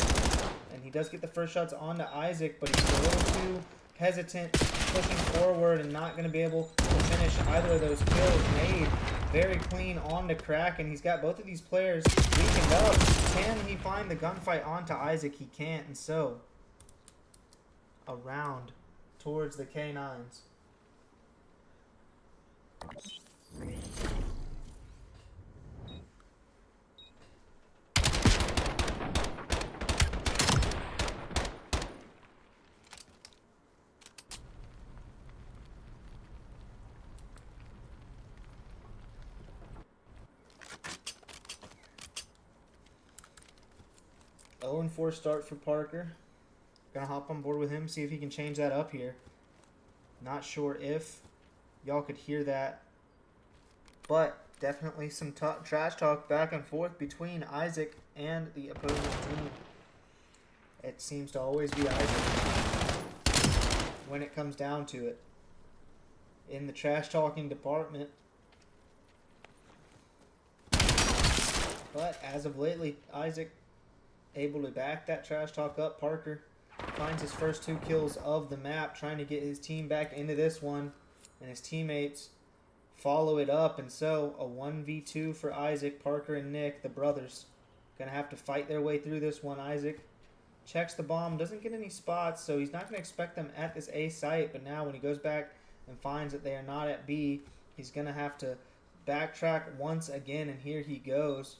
And he does get the first shots onto Isaac, but he's a little too hesitant, pushing forward and not going to be able to finish either of those kills. Made very clean onto Crack, and he's got both of these players weakened up. Can he find the gunfight onto Isaac? He can't, and so around towards the K9s. Oh, and 4 start for Parker. Gonna hop on board with him, see if he can change that up here. Not sure if y'all could hear that, but definitely some trash talk back and forth between Isaac and the opposing team. It seems to always be Isaac when it comes down to it. In the trash talking department. But as of lately, Isaac able to back that trash talk up. Parker finds his first 2 kills of the map, trying to get his team back into this one, and his teammates follow it up. And so a 1v2 for Isaac, Parker, and Nick, the brothers, gonna have to fight their way through this one. Isaac checks the bomb, doesn't get any spots, so he's not gonna expect them at this A site. But now when he goes back and finds that they are not at B, he's gonna have to backtrack once again, and here he goes.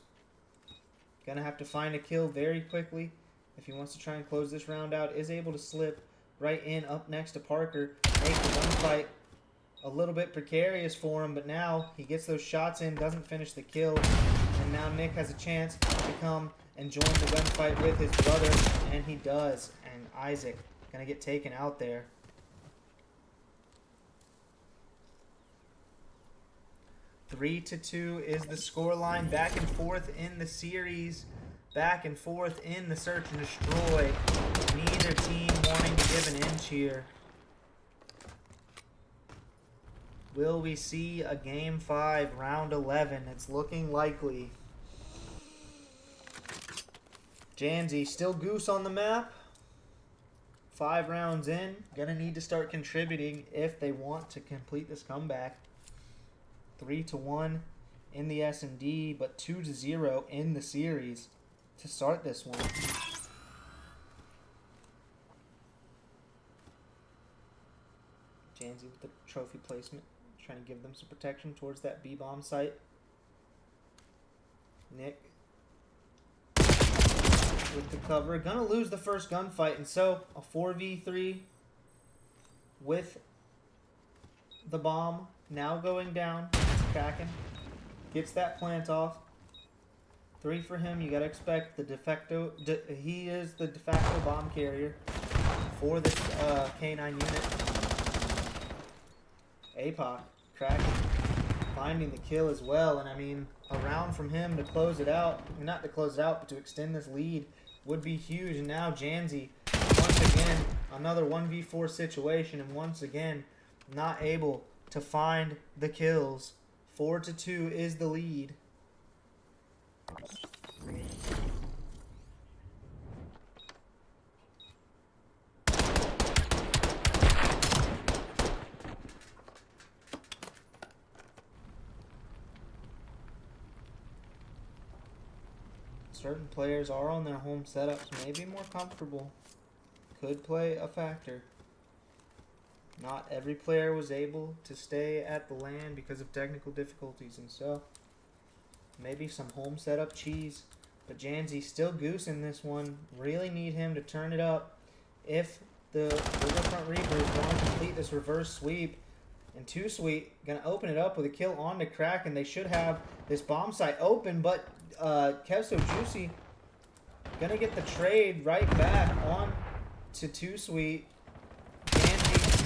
Gonna have to find a kill very quickly if he wants to try and close this round out. Is able to slip right in up next to Parker, make the gunfight a little bit precarious for him, but now he gets those shots in, doesn't finish the kill, and now Nick has a chance to come and join the gunfight with his brother, and he does. And Isaac gonna get taken out there. Three to 2 is the scoreline. Back and forth in the series. Back and forth in the search and destroy. Neither team wanting to give an inch here. Will we see a Game 5, Round 11? It's looking likely. Janzi, still Goose on the map. 5 rounds in. Gonna need to start contributing if they want to complete this comeback. 3-1 in the S&D, but 2-0 in the series to start this one. Janzi with the trophy placement, trying to give them some protection towards that B-bomb site. Nick with the cover, gonna lose the first gunfight, and so a 4v3 with the bomb now going down. Kraken gets that plant off. 3 for him. You gotta expect the he is the de facto bomb carrier for this K9 unit. APOC, Kraken finding the kill as well, and I mean, a round from him to close it out, not to close it out, but to extend this lead would be huge. And now Janzi, once again, another 1v4 situation, and once again, not able to find the kills. 4-2 is the lead. Certain players are on their home setups, maybe more comfortable. Could play a factor. Not every player was able to stay at the LAN because of technical difficulties, and so maybe some home setup cheese. But Janzi still Goose in this one. Really need him to turn it up if the Riverfront Reapers want to complete this reverse sweep. And 2 Sweet gonna open it up with a kill on the Kraken. They should have this bomb site open, but Kevso Juicy gonna get the trade right back on to 2 Sweet.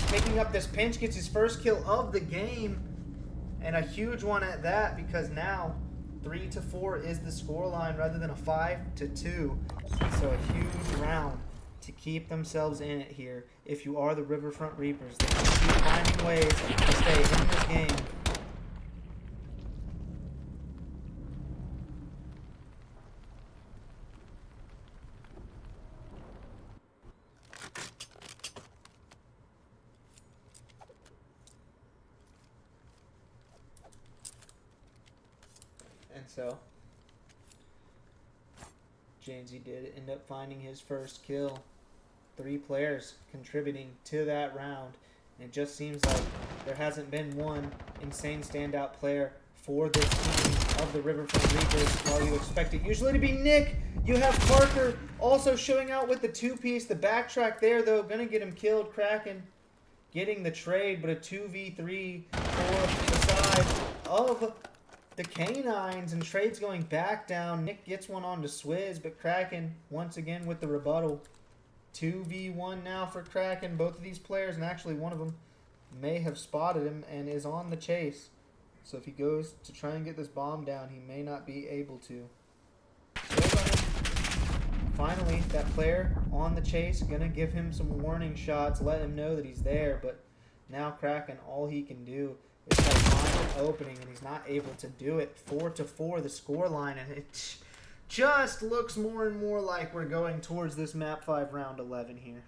Picking up this pinch, gets his first kill of the game, and a huge one at that, because now 3-4 is the scoreline rather than a 5-2. So a huge round to keep themselves in it here. If you are the Riverfront Reapers, they can keep finding ways to stay in this game. And so Janzi did end up finding his first kill. 3 players contributing to that round. And it just seems like there hasn't been one insane standout player for this team of the Riverfront Reapers. While you expect it usually to be Nick, you have Parker also showing out with the 2-piece. The backtrack there, though, gonna get him killed. Kraken getting the trade, but a 2v3 for the side of the Canines, and trade's going back down. Nick gets one on to Swizz, but Kraken once again with the rebuttal. 2v1 now for Kraken. Both of these players, and actually one of them may have spotted him and is on the chase. So if he goes to try and get this bomb down, he may not be able to. Finally, that player on the chase, gonna give him some warning shots, let him know that he's there, but now Kraken, all he can do It's that final opening, and he's not able to do it. 4-4 the score line, and it just looks more and more like we're going towards this map 5 round 11 here.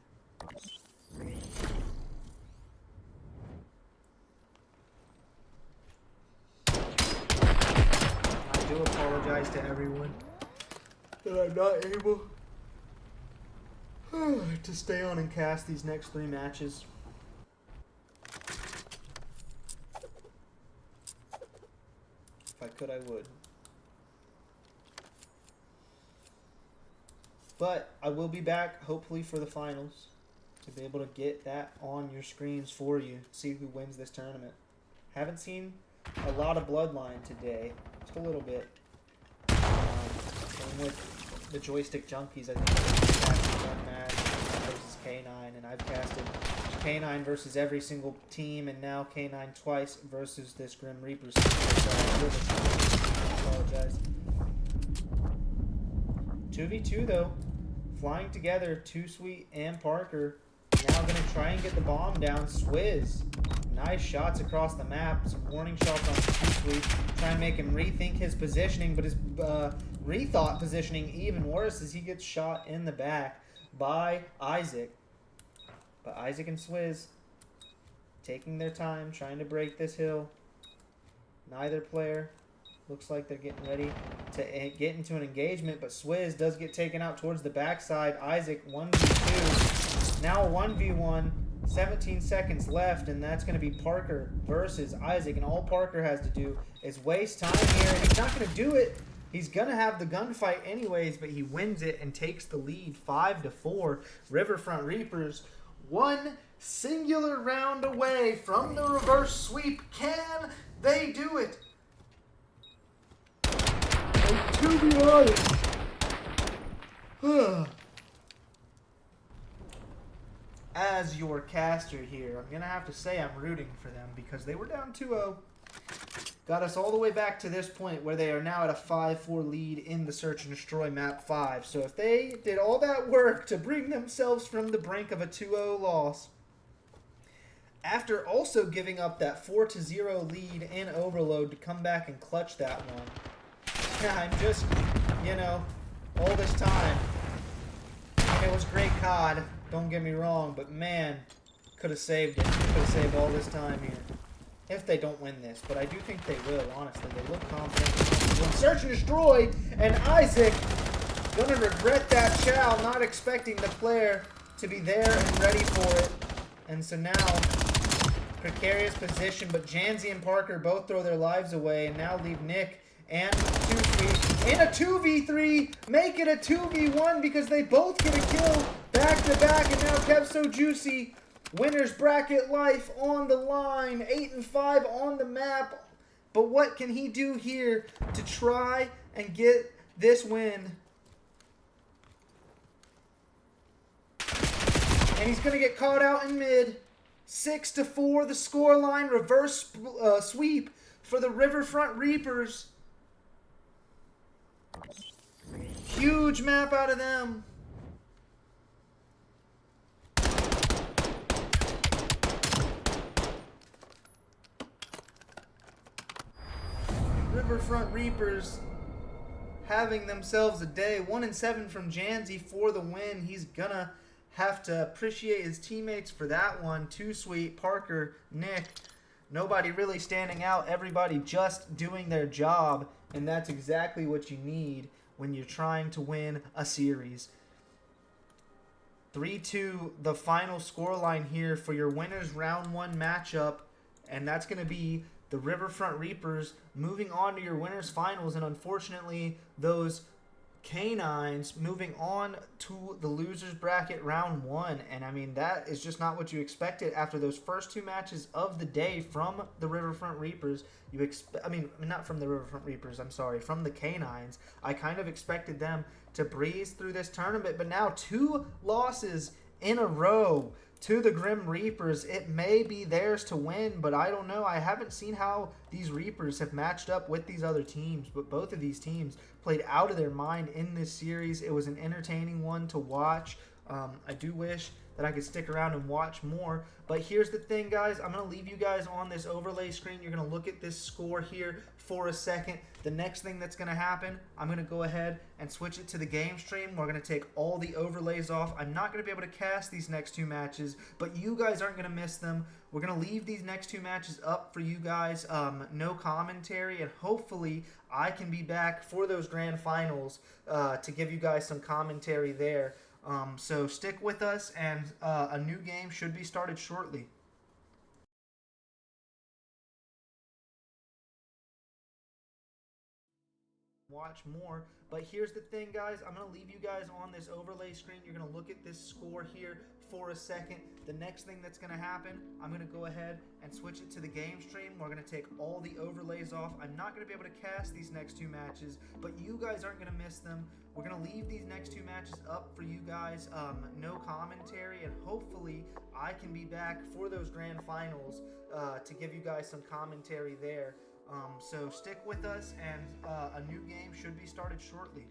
I do apologize to everyone that I'm not able to stay on and cast these next 3 matches. If I could, I would. But I will be back, hopefully, for the finals to be able to get that on your screens for you. See who wins this tournament. Haven't seen a lot of Bloodline today. Just a little bit. Same with the Joystick Junkies. I think I casted one match versus K9, and I've casted K9 versus every single team, and now K9 twice versus this Grim Reaper. I apologize. 2v2 though. Flying together, Too Sweet and Parker. Now gonna try and get the bomb down. Swizz. Nice shots across the map. Some warning shots on Too Sweet. Try and make him rethink his positioning, but his rethought positioning even worse as he gets shot in the back by Isaac. But Isaac and Swizz taking their time, trying to break this hill. Neither player looks like they're getting ready to get into an engagement, but Swizz does get taken out towards the backside. Isaac 1v2. Now 1v1. 17 seconds left, and that's going to be Parker versus Isaac. And all Parker has to do is waste time here, and he's not going to do it. He's going to have the gunfight anyways, but he wins it and takes the lead 5-4. Riverfront Reapers, one singular round away from the reverse sweep. Can they do it? And to be honest, as your caster here, I'm going to have to say I'm rooting for them because they were down 2-0. Got us all the way back to this point where they are now at a 5-4 lead in the Search and Destroy map 5. So if they did all that work to bring themselves from the brink of a 2-0 loss, after also giving up that 4-0 lead in Overload to come back and clutch that one, I'm just, you know, all this time, and it was great COD. Don't get me wrong, but man, could have saved it. Could have saved all this time here. If they don't win this, but I do think they will, honestly. They look confident. Search and Destroy, and Isaac gonna regret that chow, not expecting the player to be there and ready for it. And so now, precarious position, but Janzi and Parker both throw their lives away, and now leave Nick and Too Sweet in a 2v3, make it a 2v1 because they both get a kill back to back, and now Kev So Juicy, winner's bracket life on the line, 8-5 on the map. But what can he do here to try and get this win? And he's gonna get caught out in mid. 6-4 the score line, reverse sweep for the Riverfront Reapers. Huge map out of them. Riverfront Reapers having themselves a day. 1-7 from Janzi for the win. He's gonna have to appreciate his teammates for that one. Too Sweet, Parker, Nick. Nobody really standing out. Everybody just doing their job. And that's exactly what you need when you're trying to win a series. 3-2, the final scoreline here for your winners round 1 matchup. And that's going to be the Riverfront Reapers moving on to your winners finals. And unfortunately, those K9s moving on to the losers bracket round 1. And I mean, that is just not what you expected after those first 2 matches of the day from the Riverfront Reapers. Not from the Riverfront Reapers, I'm sorry, from the K9s. I kind of expected them to breeze through this tournament, but now 2 losses in a row to the Grim Reapers. It may be theirs to win, but I don't know. I haven't seen how these Reapers have matched up with these other teams, but both of these teams played out of their mind in this series. It was an entertaining one to watch. I do wish that I could stick around and watch more. But here's the thing, guys. I'm going to leave you guys on this overlay screen. You're going to look at this score here for a second. The next thing that's going to happen, I'm going to go ahead and switch it to the game stream. We're going to take all the overlays off. I'm not going to be able to cast these next two matches, but you guys aren't going to miss them. We're going to leave these next two matches up for you guys. No commentary, and hopefully I can be back for those grand finals to give you guys some commentary there. So stick with us, and a new game should be started shortly. Watch more. But here's the thing, guys. I'm going to leave you guys on this overlay screen. You're going to look at this score here for a second. The next thing that's going to happen, I'm going to go ahead and switch it to the game stream. We're going to take all the overlays off. I'm not going to be able to cast these next two matches, but you guys aren't going to miss them. We're going to leave these next two matches up for you guys. No commentary, and hopefully I can be back for those grand finals to give you guys some commentary there. So stick with us, and a new game should be started shortly.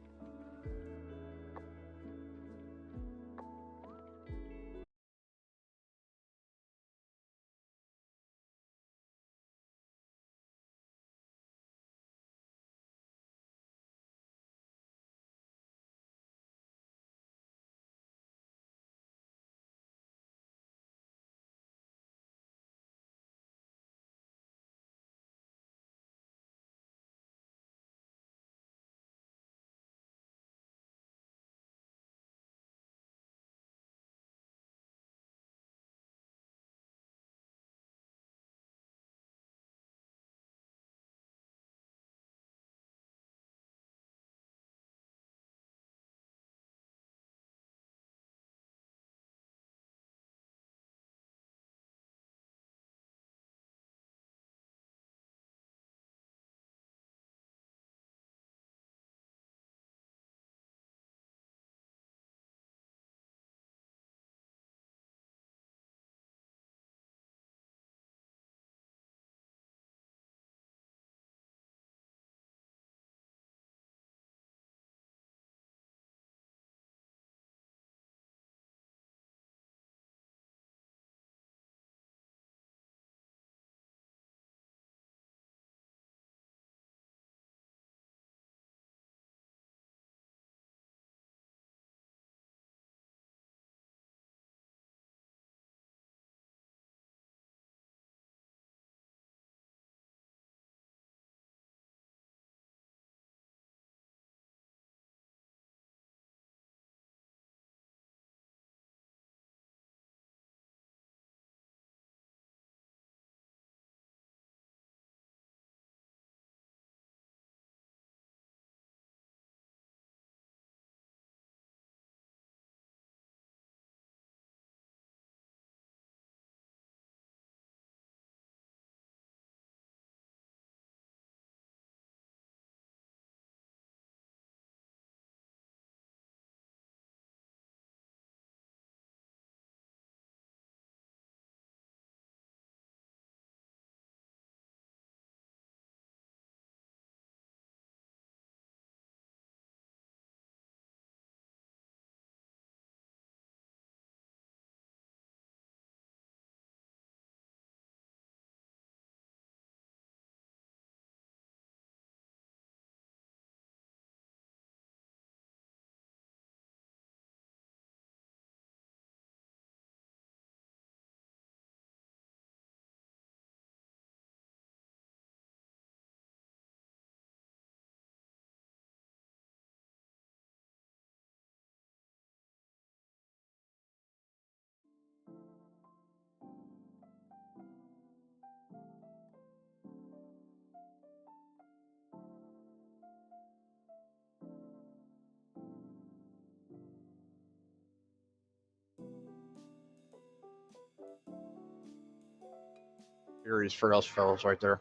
Series for us fellas right there.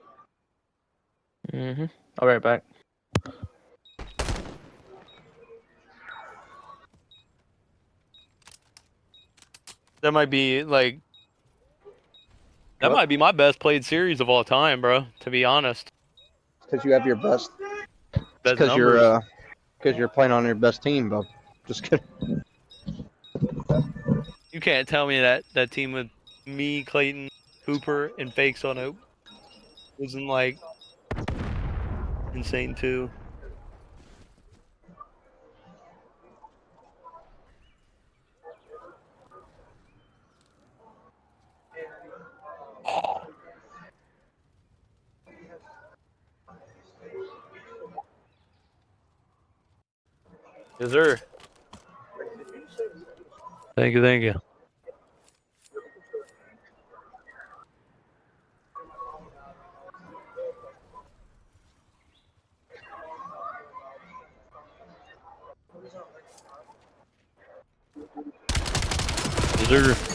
Mm-hmm. I'll be right back. That might be like that What? might be my best played series of all time, bro. To be honest, Because you have your best. Best Because numbers. you're playing on your best team, bub. Just kidding. You can't tell me that team with me, Clayton, Cooper, and Fakes on it wasn't like insane too. Yes, sir. Thank you, thank you. Yes, sir.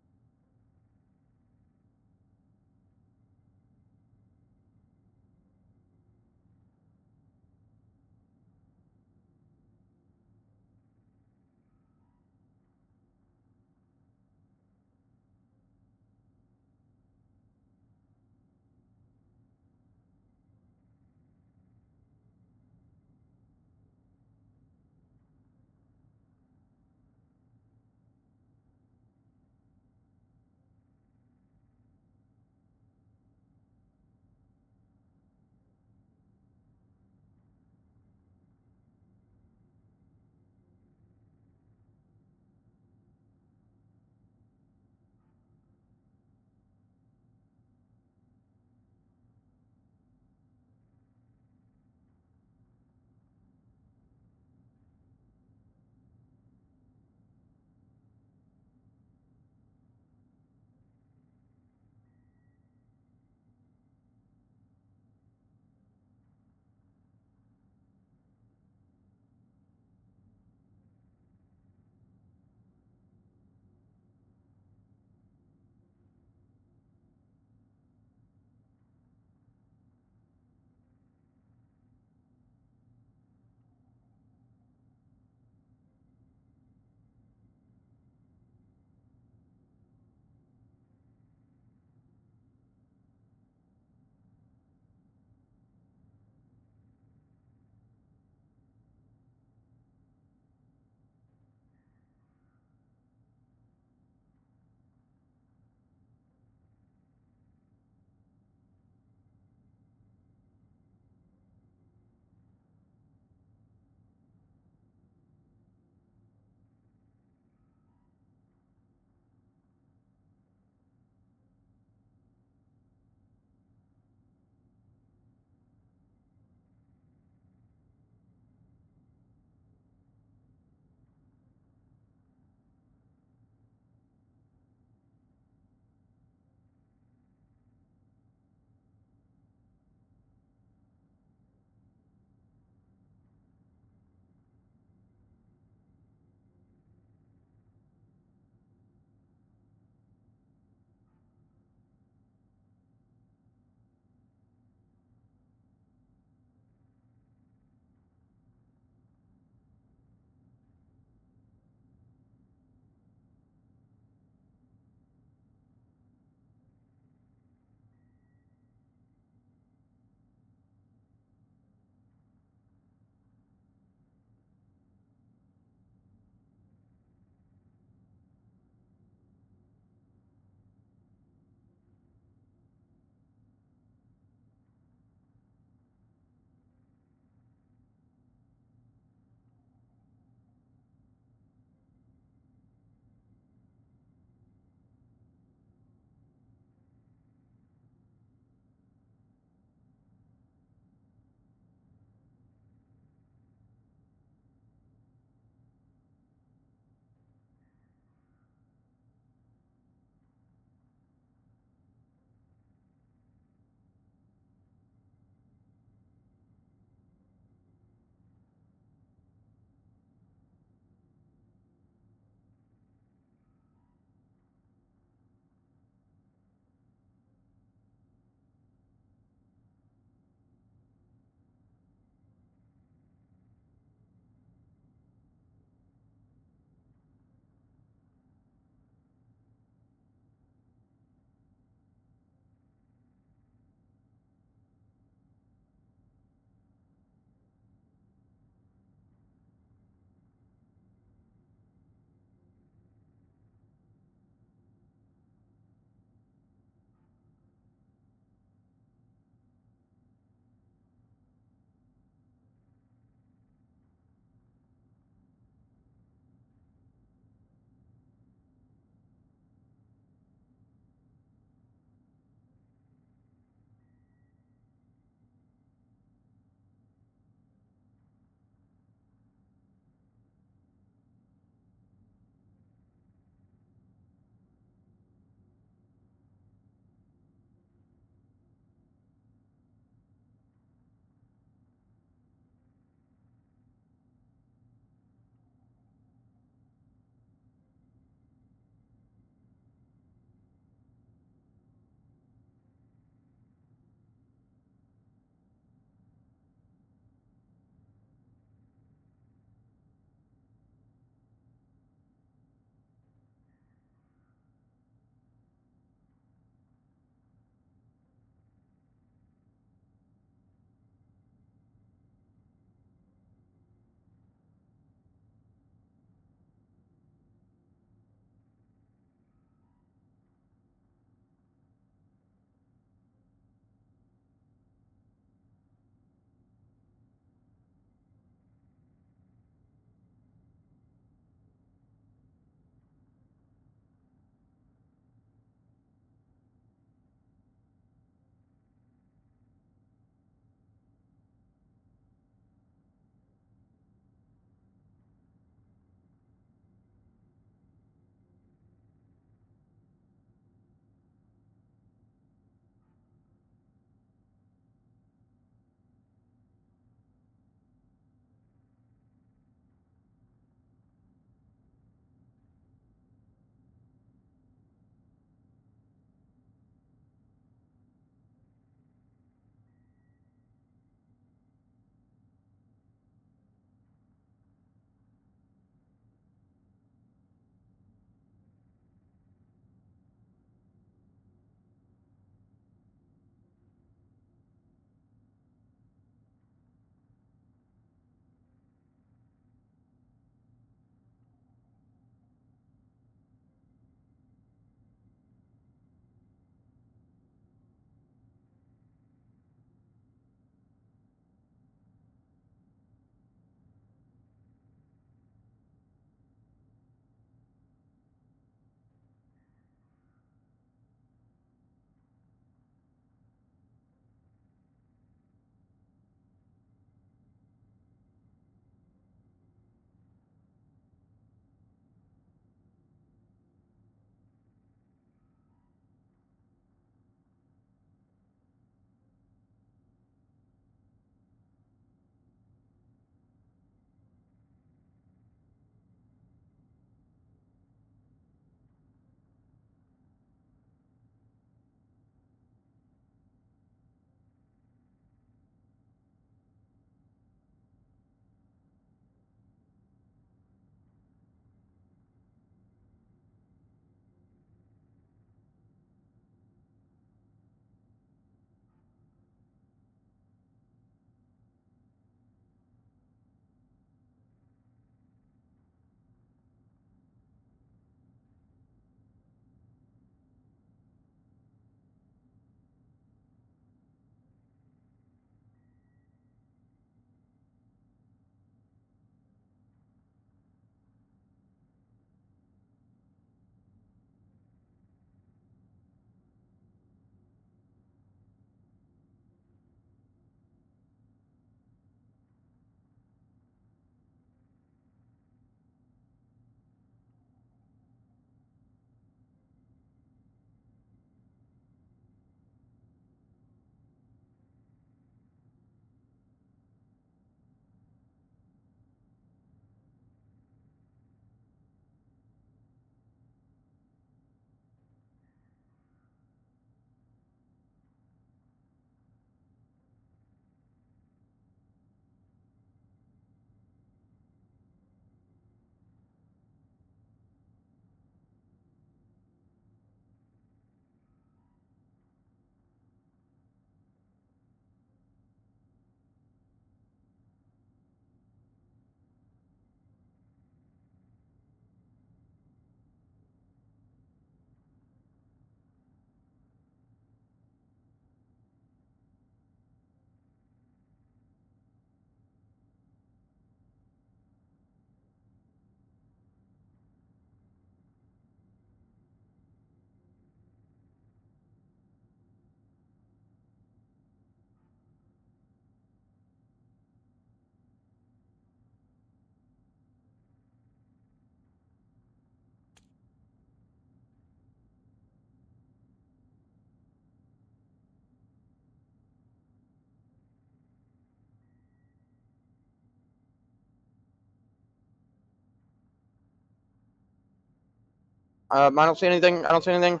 I don't see anything. I don't see anything.